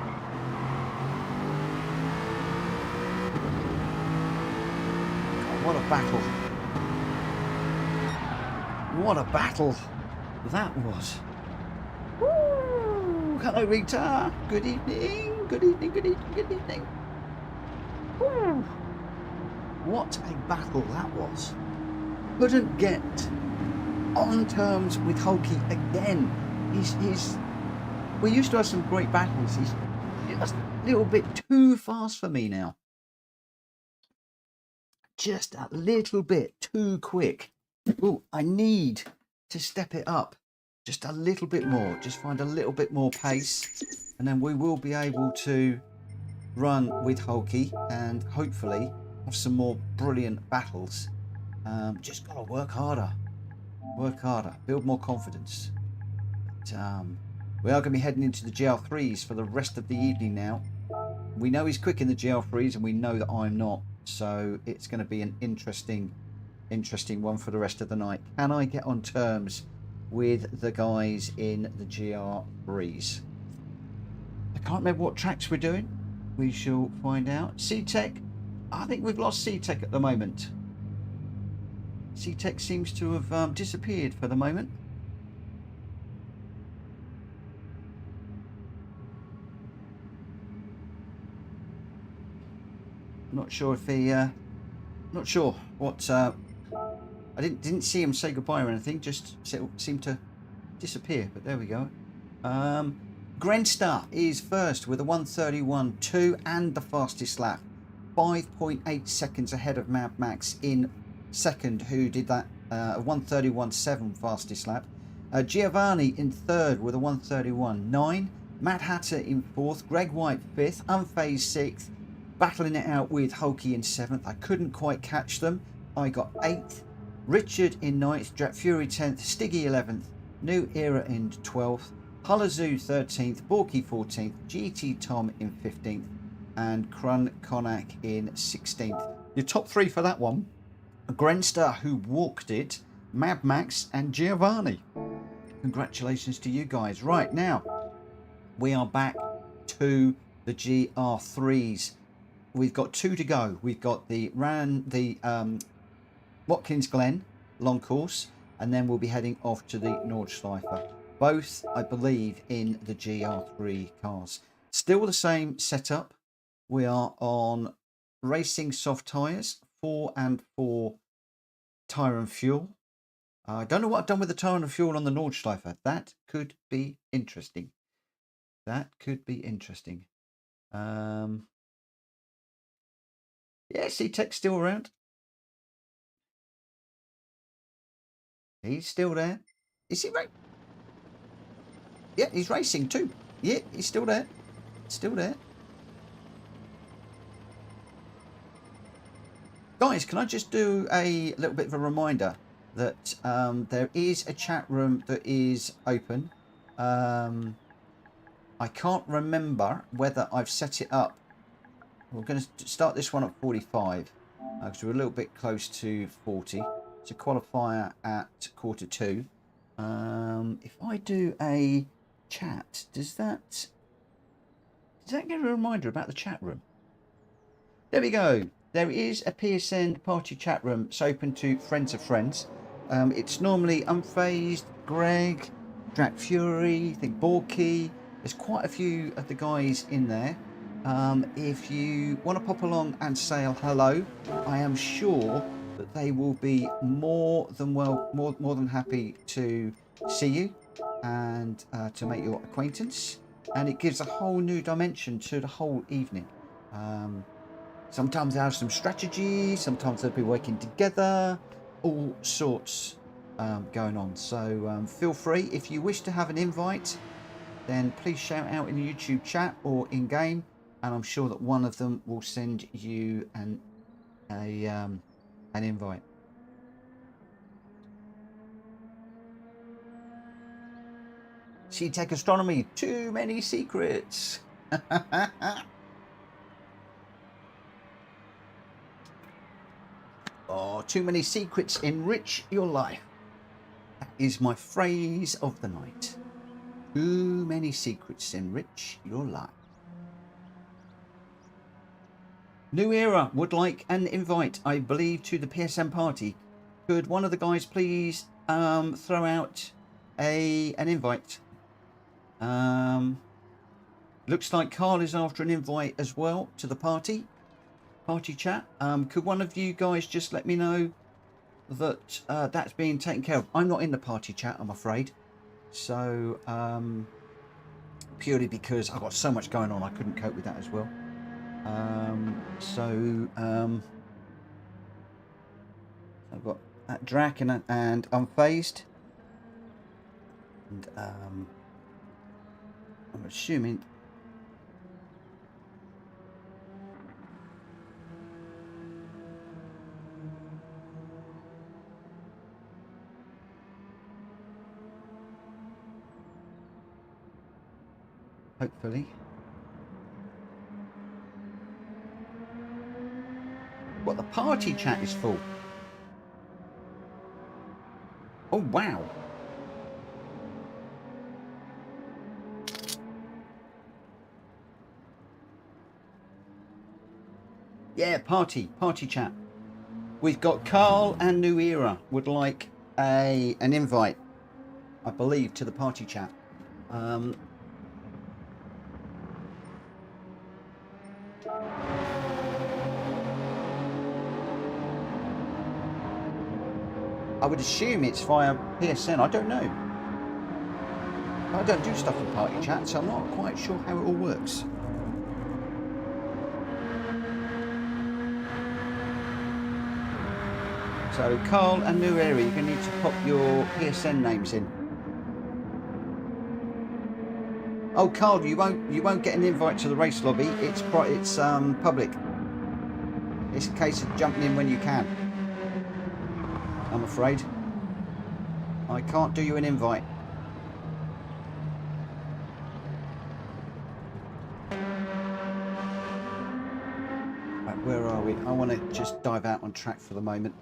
what a battle. What a battle that was. Woo! Hello, Rita. Good evening. Good evening, good evening, good evening. Woo! What a battle that was. Couldn't get on terms with Hulky again. He's we used to have some great battles. He's just a little bit too fast for me now. Just a little bit too quick. Oh, I need to step it up just a little bit more. Just find a little bit more pace. And then we will be able to run with Hulky and hopefully have some more brilliant battles. Just got to work harder. Work harder. Build more confidence. But, we are going to be heading into the GL3s for the rest of the evening now. We know he's quick in the GL3s and we know that I'm not. So it's going to be an interesting one for the rest of the night. Can I get on terms with the guys in the GR3s? I can't remember what tracks we're doing. We shall find out. C-Tech. I think we've lost C-Tech at the moment. C-Tech seems to have disappeared for the moment. Not sure if he, not sure what, I didn't see him say goodbye or anything, just seemed to disappear, but there we go. Grenstar is first with a 1:31.2 and the fastest lap, 5.8 seconds ahead of Mad Max in second, who did that 1:31.7 fastest lap. Giovanni in third with a 1:31.9, Mad Hatter in fourth, Greg White fifth, Unfazed sixth, battling it out with Hulky in seventh. I couldn't quite catch them. I got eighth, Richard in ninth, Jack Fury 10th, Stiggy 11th, New Era in 12th, Hullazoo 13th, Borky 14th, GT Tom in 15th, and Krun Konak in 16th. Your top three for that one: Grenstar, who walked it, Mad Max, and Giovanni. Congratulations to you guys. Right, now we are back to the GR3s. We've got two to go. We've got the Watkins Glen, long course, and then we'll be heading off to the Nordschleife. Both, I believe, in the GR3 cars. Still the same setup. We are on racing soft tyres, 4 and 4 tyre and fuel. I don't know what I've done with the tyre and fuel on the Nordschleife. That could be interesting. That could be interesting. Yeah, C-Tech's still around. He's still there. Is he right? Yeah, he's racing too. Yeah, he's still there. Still there. Guys, can I just do a little bit of a reminder that there is a chat room that is open. I can't remember whether I've set it up. We're going to start this one at 45 because we're a little bit close to 40. It's a qualifier at 1:45. If I do a chat, does that give a reminder about the chat room? There we go. There is a PSN party chat room. It's open to friends of friends. It's normally Unfazed, Greg, Drac Fury, I think Borky. There's quite a few of the guys in there. If you want to pop along and say hello, I am sure that they will be more than happy to see you and to make your acquaintance. And it gives a whole new dimension to the whole evening. Sometimes they have some strategy, sometimes they'll be working together, all sorts going on. So feel free, if you wish to have an invite, then please shout out in the YouTube chat or in game, and I'm sure that one of them will send you an invite. C-Tech Astronomy, too many secrets. Oh, too many secrets enrich your life. That is my phrase of the night. Too many secrets enrich your life. New Era would like an invite, I believe, to the PSN party. Could one of the guys please throw out an invite? Looks like Carl is after an invite as well to the party chat. Could one of you guys just let me know that that's being taken care of? I'm not in the party chat, I'm afraid. So purely because I've got so much going on, I couldn't cope with that as well. I've got that Drac and Unfazed, and I'm assuming hopefully. What, the party chat is full? Oh wow. Yeah, party chat. We've got Carl and New Era would like an invite, I believe, to the party chat. I would assume it's via PSN. I don't know. I don't do stuff in party chat, so I'm not quite sure how it all works. So Carl and New Area, you're going to need to pop your PSN names in. Oh, Carl, you won't get an invite to the race lobby. It's public. It's a case of jumping in when you can. I'm afraid I can't do you an invite. Right, where are we? I want to just dive out on track for the moment.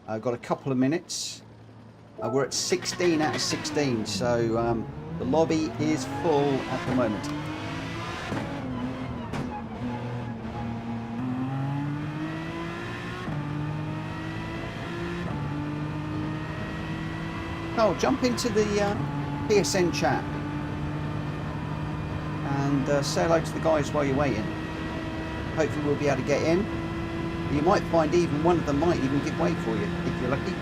I've got a couple of minutes. We're at 16 out of 16, so the lobby is full at the moment. Carl, jump into the PSN chat and say hello to the guys while you're waiting. Hopefully we'll be able to get in. You might find even one of them might even give way for you if you're lucky.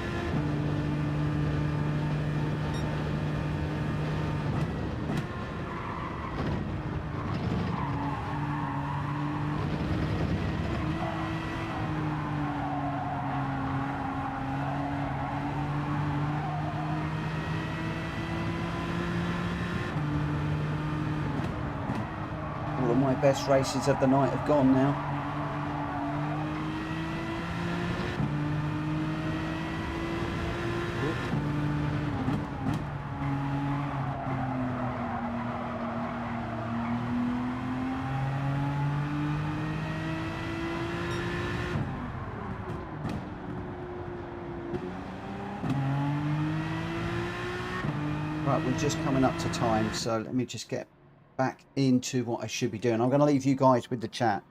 All of my best races of the night have gone now. Right, we're just coming up to time, so let me just get back into what I should be doing. I'm going to leave you guys with the chat.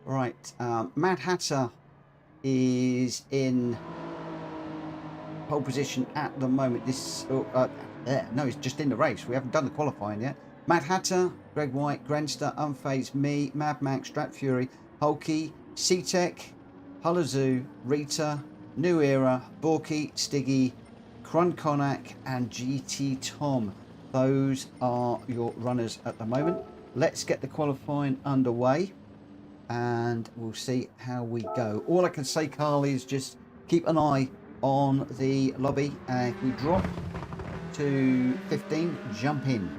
Right, Mad Hatter is in pole position at the moment. This, no, he's just in the race. We haven't done the qualifying yet. Mad Hatter, Greg White, Grenster, Unfazed, me, Mad Max, Strat Fury, Hulky, C-Tech, Hullazoo, Rita, New Era, Borky, Stiggy, Krun Konak, and GT Tom. Those are your runners at the moment. Let's get the qualifying underway and we'll see how we go. All I can say, Carl, is just keep an eye on the lobby. If we drop to 15, jump in.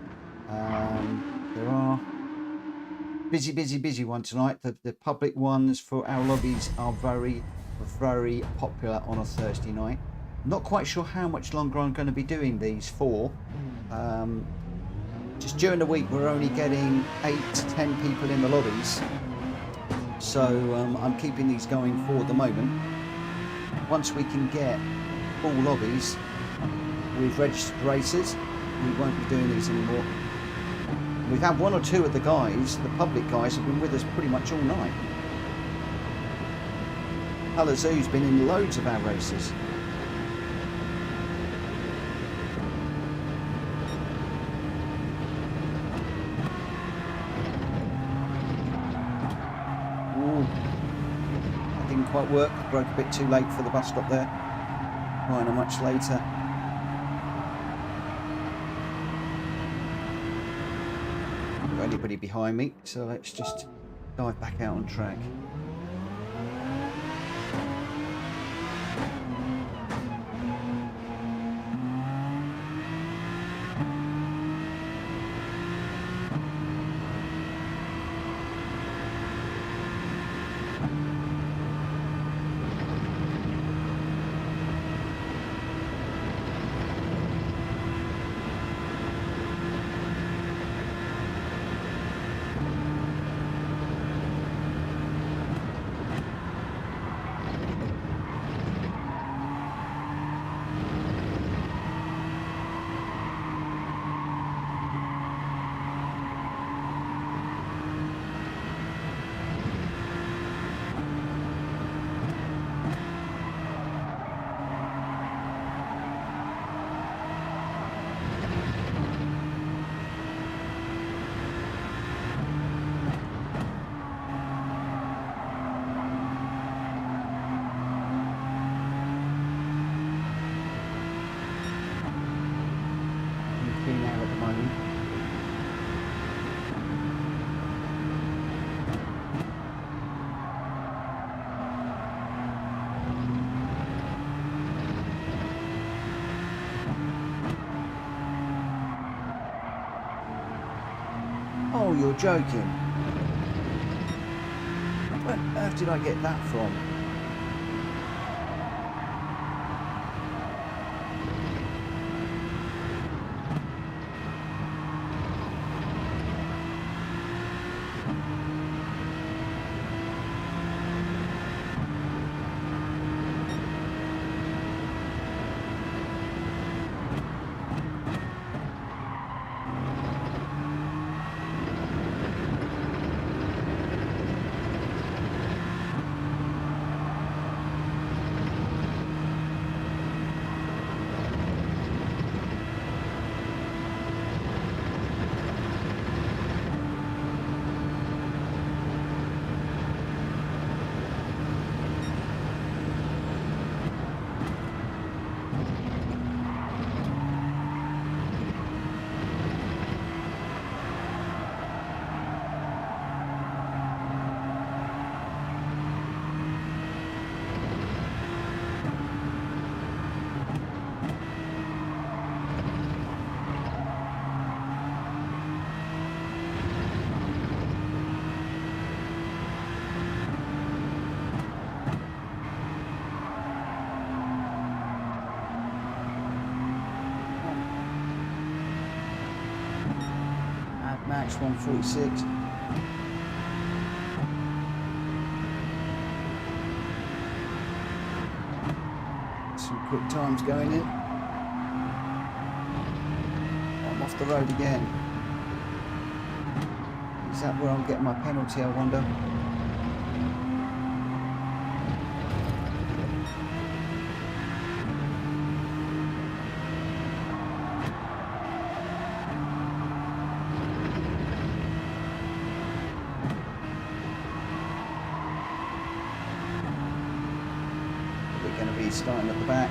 There are busy one tonight. The public ones for our lobbies are very popular on a Thursday night. Not quite sure how much longer I'm going to be doing these for. Just during the week we're only getting 8 to 10 people in the lobbies, so I'm keeping these going for the moment. Once we can get full lobbies with registered racers, we won't be doing these anymore. We've had one or two of the guys, the public guys, have been with us pretty much all night. Hullazoo's been in loads of our races. Ooh, that didn't quite work. Broke a bit too late for the bus stop there. Right, much later. Anybody behind me, so let's just dive back out on track. Oh, you're joking. Where on earth did I get that from? max 146. Some quick times going in. I'm off the road again. Is that where I'm getting my penalty, I wonder? Starting at the back.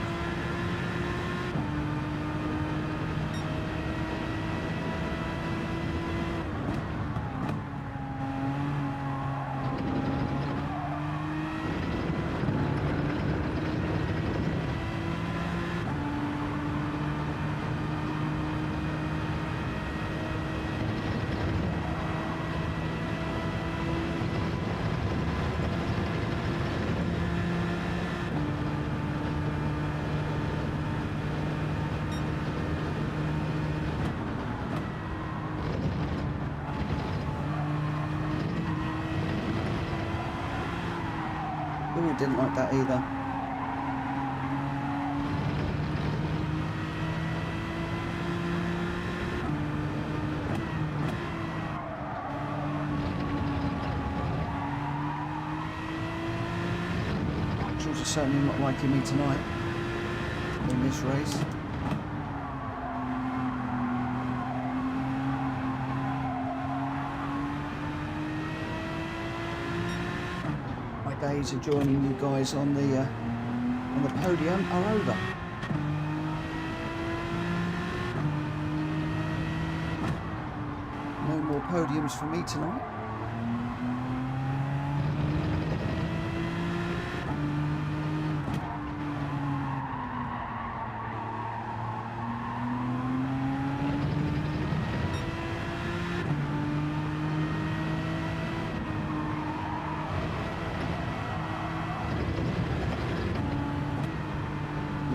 Ooh, didn't like that either. Marshals are certainly not liking me tonight in this race. Days of joining you guys on the podium are over. No more podiums for me tonight.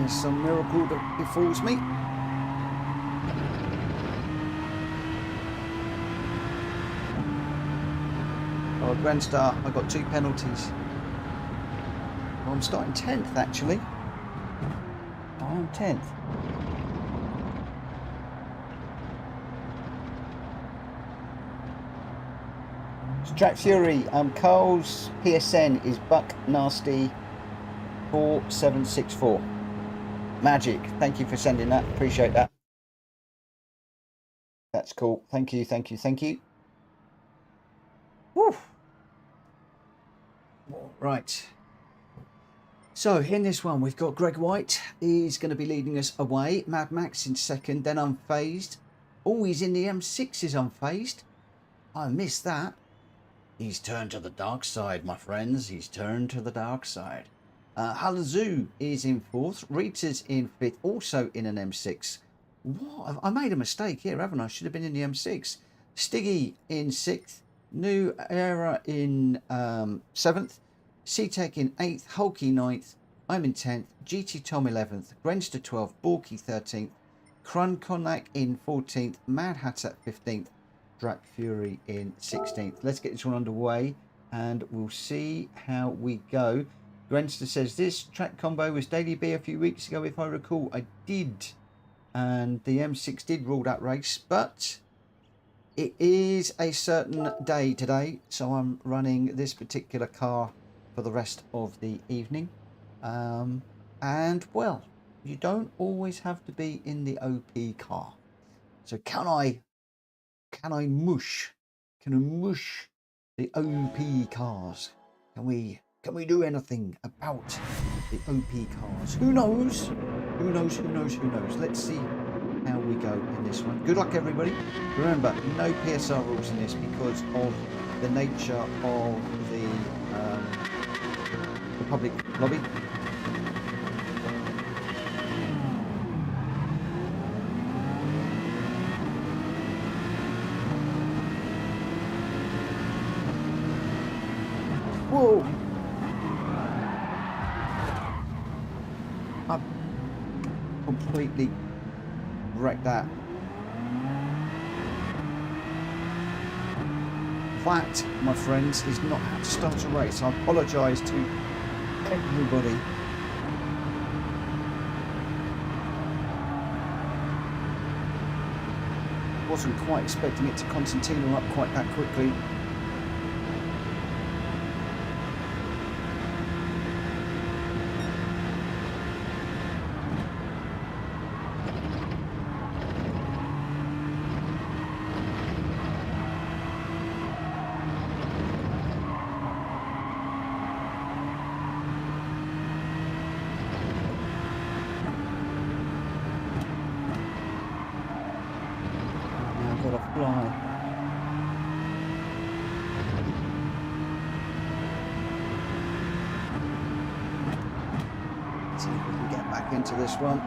Some miracle that befalls me. Oh, Grand Star, I got 2 penalties. Well, I'm starting 10th actually. I'm 10th. Track Fury, Carl's PSN is Buck Nasty 4764. Magic, thank you for sending that, appreciate that. That's cool, thank you, thank you, thank you. Woo. Right, so in this one we've got Greg White. He's going to be leading us away. Mad Max in second, then Unfazed. Oh, he's in the M6, is Unfazed. I missed that. He's turned to the dark side, my friends, he's turned to the dark side. Halazoo is in 4th, Rita's in 5th, also in an M6. What? I made a mistake here, haven't I? Should have been in the M6. Stiggy in 6th, New Era in 7th, C-Tech in 8th, Hulky 9th, I'm in 10th, GT Tom 11th, Grenster 12th, Borky 13th, Krun Konak in 14th, Mad Hatter 15th, Drac Fury in 16th. Let's get this one underway and we'll see how we go. Grenster says this track combo was Daily B a few weeks ago, if I recall. I did, and the M6 did rule that race, but it is a certain day today, so I'm running this particular car for the rest of the evening. And well, you don't always have to be in the OP car. So can I mush the OP cars? Can we do anything about the OP cars? Who knows? Who knows? Who knows? Who knows? Let's see how we go in this one. Good luck, everybody. Remember, no PSR rules in this because of the nature of the public lobby. Whoa! I completely wrecked that. That, my friends, is not how to start a race. I apologise to everybody. Wasn't quite expecting it to concertina up quite that quickly. See if we can get back into this one.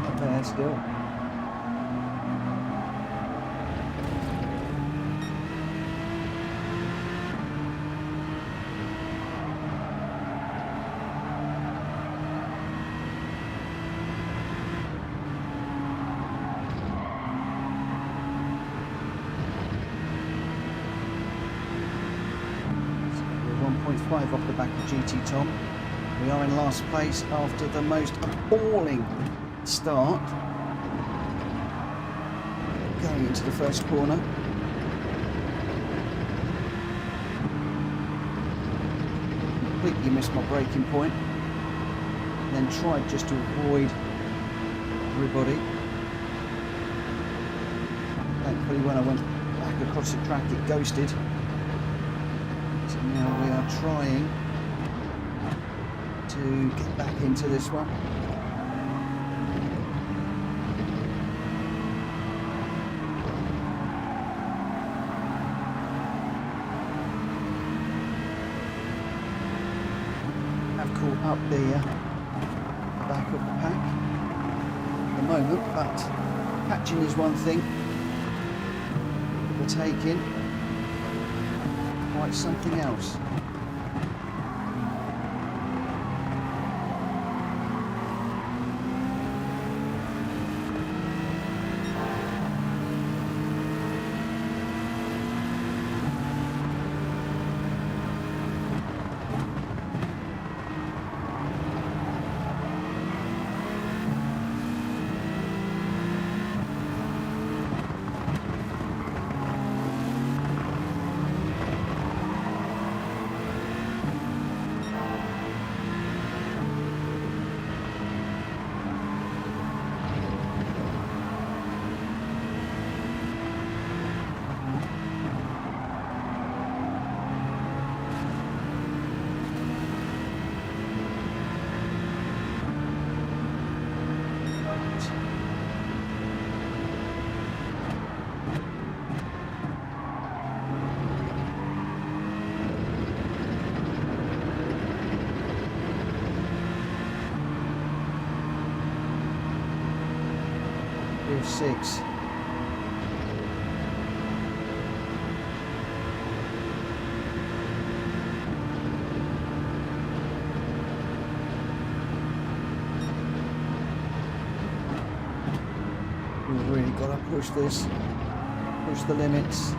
Right there still. Off the back of GT Tom. We are in last place after the most appalling start. Going into the first corner. Completely missed my braking point. And then tried just to avoid everybody. Thankfully when I went back across the track it ghosted. Now we are trying to get back into this one. Have caught up the back of the pack at the moment, but catching is one thing. Overtaking. Quite something else. Gr.x. We've really got to push this, push the limits.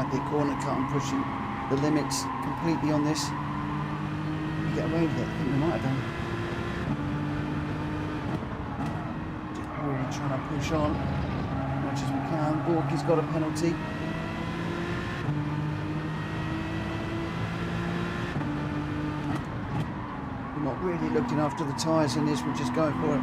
might be a corner cut. I'm pushing the limits completely on this. We get away with it. I think we might have done. Just really trying to push on as much as we can. Gorky's got a penalty. We're not really looking after the tyres in this. We're just going for it.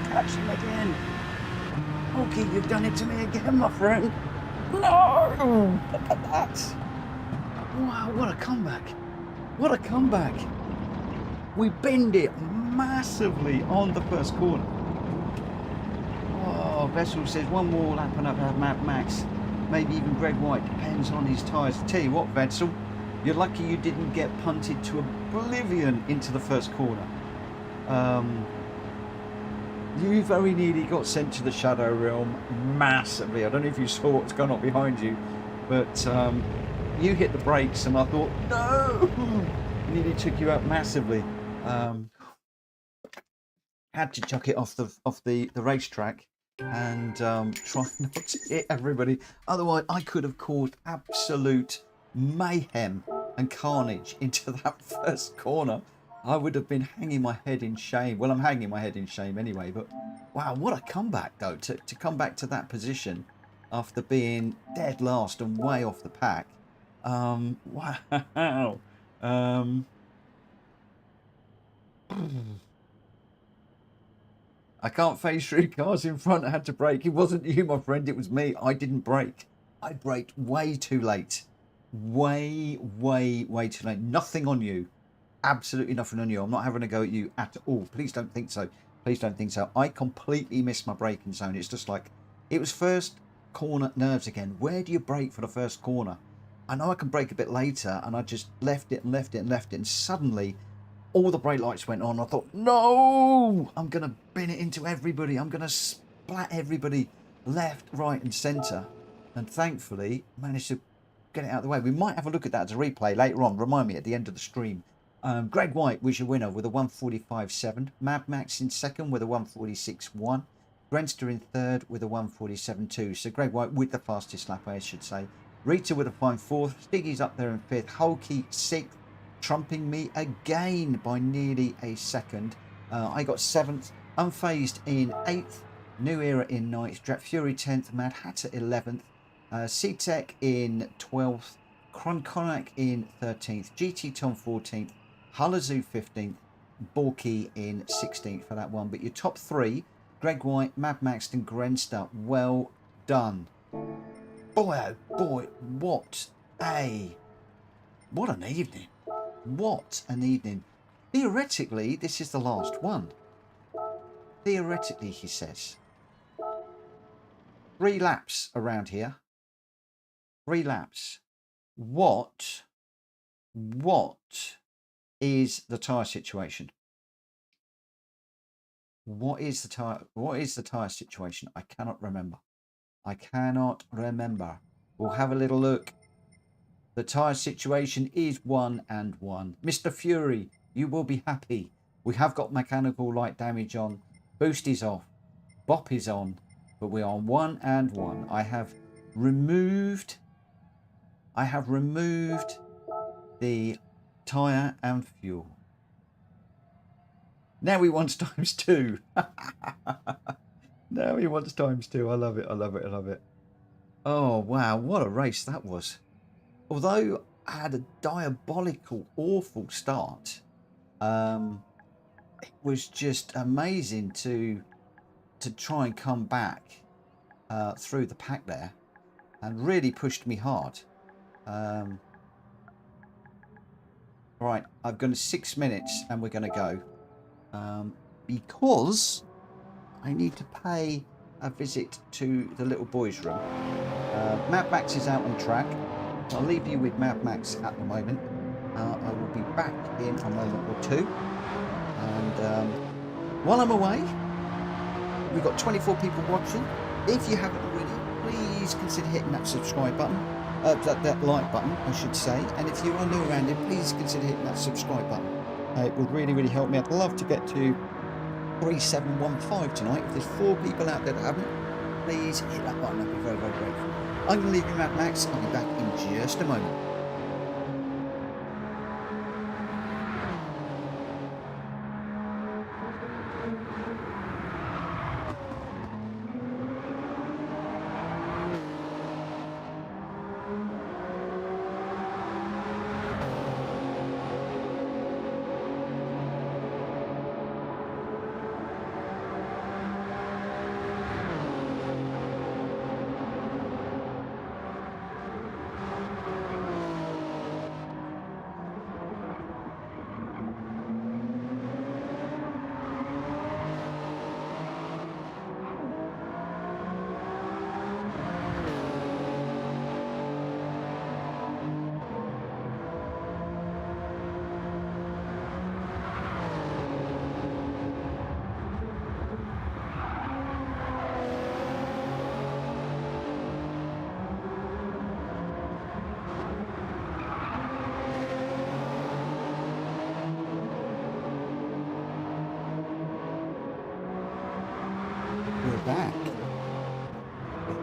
Catch him again. Okay, you've done it to me again, my friend. No! Look at that. Wow, what a comeback. What a comeback. We binned it massively on the first corner. Oh, Vessel says one more lap and up Mad Max, maybe even Gr.x, depends on his tyres. Tell you what, Vessel, you're lucky you didn't get punted to oblivion into the first corner. You very nearly got sent to the Shadow Realm massively. I don't know if you saw what's going on behind you, but you hit the brakes and I thought, no! Nearly took you out massively. Had to chuck it off the racetrack and try not to hit everybody. Otherwise, I could have caused absolute mayhem and carnage into that first corner. I would have been hanging my head in shame. Well, I'm hanging my head in shame anyway, but wow, what a comeback though, to come back to that position after being dead last and way off the pack. Wow. I can't phase through cars in front. I had to brake. It wasn't you, my friend. It was me. I didn't brake. I braked way too late. Way too late. Nothing on you. Absolutely nothing on you. I'm not having a go at you at all. Please don't think so. Please don't think so. I completely missed my braking zone. It's just like, it was first corner nerves again. Where do you brake for the first corner? I know I can brake a bit later, and I just left it and left it and left it, and suddenly all the brake lights went on. I thought, no, I'm going to bin it into everybody. I'm going to splat everybody left, right and centre. And thankfully, managed to get it out of the way. We might have a look at that as a replay later on. Remind me at the end of the stream. Gr.x was your winner with a 145.7. Mad Max in second with a 146.1. Grenster in third with a 147.2. So Gr.x with the fastest lap, I should say. Rita with a fine fourth. Stiggy's up there in fifth. Hulky sixth. Trumping me again by nearly a second. I got 7th, Unfazed in 8th, New Era in 9th, Drat Fury 10th, Mad Hatter 11th, C-Tech in 12th, Cronconac in 13th, GT Tom 14th, Hullazoo 15th, Borky in 16th for that one. But your top 3, Gr.x, Mad Max and Grenster, well done. Boy, oh boy, what an evening. What an evening. Theoretically, this is the last one. Theoretically, he says. 3 laps around here. 3 laps. What is the tyre situation? What is the tyre situation? I cannot remember. I cannot remember. We'll have a little look. The tyre situation is 1 and 1. Mr. Fury, you will be happy. We have got mechanical light damage on. Boost is off. Bop is on. But we are 1 and 1. I have removed the tyre and fuel. Now he wants times 2. Now he wants times 2. I love it. I love it. I love it. Oh, wow. What a race that was. Although I had a diabolical, awful start, it was just amazing to try and come back through the pack there, and really pushed me hard. Right, I've got 6 minutes and we're going to go because I need to pay a visit to the little boys' room. Mad Max is out on track. I'll leave you with Mad Max at the moment. I will be back in a moment or two. And while I'm away, we've got 24 people watching. If you haven't already, please consider hitting that subscribe button. That like button, I should say. And if you are new around here, please consider hitting that subscribe button. It would really, really help me. I'd love to get to 3715 tonight. If there's 4 people out there that haven't, please hit that button. I'd be very, very grateful. I'm going to leave you, Mad Max. I'll be back in just a moment.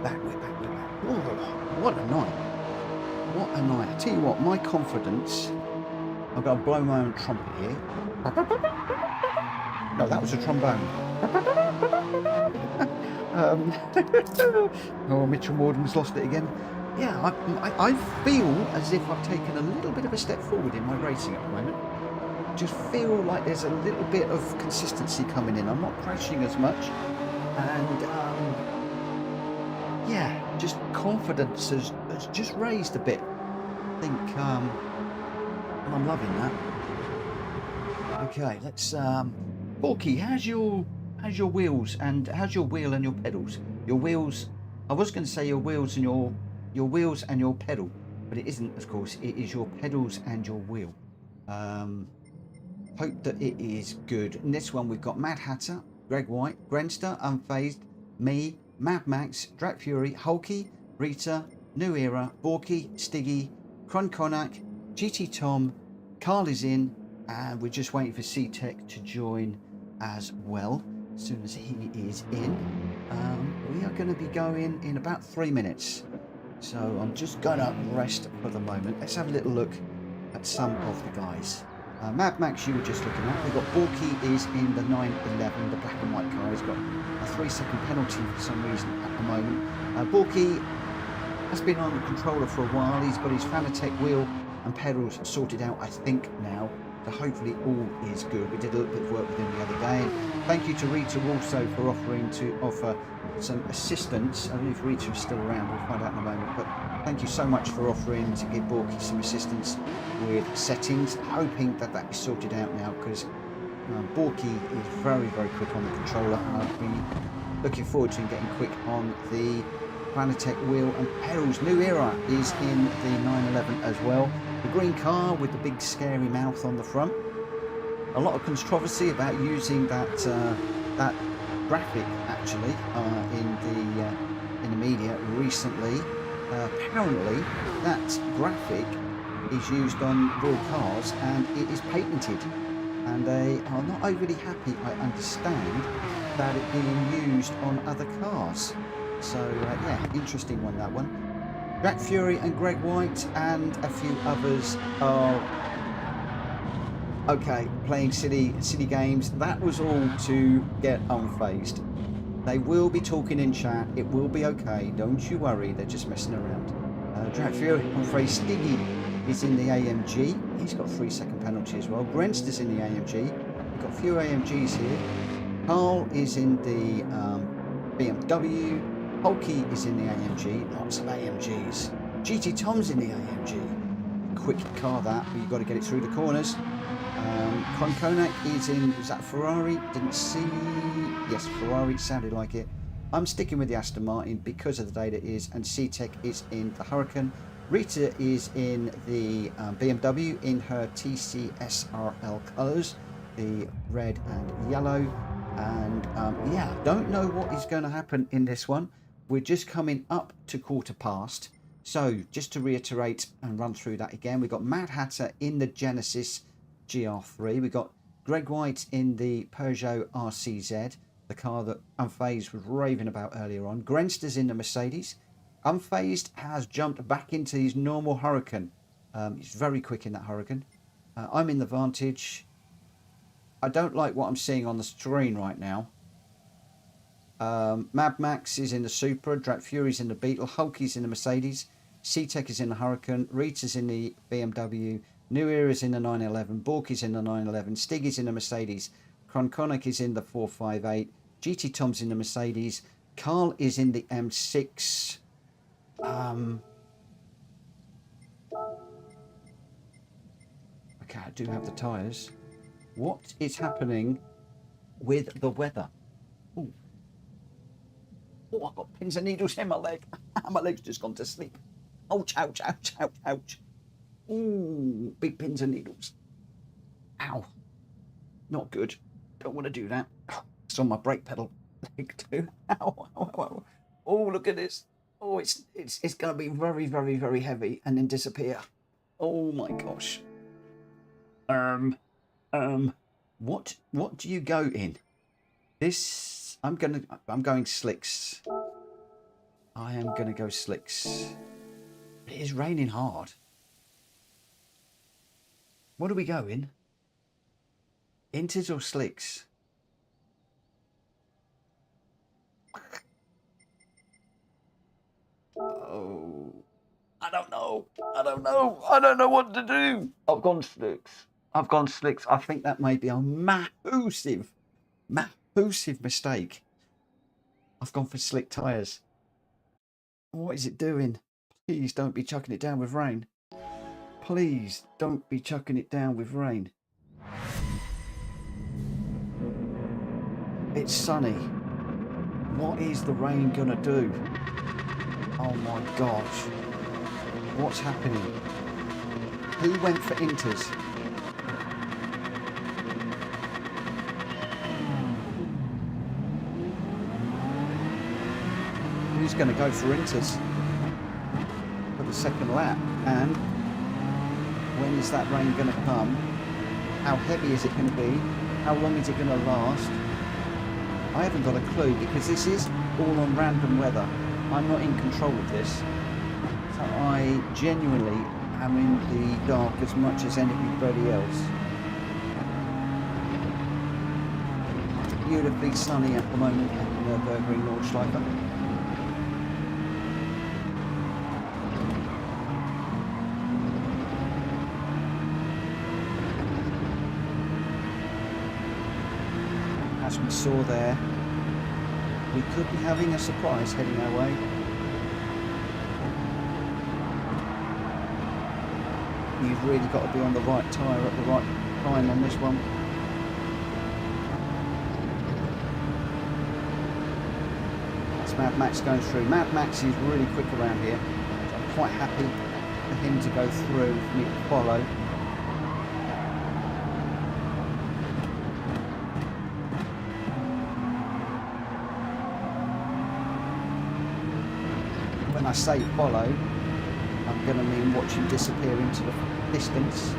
back, we're back, we're back. Oh, what a night. What a night. I tell you what, my confidence, I'm going to blow my own trumpet here. No, that was a trombone. Oh, Mitchell Morden's lost it again. Yeah, I feel as if I've taken a little bit of a step forward in my racing at the moment. Just feel like there's a little bit of consistency coming in. I'm not crashing as much, and yeah, just confidence has just raised a bit. I think I'm loving that. Okay, let's Borky, how's your wheels and how's your wheel and your pedals? Your wheels, I was going to say your wheels and your wheels and your pedal, but it isn't, of course. It is your pedals and your wheel. Hope that it is good. In this one, we've got Mad Hatter, Greg White, Grenster, Unfazed, me, Mad Max, Drak Fury, Hulky, Rita, New Era, Borky, Stiggy, Crun Konak, GT Tom, Carl is in, and we're just waiting for C-Tech to join as well. As soon as he is in, we are going to be going in about 3 minutes. So I'm just going to rest for the moment. Let's have a little look at some of the guys. Mad Max, you were just looking at. We've got Borky is in the 911, the black and white car. He's got a 3-second penalty for some reason at the moment. Borky has been on the controller for a while. He's got his Fanatec wheel and pedals sorted out, I think, now. So hopefully all is good. We did a little bit of work with him the other day. And thank you to Rita also for offering to offer some assistance. I don't know if Rita is still around. We'll find out in a moment. But thank you so much for offering to give Borky some assistance with settings. Hoping that that is sorted out now, because Borky is very, very quick on the controller. And I'll be looking forward to him getting quick on the Fanatec wheel and pedals. New Era is in the 911 as well. The green car with the big scary mouth on the front. A lot of controversy about using that that graphic actually in the media recently. Apparently that graphic is used on real cars and it is patented, and they are not overly happy, I understand, about it being used on other cars. So yeah, interesting one, that one. Drak Fury and Greg White and a few others are okay playing silly games. That was all to get unfazed. They will be talking in chat. It will be okay. Don't you worry. They're just messing around. Drak Fury, Unfazed, Stiggy is in the AMG. He's got a 3-second penalty as well. Grenster's in the AMG. We've got a few AMGs here. Carl is in the BMW. Hulky is in the AMG, lots of AMGs. GT Tom's in the AMG. Quick car that, but you've got to get it through the corners. Crun Konak is in, is that Ferrari? Didn't see, yes, Ferrari, sounded like it. I'm sticking with the Aston Martin because of the data is, and C-Tech is in the Huracan. Rita is in the BMW in her TCSRL colours, the red and yellow. And yeah, don't know what is going to happen in this one. We're just coming up to 1/4 past. So just to reiterate and run through that again, we've got Mad Hatter in the Genesis GR3. We've got Greg White in the Peugeot RCZ, the car that Unfazed was raving about earlier on. Grenster's in the Mercedes. Unfazed has jumped back into his normal Huracan. He's very quick in that Huracan. I'm in the Vantage. I don't like what I'm seeing on the screen right now. Mad Max is in the Supra, Drak Fury's in the Beetle, Hulky's in the Mercedes, C-Tech is in the Huracan, Rita's in the BMW, New Era's in the 911, Borky's in the 911, Stiggy's in the Mercedes, Crun Konak is in the 458, GT Tom's in the Mercedes, Carl is in the M6. Okay, I do have the tyres. What is happening with the weather? Ooh. Oh, I've got pins and needles in my leg. My leg's just gone to sleep. Ouch, ouch, ouch, ouch, ouch. Ooh, big pins and needles. Ow. Not good. Don't want to do that. It's on my brake pedal leg too. Ow, ow, ow. Oh, look at this. Oh, it's going to be very, very, very heavy and then disappear. Oh my gosh. What do you go in? This, I'm going slicks. I am going to go slicks. It is raining hard. What are we going? Inters or slicks? Oh, I don't know. I don't know. I don't know what to do. I've gone slicks. I've gone slicks. I think that may be a massive mistake. I've gone for slick tyres. What is it doing? Please don't be chucking it down with rain. Please don't be chucking it down with rain. It's sunny. What is the rain gonna do? Oh my gosh. What's happening? Who went for inters? Who's going to go for inters for the second lap? And when is that rain going to come? How heavy is it going to be? How long is it going to last? I haven't got a clue because this is all on random weather. I'm not in control of this. So I genuinely am in the dark as much as anybody else. It's beautifully sunny at the moment at Nürburgring, Nordschleife. As we saw there, we could be having a surprise heading our way. You've really got to be on the right tyre at the right time on this one. That's Mad Max going through. Mad Max is really quick around here, so I'm quite happy for him to go through, for me to follow. When I say follow, I'm going to mean watch him disappear into the distance.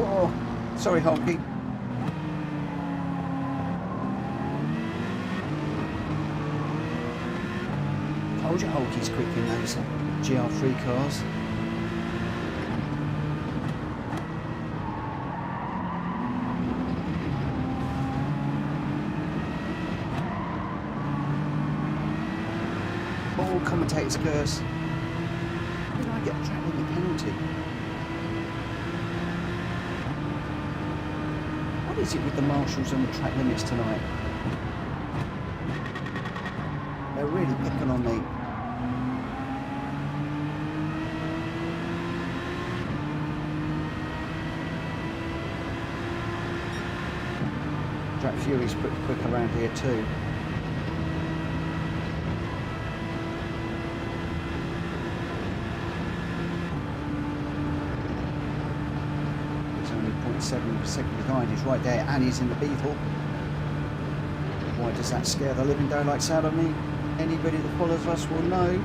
Oh, sorry, Honky. Told you Honky's quick in those GR3 cars. Oh, commentator's curse. Did I get a track limit penalty? What is it with the marshals and the track limits tonight? They're really picking on me. Track Fury's pretty quick around here too. He's only 0.7 seconds behind, he's right there, and he's in the Beetle. Why does that scare the living daylights out of me? Anybody that follows us will know.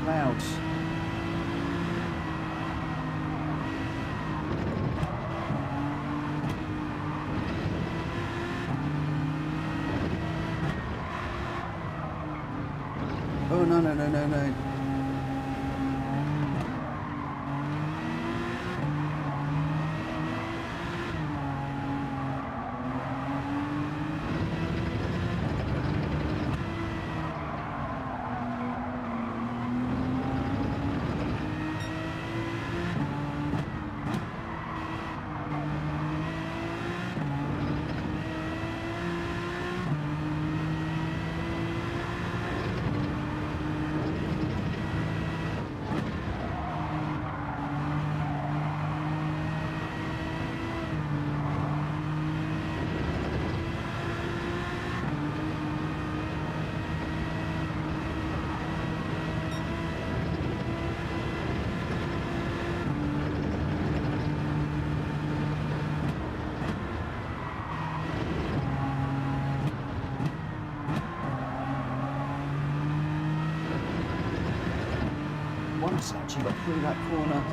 clouds. Oh, no, no, no, no, no. Once actually got through that corner.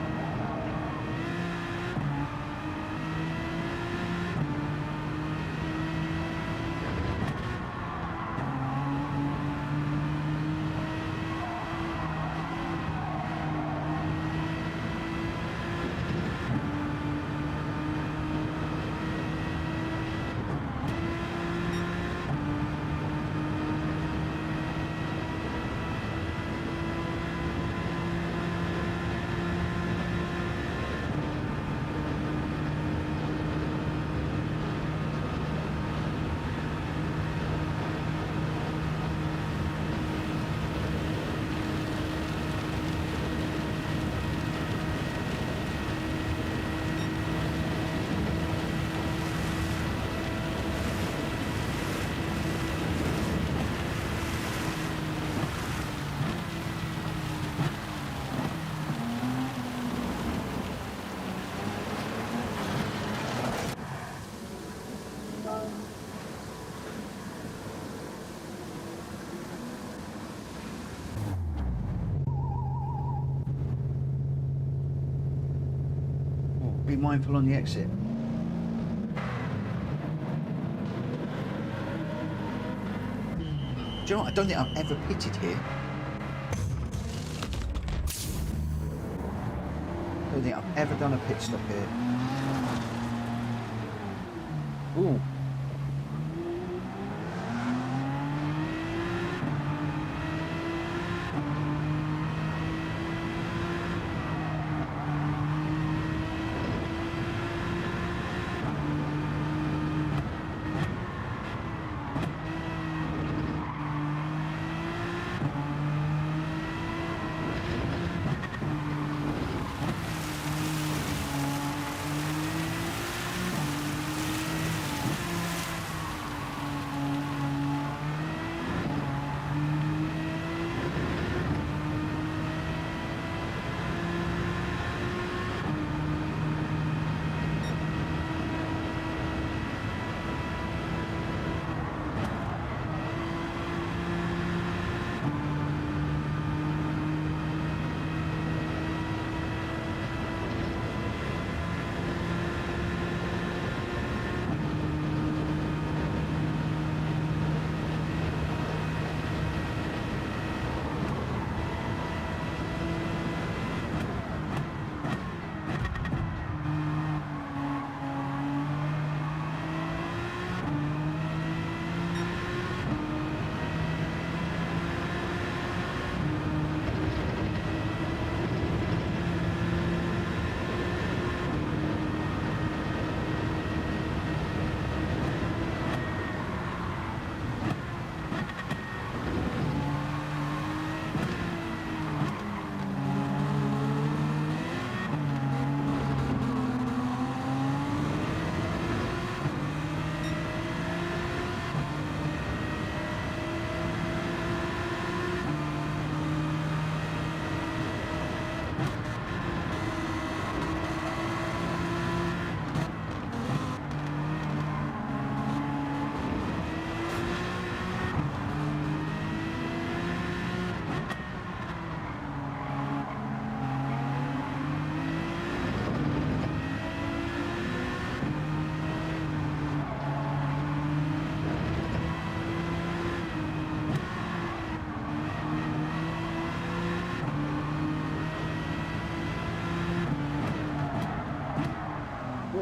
Be mindful on the exit. Do you know what? I don't think I've ever pitted here. I don't think I've ever done a pit stop here. Ooh.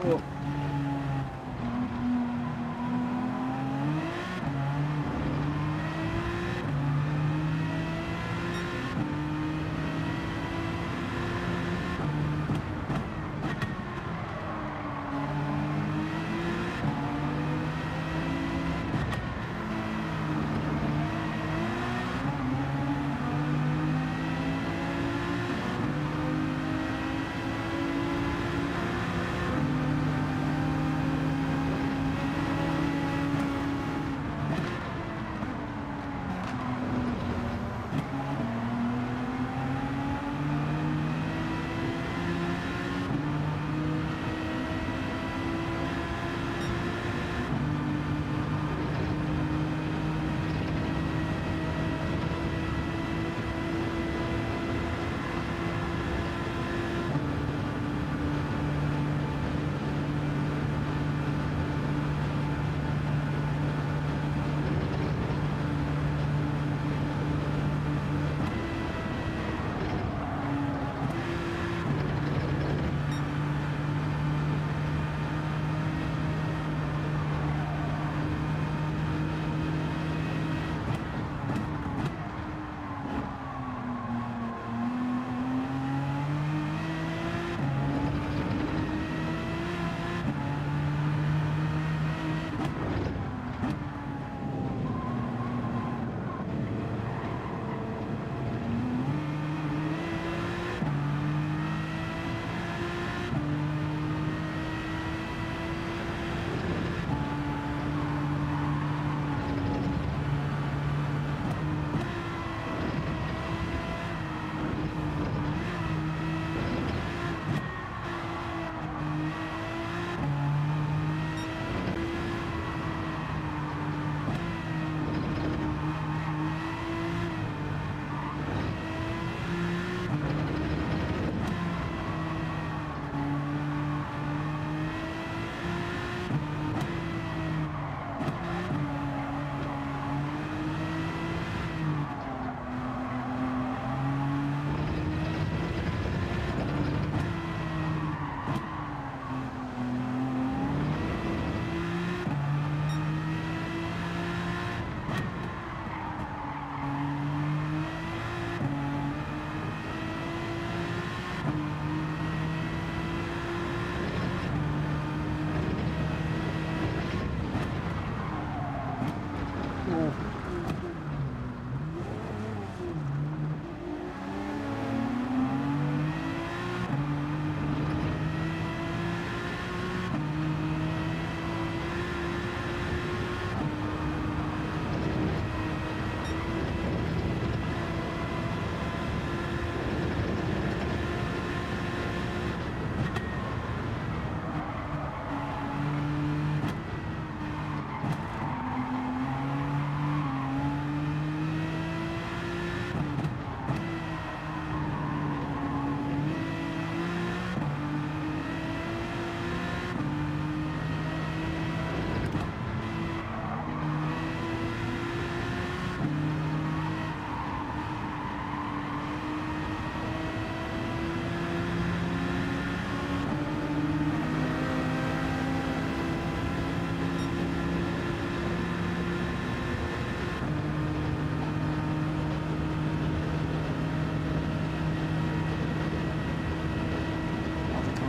Oh.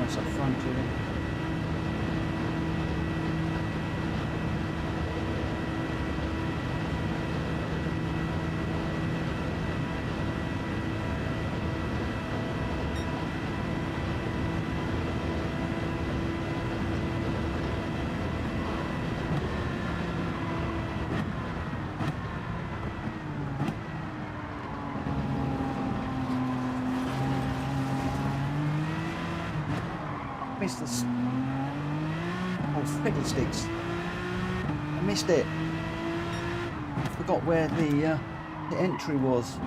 Up front here. Missed this. Oh, fiddlesticks. I missed it. Forgot where the entry was.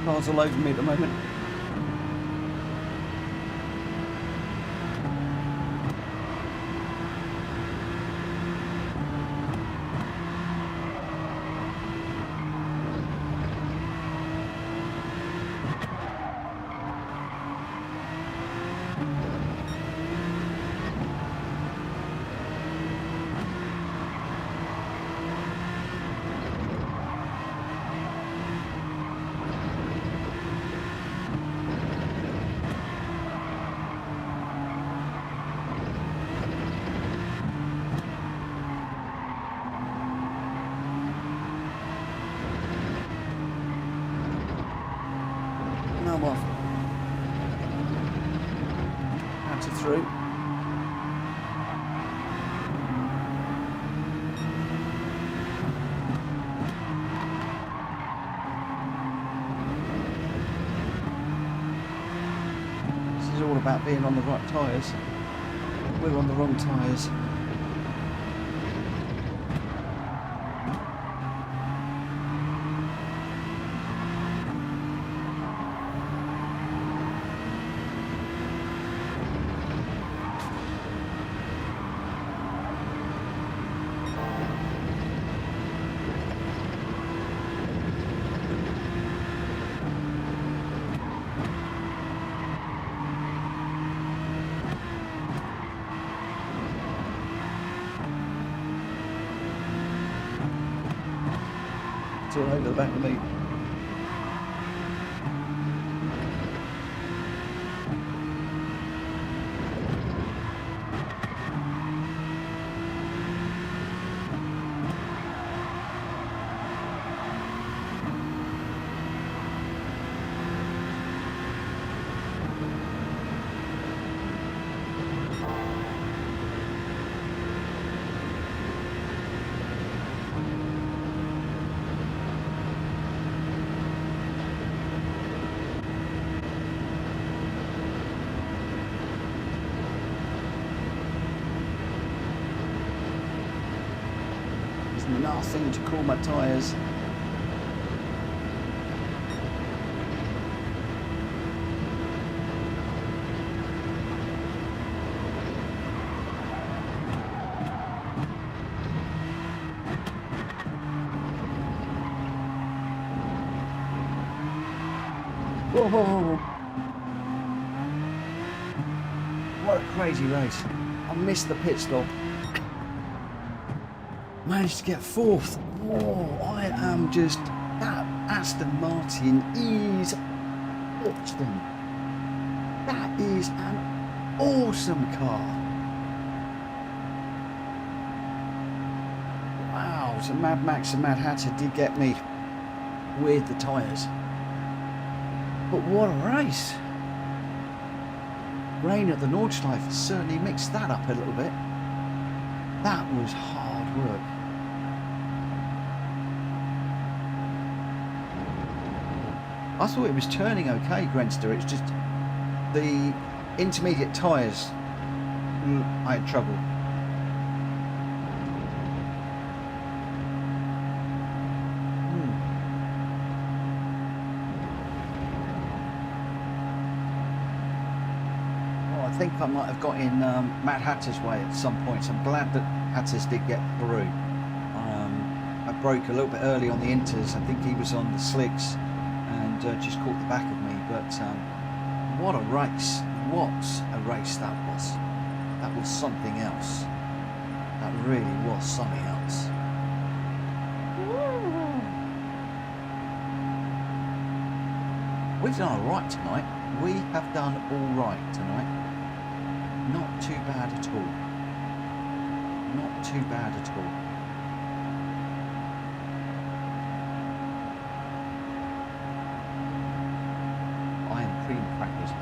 Cars all over me at the moment. I'm off. Out it through. This is all about being on the right tyres. We're on the wrong tyres. It's all over the back of me. Nothing to cool my tyres. Whoa. What a crazy race. I missed the pit stop. Managed to get fourth. Whoa, I am just, that Aston Martin is awesome. That is an awesome car. Wow, so Mad Max and Mad Hatter did get me with the tyres. But what a race. Rain at the Nordschleife certainly mixed that up a little bit. That was hard work. I thought it was turning okay, Grenster. It's just the intermediate tyres, I had trouble. Well, I think I might have got in Matt Hatter's way at some points. I'm glad that Hatters did get through. I broke a little bit early on the inters. I think he was on the slicks. Just caught the back of me, but what a race. What a race that was. That was something else. That really was something else. We've done alright tonight. We have done alright tonight. Not too bad at all. Not too bad at all. Crackers.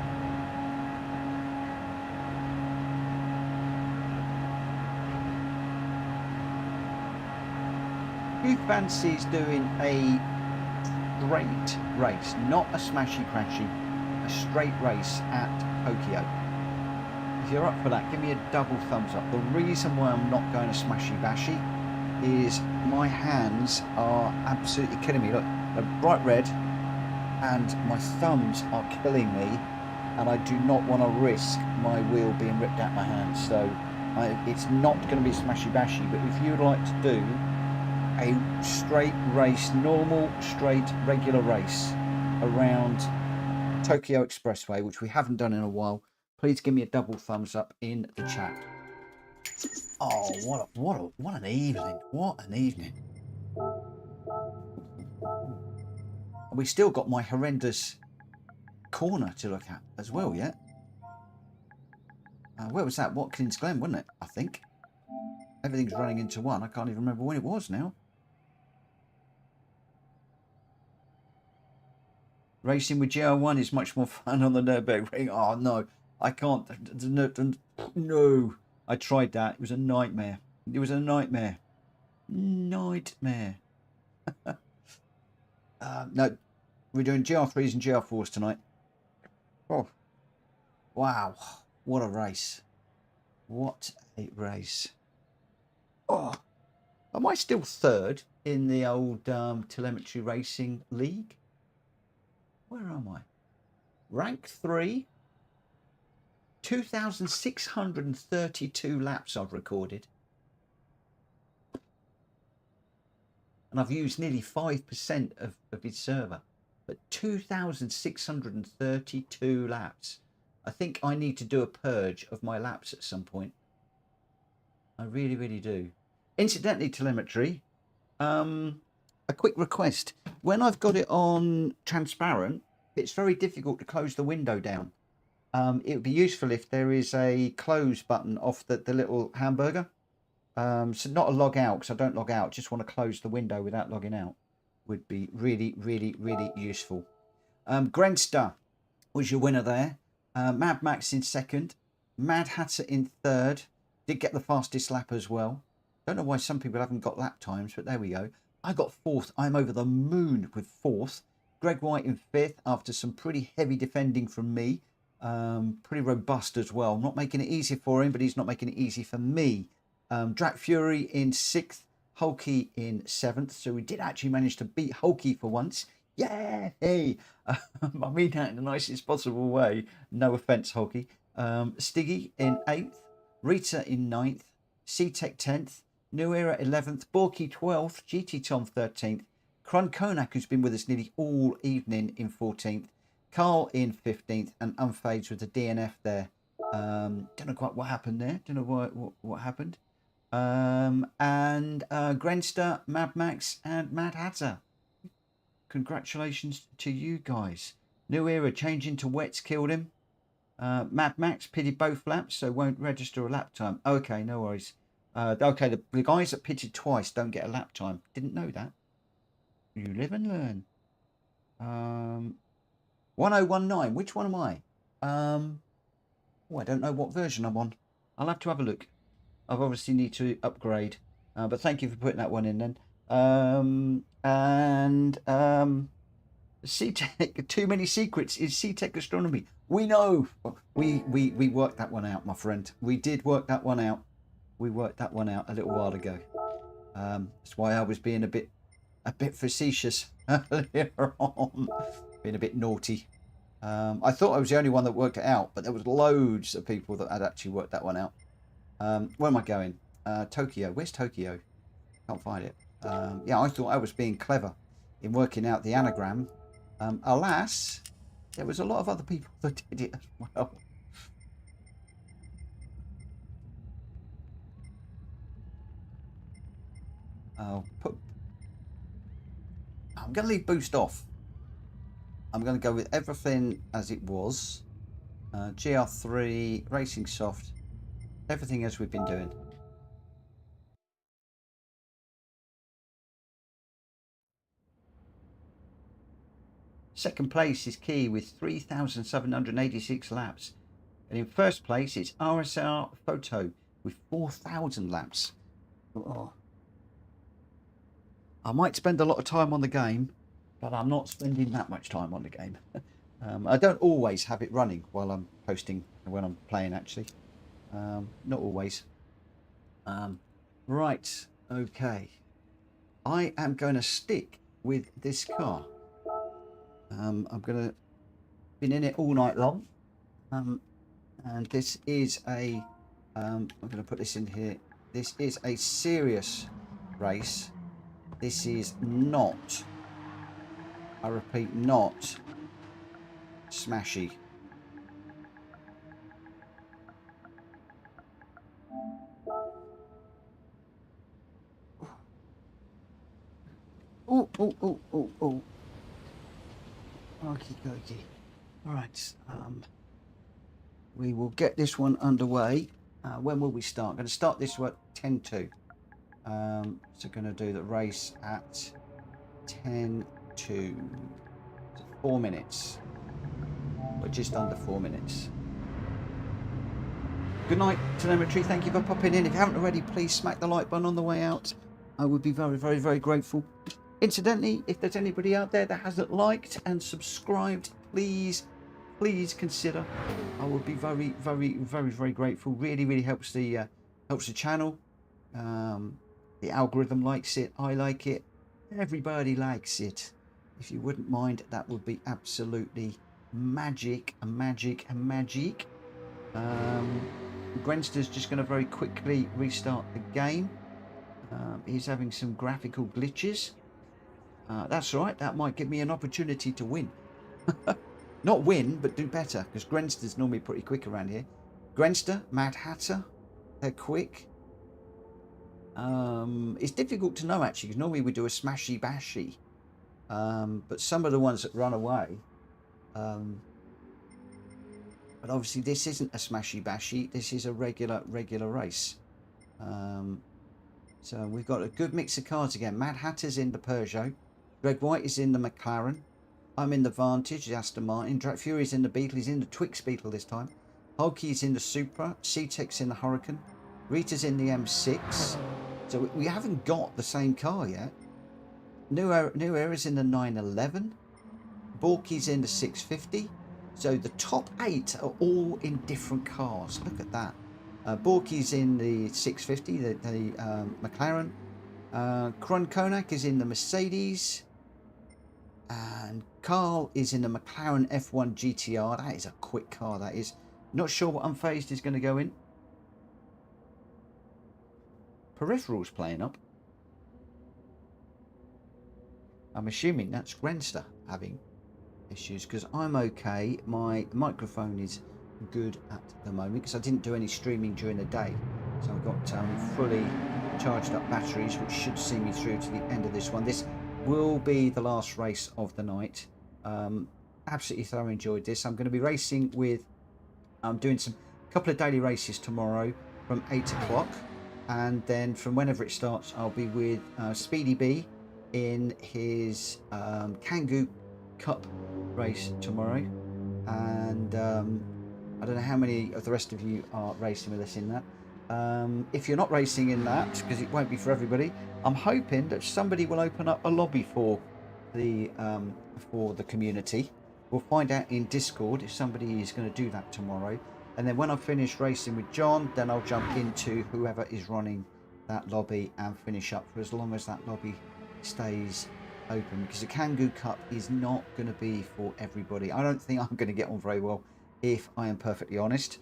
Who fancies doing a straight race, not a smashy crashy, a straight race at Tokyo? If you're up for that, give me a double thumbs up. The reason why I'm not going to smashy bashy is my hands are absolutely killing me. Look, they're bright red. and my thumbs are killing me, and I do not want to risk my wheel being ripped out my hand. So it's not going to be smashy bashy, but if you'd like to do a straight race, normal, straight, regular race around Tokyo Expressway, which we haven't done in a while, please give me a double thumbs up in the chat. Oh, what an evening! What an evening! And we still got my horrendous corner to look at as well, yeah. Where was that? Watkins Glen, wasn't it? I think everything's running into one. I can't even remember when it was now. Racing with GR1 is much more fun on the Nürburgring. Oh no, I can't. No, I tried that. It was a nightmare. It was a nightmare. Nightmare. No, we're doing GR3s and GR4s tonight. Oh, wow. What a race. What a race. Oh, am I still third in the old telemetry racing league? Where am I? Rank 3. 2,632 laps I've recorded. And I've used nearly 5% of his server. But 2,632 laps. I think I need to do a purge of my laps at some point. I really, really do. Incidentally, telemetry, a quick request. When I've got it on transparent, it's very difficult to close the window down. It would be useful if there is a close button off the little hamburger. So not a log out, because I don't log out. Just want to close the window without logging out. Would be really, really, really useful. Grenster was your winner there. Mad Max in second. Mad Hatter in third. Did get the fastest lap as well. Don't know why some people haven't got lap times, but there we go. I got fourth. I'm over the moon with fourth. Greg White in fifth after some pretty heavy defending from me. Pretty robust as well. Not making it easy for him, but he's not making it easy for me. Drac Fury in sixth. Hulky in seventh. So we did actually manage to beat Hulky for once. Yeah, hey. I mean that in the nicest possible way. No offence, Hulky. Stiggy in eighth. Rita in ninth. C-Tech 10th. New Era 11th. Borky 12th. GT Tom 13th. Krun Konak, who's been with us nearly all evening, in 14th. Carl in 15th. And Unfades with the DNF there. Don't know quite what happened there. Don't know what happened. And Grenster, Mad Max, and Mad Hatter. Congratulations to you guys. New Era changing to wets killed him. Mad Max pitted both laps, so won't register a lap time. Okay, no worries. Okay, the guys that pitted twice don't get a lap time. Didn't know that. You live and learn. 1019. Which one am I? Oh, I don't know what version I'm on. I'll have to have a look. I obviously need to upgrade. But thank you for putting that one in then. C-Tech, too many secrets is C-Tech astronomy. We know. We worked that one out, my friend. We did work that one out. We worked that one out a little while ago. That's why I was being a bit facetious earlier on, being a bit naughty. I thought I was the only one that worked it out, but there was loads of people that had actually worked that one out. Where am I going? Tokyo. Where's Tokyo? Can't find it. Yeah, I thought I was being clever in working out the anagram. Alas, there was a lot of other people that did it as well. I'm going to leave boost off. I'm going to go with everything as it was. GR3, Racing Soft, everything as we've been doing. Second place is Key with 3,786 laps. And in first place, it's RSR Photo with 4,000 laps. Oh. I might spend a lot of time on the game, but I'm not spending that much time on the game. I don't always have it running while I'm posting, when I'm playing actually. Not always. Right, okay. I am going to stick with this car. I'm gonna been in it all night long, and this is a I'm gonna put this in here. This is a serious race. This is not, I repeat, not smashy. Oh, oh, oh, oh, oh. Okie dokie. All right. We will get this one underway. When will we start? I'm going to start this one at 10 to. So going to do the race at 10 to. So 4 minutes. Or just under 4 minutes. Good night, telemetry. Thank you for popping in. If you haven't already, please smack the like button on the way out. I would be very, very, very grateful. Incidentally, if there's anybody out there that hasn't liked and subscribed, please consider. I would be very, very, very, very grateful. Really, really helps the channel. The algorithm likes it. I like it. Everybody likes it. If you wouldn't mind, that would be absolutely magic. Grenster's just going to very quickly restart the game. He's having some graphical glitches. That's right, that might give me an opportunity to win. Not win, but do better, because Grenster's normally pretty quick around here. Grenster, Mad Hatter, they're quick. It's difficult to know, actually, because normally we do a smashy bashy. But some of the ones that run away... but obviously this isn't a smashy bashy, this is a regular race. So we've got a good mix of cars again. Mad Hatter's in the Peugeot. Greg White is in the McLaren. I'm in the Vantage, the Aston Martin. Drat Fury's in the Beetle. He's in the Twix Beetle this time. Hulky's in the Supra. C-Tech's in the Hurricane. Rita's in the M6. So we haven't got the same car yet. New Era's in the 911. Borky's in the 650. So the top 8 are all in different cars. Look at that. Borky's in the 650, the McLaren. Kron Konak is in the Mercedes. And Carl is in the McLaren F1 GTR. That is a quick car, that is. Not sure what Unfazed is going to go in. Peripheral's playing up. I'm assuming that's Grenster having issues, because I'm okay. My microphone is good at the moment, because I didn't do any streaming during the day. So I've got fully charged up batteries, which should see me through to the end of this one. This will be the last race of the night. Absolutely thoroughly enjoyed this. I'm going to be racing with, I'm doing a couple of daily races tomorrow from 8 o'clock, and then from whenever it starts I'll be with Speedy B in his Kangoo Cup race tomorrow, and I don't know how many of the rest of you are racing with us in that. If you're not racing in that, because it won't be for everybody, I'm hoping that somebody will open up a lobby for the community. We'll find out in Discord if somebody is going to do that tomorrow, and then when I finish racing with John, then I'll jump into whoever is running that lobby and finish up for as long as that lobby stays open, because the Kangoo Cup is not going to be for everybody. I don't think I'm going to get on very well, if I am perfectly honest.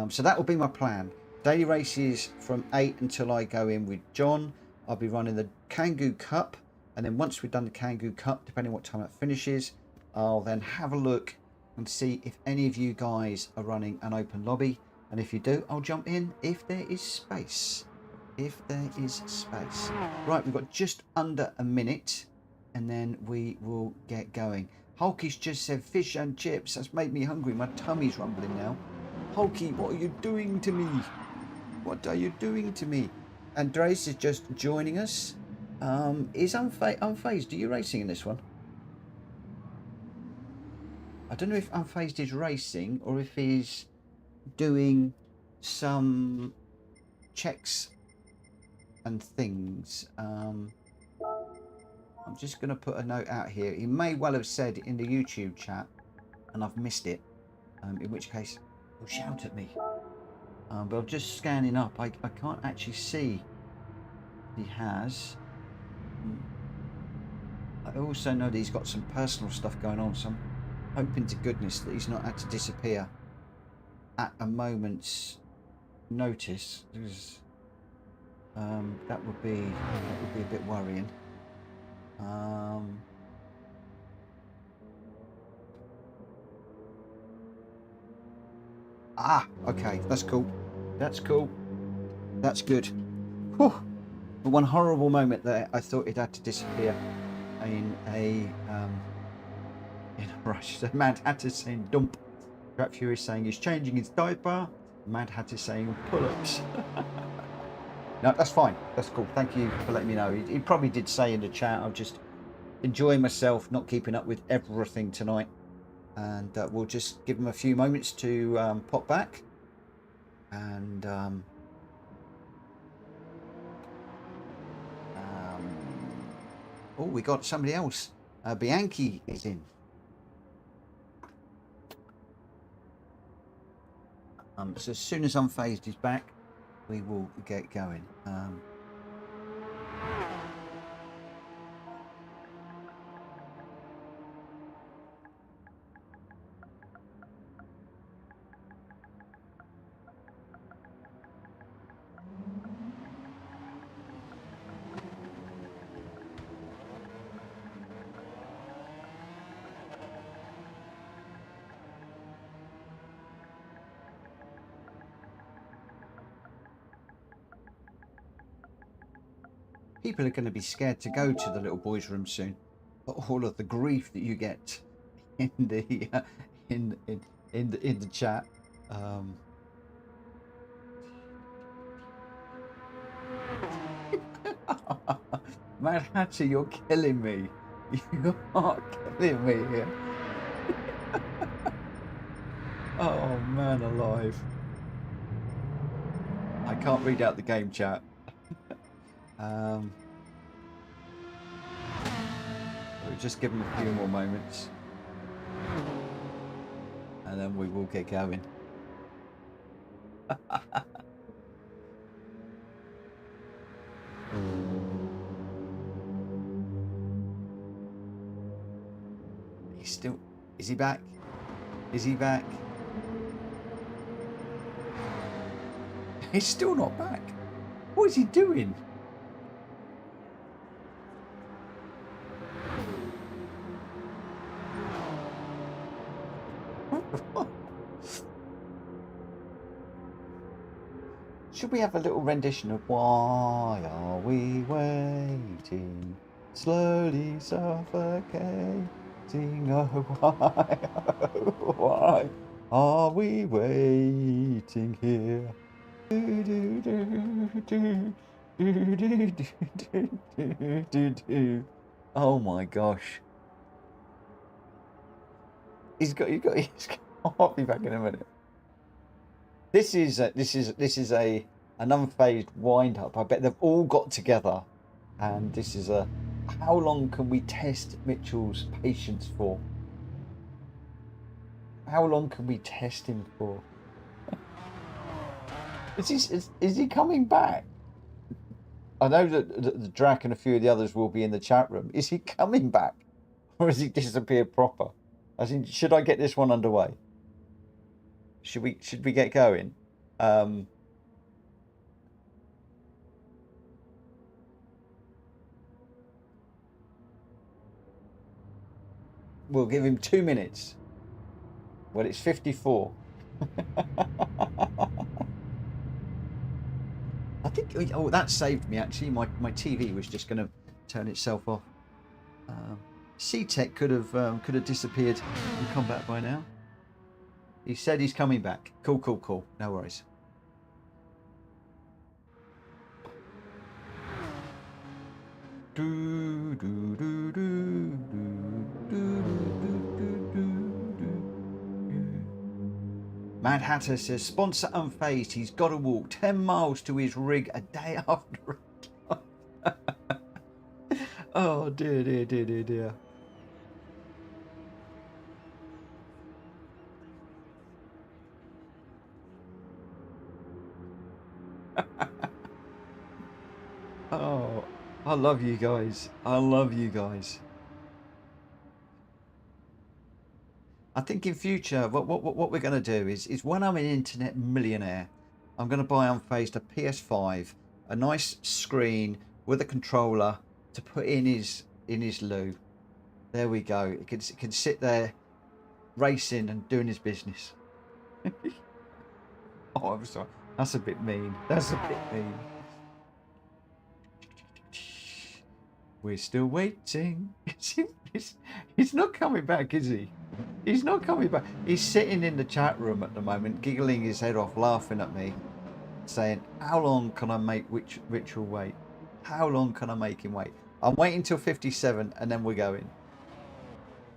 So that will be my plan. Daily races from 8 until I go in with John. I'll be running the Kangoo Cup, and then once we've done the Kangoo Cup, depending on what time it finishes, I'll then have a look and see if any of you guys are running an open lobby, and if you do, I'll jump in if there is space. Right, we've got just under a minute, and then we will get going. Hulky's just said fish and chips. That's made me hungry. My tummy's rumbling now. Hulky, what are you doing to me? What are you doing to me? Andres is just joining us. Is Unfazed, are you racing in this one? I don't know if Unfazed is racing or if he's doing some checks and things. I'm just going to put a note out here. He may well have said in the YouTube chat and I've missed it, in which case he'll shout at me. But I'm just scanning up. I can't actually see he has. I also know that he's got some personal stuff going on, so I'm hoping to goodness that he's not had to disappear at a moment's notice, because that would be a bit worrying. Okay, that's cool. That's cool. That's good. Whew. For one horrible moment there, I thought it had to disappear in a rush. So Mad Hatter's saying dump. Trap Fury saying he's changing his diaper. Mad Hatter's saying pull-ups. No, that's fine. That's cool. Thank you for letting me know. He probably did say in the chat, I'm just enjoying myself, not keeping up with everything tonight. And we'll just give him a few moments to pop back. And oh, we got somebody else. Bianchi is in. So as soon as Unfazed is back, we will get going. People are going to be scared to go to the little boys' room soon. All of the grief that you get in the in the chat. Mad Hatter, you're killing me. You are killing me here. Oh man, alive! I can't read out the game chat. We'll just give them a few more moments, and then we will get going. He's still... Is he back? Is he back? He's still not back. What is he doing? Should we have a little rendition of Why Are We Waiting? Slowly suffocating. Oh, why are we waiting here? Oh my gosh. I'll be back in a minute. This is an unfazed wind up. I bet they've all got together, and this is a... How long can we test Mitchell's patience for? How long can we test him for? Is he coming back? I know that the Drac and a few of the others will be in the chat room. Is he coming back, or has he disappeared proper? I think, should I get this one underway? Should we get going? We'll give him 2 minutes. Well, it's 54. I think... Oh, that saved me, actually. My TV was just going to turn itself off. C-Tech could have disappeared and come back by now. He said he's coming back. Cool. No worries. Mad Hatter says, sponsor Unfazed, he's got to walk 10 miles to his rig a day after. Oh dear. Oh, I love you guys. I think in future, what we're going to do is when I'm an internet millionaire, I'm going to buy Unfazed a PS5, a nice screen with a controller to put in his loo. There we go. It can sit there racing and doing his business. Oh, I'm sorry. That's a bit mean. That's a bit mean. We're still waiting. He's not coming back, is he? He's not coming back. He's sitting in the chat room at the moment, giggling his head off, laughing at me, saying, how long can I make Ritual wait? How long can I make him wait? I'm waiting till 57 and then we're going.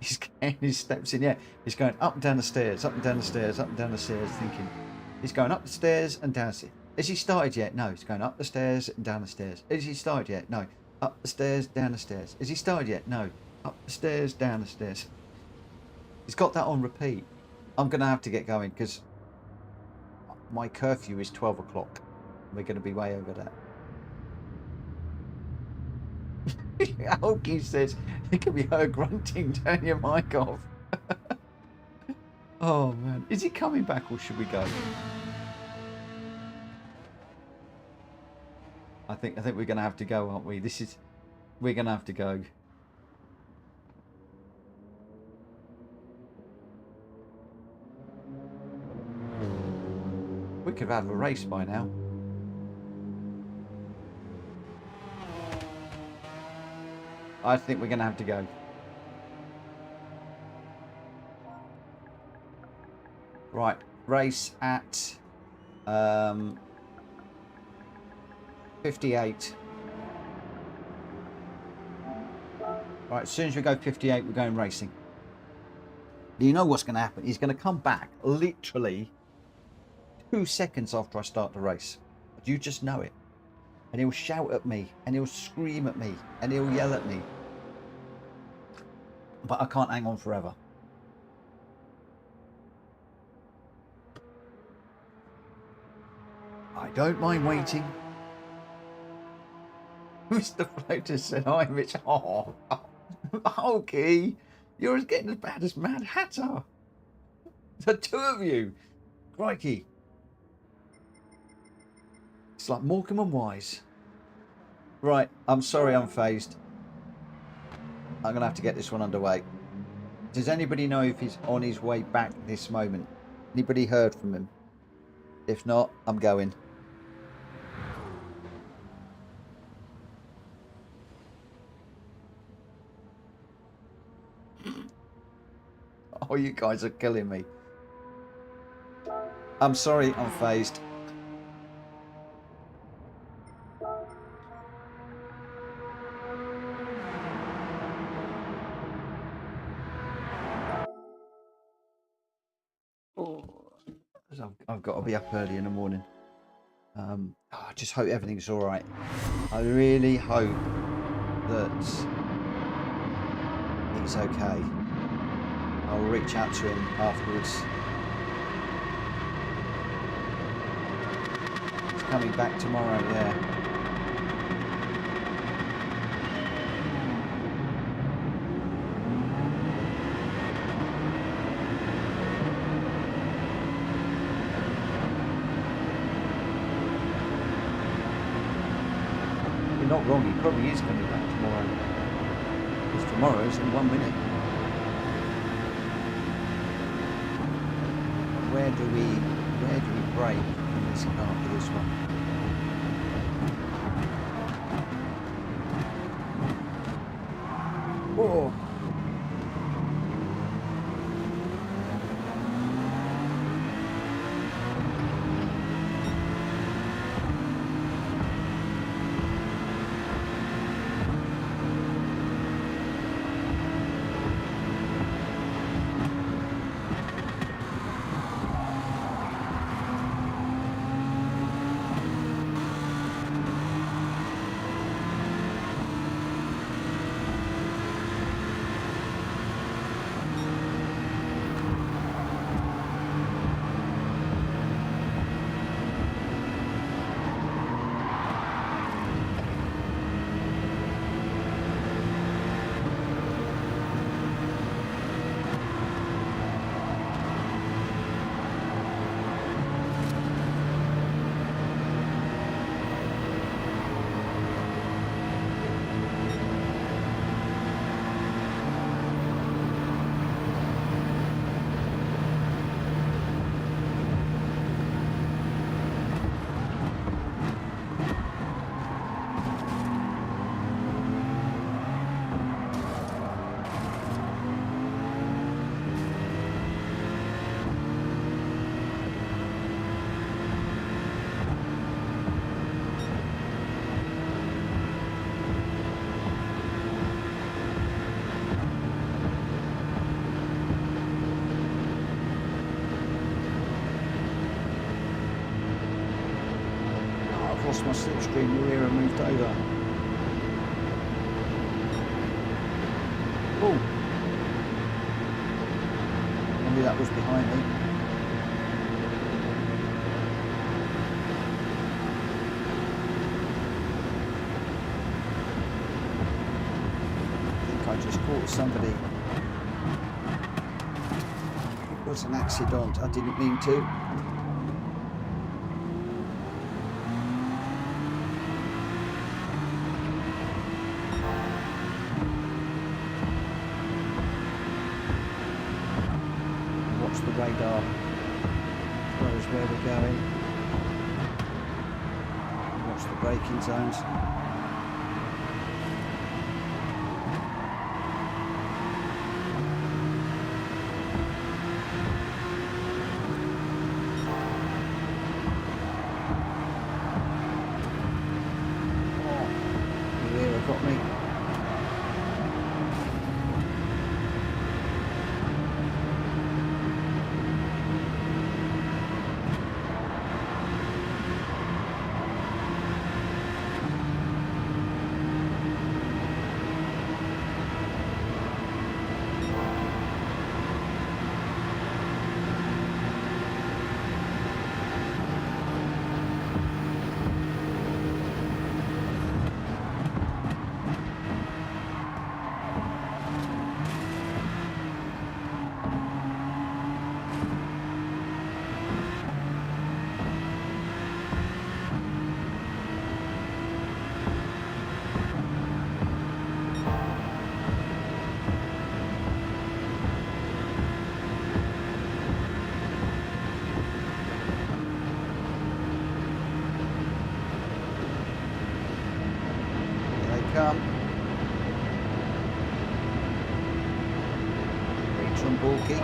He's getting his steps in. Yeah, he's going up and down the stairs, up and down the stairs, up and down the stairs, thinking. He's going up the stairs and down the stairs. Has he started yet? No, he's going up the stairs and down the stairs. Has he started yet? No. Up the stairs, down the stairs. Has he started yet? No. Up the stairs, down the stairs. He's got that on repeat. I'm going to have to get going because my curfew is 12 o'clock. We're going to be way over that. Alki says, it could be her grunting, turn your mic off. Oh man, is he coming back or should we go? I think we're going to have to go, aren't we? We're going to have to go. We could have had a race by now. I think we're going to have to go. Right, race at 58. Right, as soon as we go 58, we're going racing. You know what's going to happen? He's going to come back literally 2 seconds after I start the race. You just know it. And he'll shout at me, and he'll scream at me, and he'll yell at me. But I can't hang on forever. I don't mind waiting. Mr. Floater said, hi, Rich. Oh, okay. You're getting as bad as Mad Hatter. The two of you. Crikey. It's like Morecambe and Wise. Right, I'm sorry I'm phased. I'm going to have to get this one underway. Does anybody know if he's on his way back this moment? Anybody heard from him? If not, I'm going. Oh, you guys are killing me. I'm sorry I'm phased. I've got to be up early in the morning. I just hope everything's all right. I really hope that he's okay. I'll reach out to him afterwards. He's coming back tomorrow, yeah. Not wrong, he probably is coming back tomorrow, because tomorrow's in 1 minute. Where do we brake in this car for this one? Oh. lost my slipstream rear and moved over. Oh, maybe that was behind me. I think I just caught somebody. It was an accident. I didn't mean to. Radar knows where we're going. Watch the braking zones. Oh, the rear got me. Reach from bulky.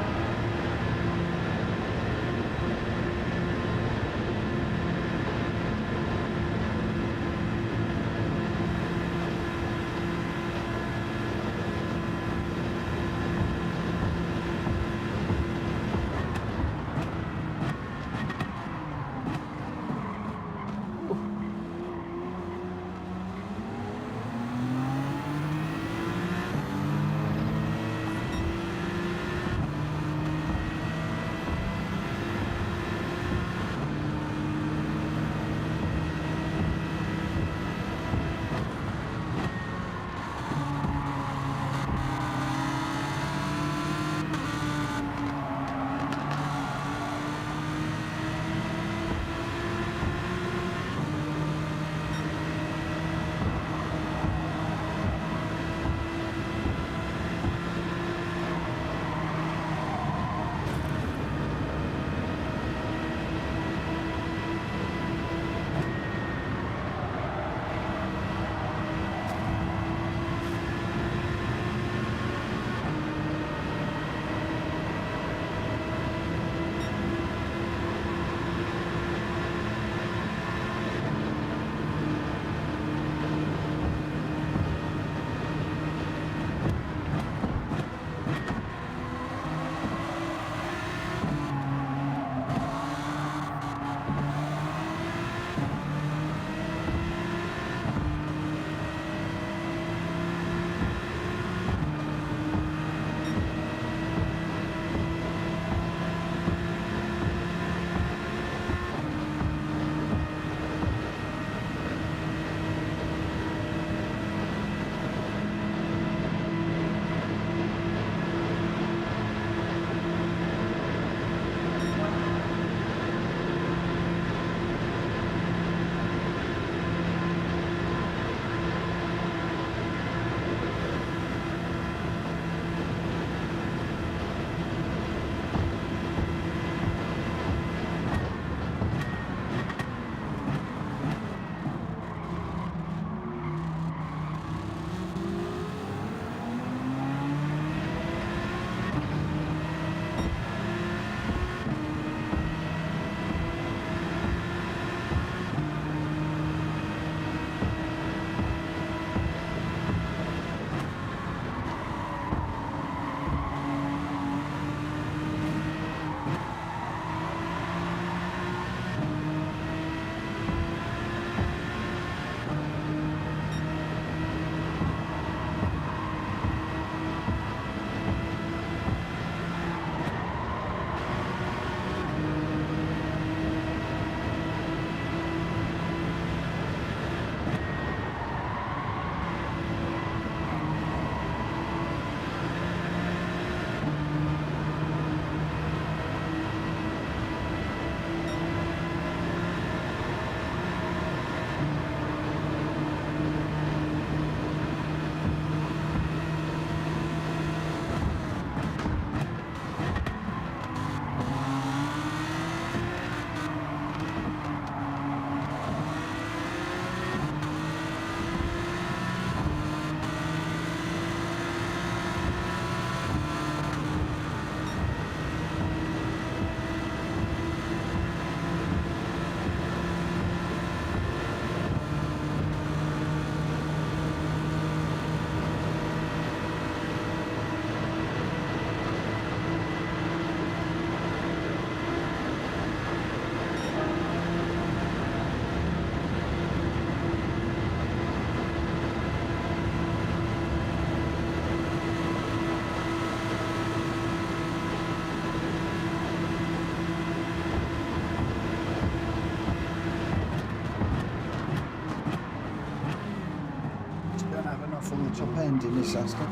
bend in this Aston.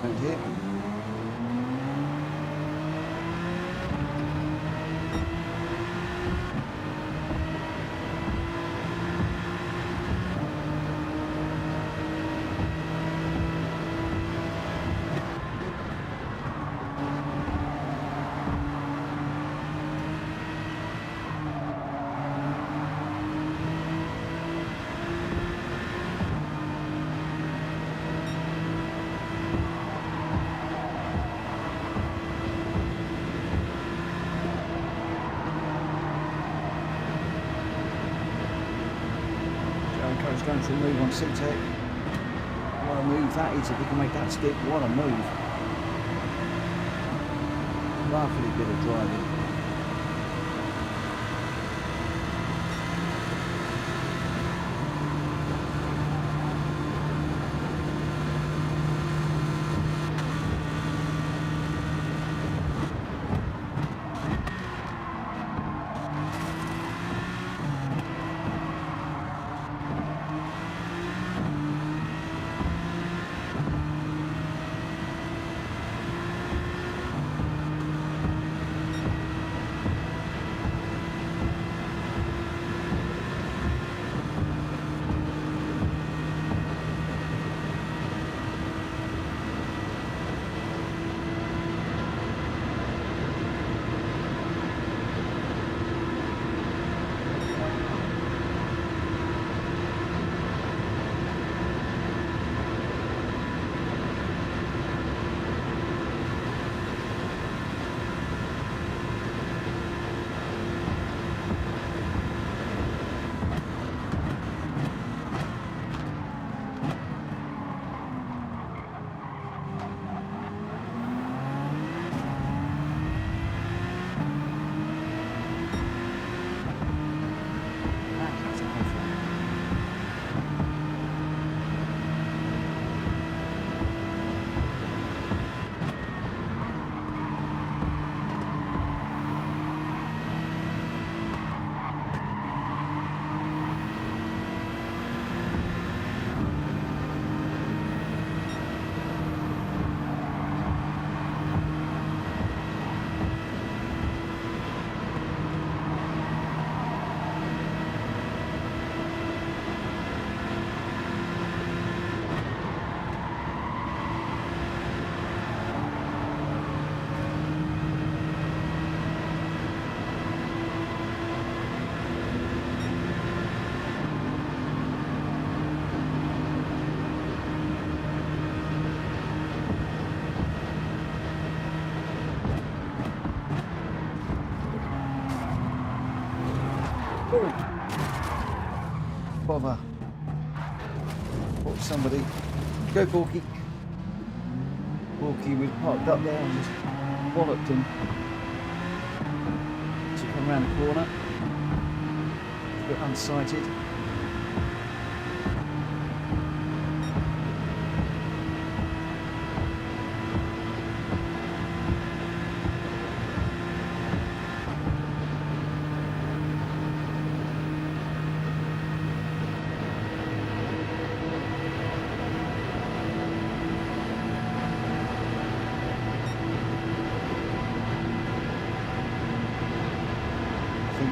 Right here. Going for a move on CTEC. What a move that is, if we can make that stick, what a move. Lovely bit of driving. Bother. Watch somebody. Go, Porky. Porky was parked up there and just walloped him. So come around the corner. A bit unsighted.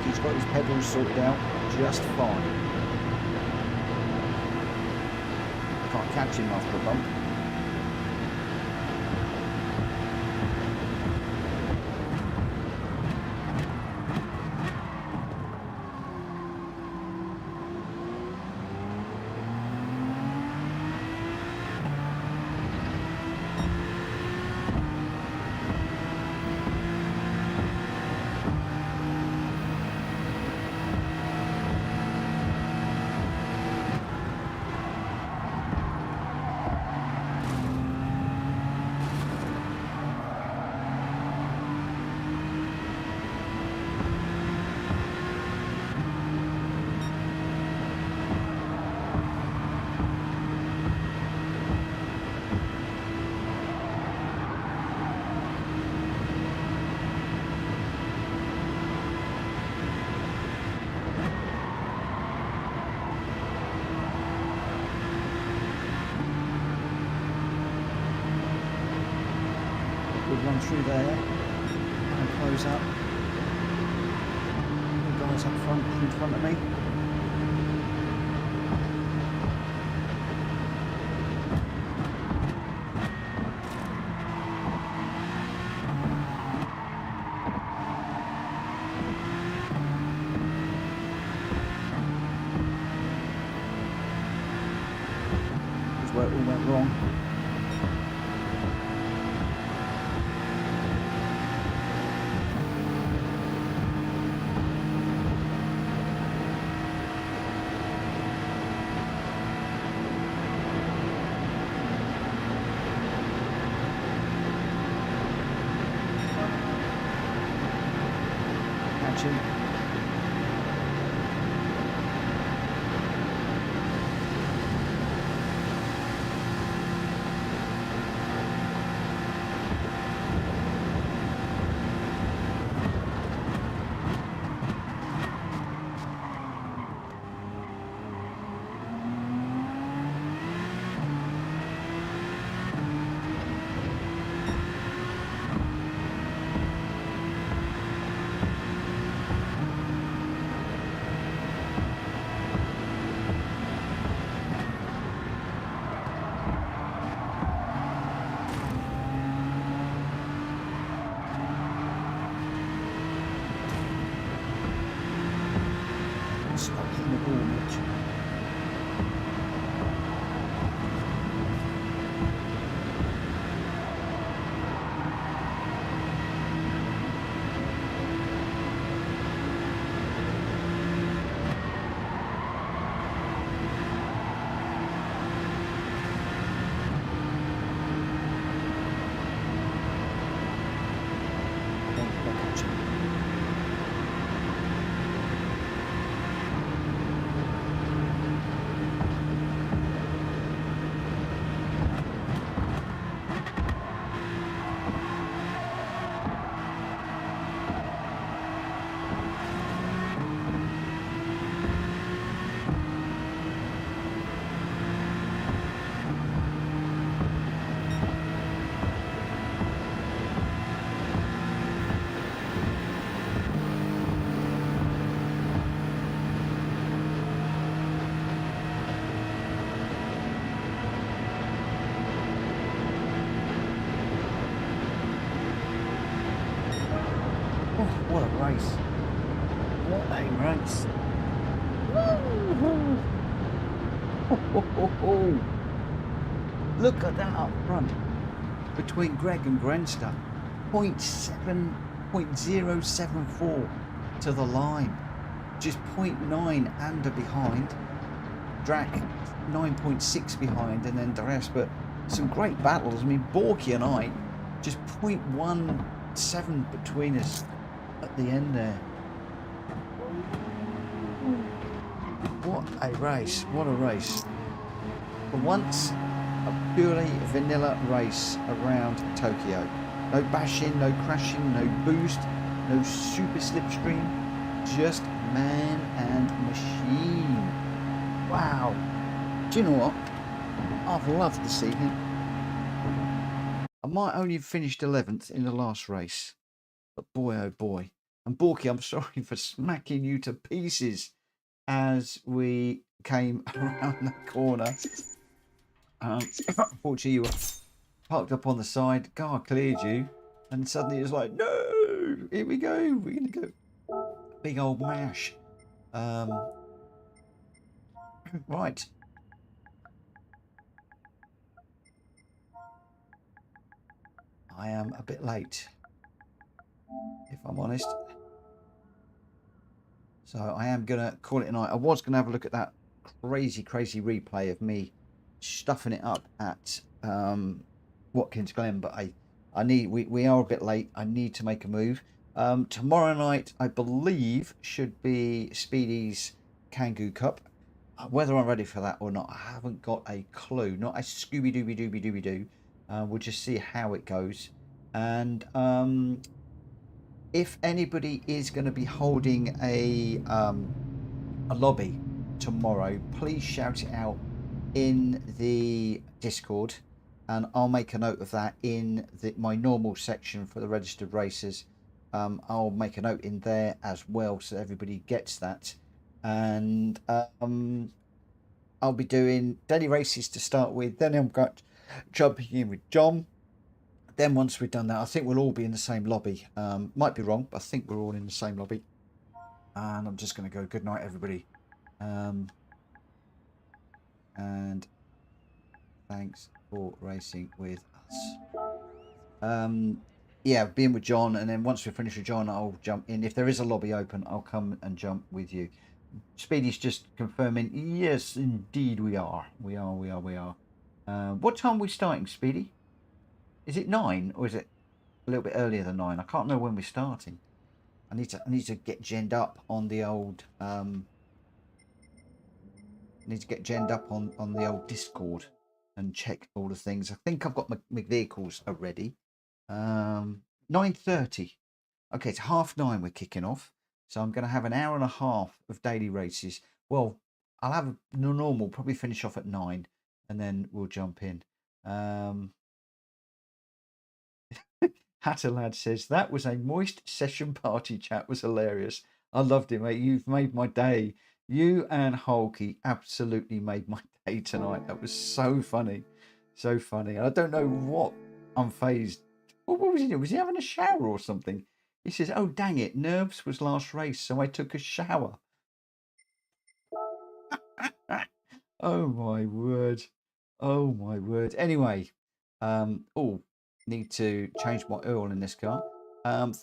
He's got his pedals sorted out just fine. Can't catch him after a bump. would run through there and close up. The guys up front, in front of me. Where it all went wrong. Catching. Stop hitting the ball, Mitch. What a race. What a race. Look at that up front. Between Greg and Grenster. 0.074 to the line. Just 0.9 under behind. Drac 9.6 behind, and then the rest. But some great battles. I mean, Borky and I just 0.17 between us at the end there. What a race. What a race. For once, a purely vanilla race around Tokyo. No bashing, no crashing, no boost, no super slipstream. Just man and machine. Wow. Do you know what? I've loved this evening. I might only have finished 11th in the last race. But boy, oh boy. And Borky, I'm sorry for smacking you to pieces as we came around the corner. Unfortunately, you were parked up on the side. Car cleared you. And suddenly it was like, no, here we go. We're going to go. Big old mash. Right. I am a bit late, if I'm honest. So I am going to call it a night. I was going to have a look at that crazy replay of me stuffing it up at Watkins Glen, but we are a bit late. I need to make a move. Tomorrow night, I believe, should be Speedy's Kangoo Cup. Whether I'm ready for that or not, I haven't got a clue. Not a Scooby-Dooby-Dooby-Dooby-Doo. We'll just see how it goes. And if anybody is going to be holding a lobby tomorrow, please shout it out in the Discord. and I'll make a note of that in my normal section for the registered racers. I'll make a note in there as well so everybody gets that. And I'll be doing daily races to start with. Then I'm going jumping in with John. Then once we've done that, I think we'll all be in the same lobby. Might be wrong, but I think we're all in the same lobby. And I'm just going to go good night, everybody. And thanks for racing with us. Yeah, being with John, and then once we finish with John, I'll jump in. If there is a lobby open, I'll come and jump with you. Speedy's just confirming, yes, indeed we are. We are. What time are we starting, Speedy? Is it 9 or is it a little bit earlier than 9? I can't know when we're starting. I need to get genned up on the old need to get genned up on the old Discord and check all the things. I think I've got my vehicles already. 9:30. Okay, it's 9:30 we're kicking off. So I'm going to have an hour and a half of daily races. Well, I'll have a normal, probably finish off at 9 and then we'll jump in. Hatterlad says, that was a moist session party chat. Was hilarious. I loved it, mate. You've made my day. You and Hulky absolutely made my day tonight. That was so funny. So funny. And I don't know what Unfazed. What was he doing? Was he having a shower or something? He says, oh, dang it. Nerves was last race, so I took a shower. Oh, my word. Oh, my word. Anyway, need to change my oil in this car.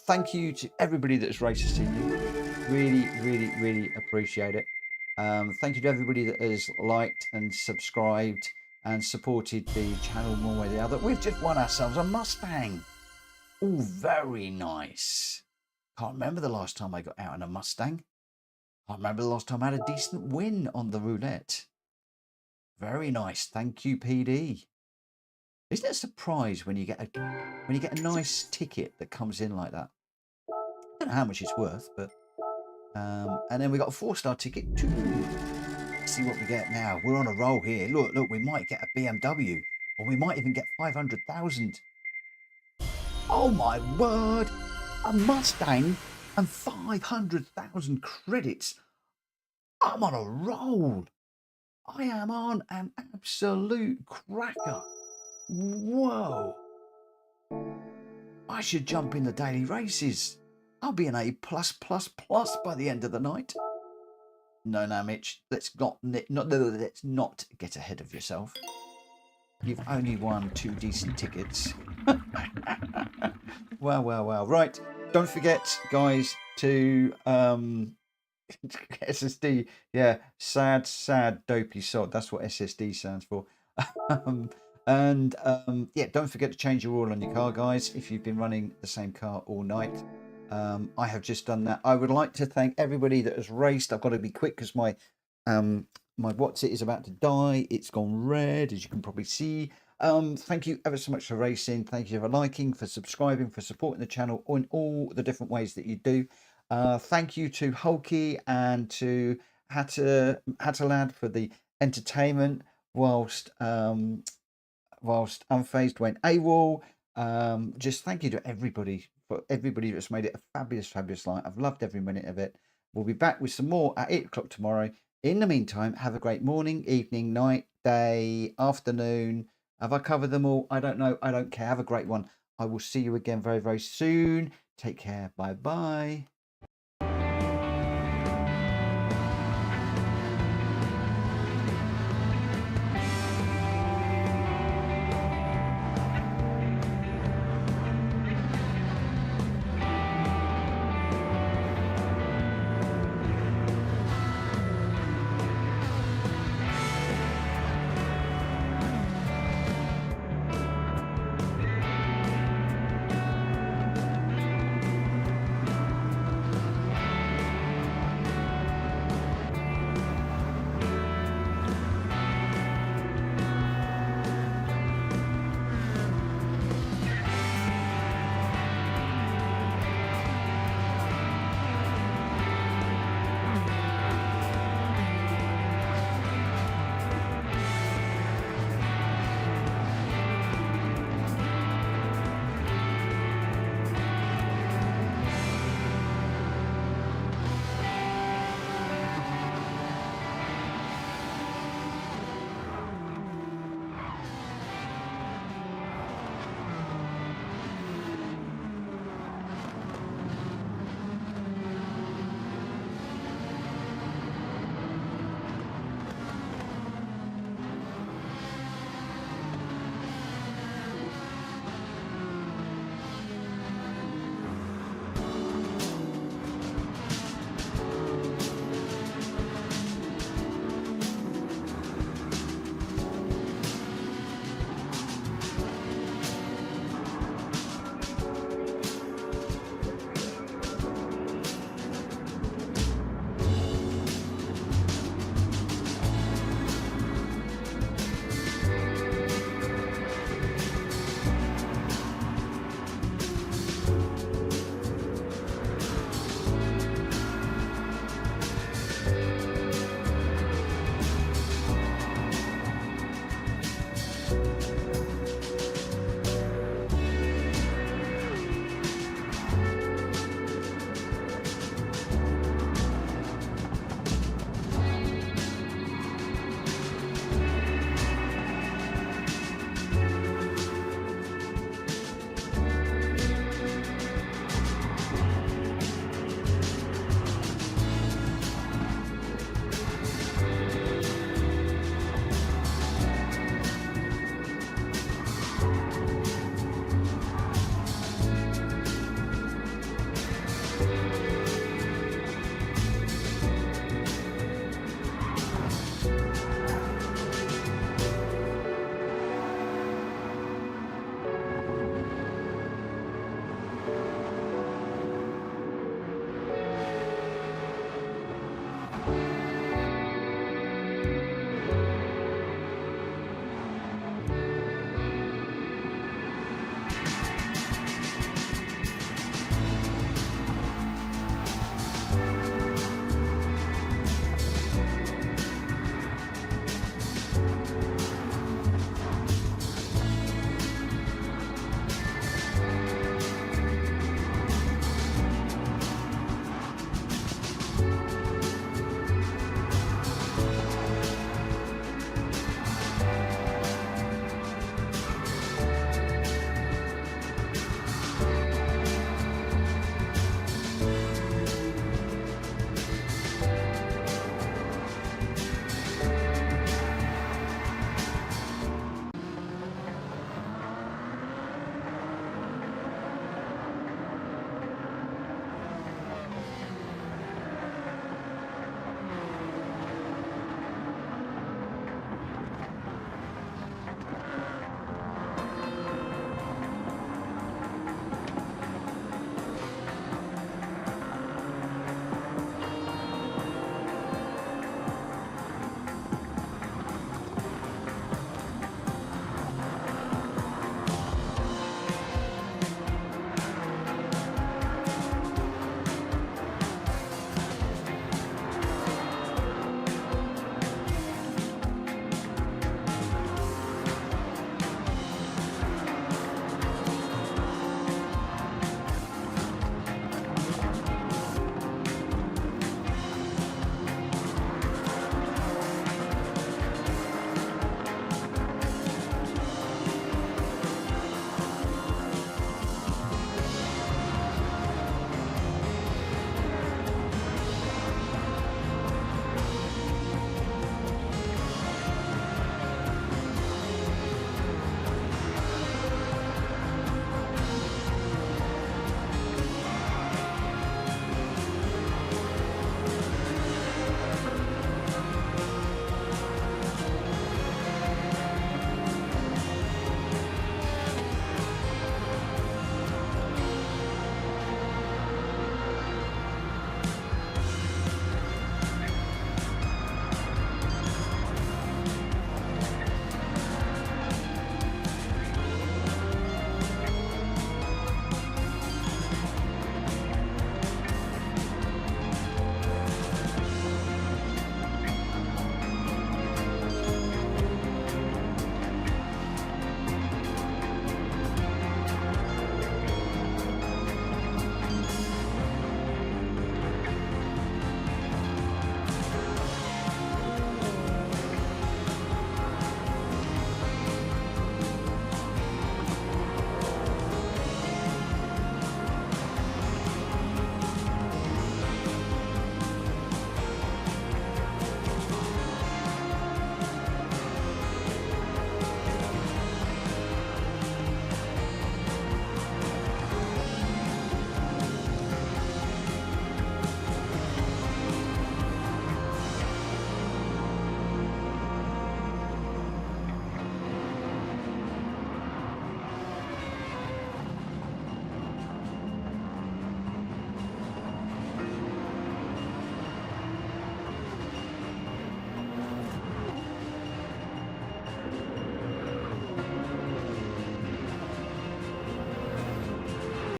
Thank you to everybody that has raced us in you. Really appreciate it. Thank you to everybody that has liked and subscribed and supported the channel one way or the other. We've just won ourselves a Mustang. Oh, very nice. Can't remember the last time I got out in a Mustang. Can't remember the last time I had a decent win on the roulette. Very nice. Thank you, PD. Isn't it a surprise when you get a nice ticket that comes in like that? I don't know how much it's worth, but and then we got a 4-star ticket too. Let's see what we get now. We're on a roll here. Look, we might get a BMW, or we might even get 500,000. Oh my word! A Mustang and 500,000 credits. I'm on a roll. I am on an absolute cracker. Whoa! I should jump in the daily races. I'll be an A+++ by the end of the night. No, Mitch. Let's not get ahead of yourself. You've only won 2 decent tickets. Wow. Right. Don't forget, guys, to SSD. Yeah, sad, dopey sod. That's what SSD stands for. Yeah, don't forget to change your oil on your car, guys, if you've been running the same car all night. I have just done that. I would like to thank everybody that has raced. I've got to be quick because my what's it is about to die. It's gone red, as you can probably see. Thank you ever so much for racing. Thank you for liking, for subscribing, for supporting the channel in all the different ways that you do. Thank you to Hulky and to Hatterlad for the entertainment whilst Unfazed went AWOL. Just thank you to everybody that's made it a fabulous night. I've loved every minute of it. We'll be back with some more at 8 o'clock tomorrow. In the meantime, have a great morning, evening, night, day, afternoon. Have I covered them all? I don't know. I don't care. Have a great one. I will see you again very soon. Take care. Bye.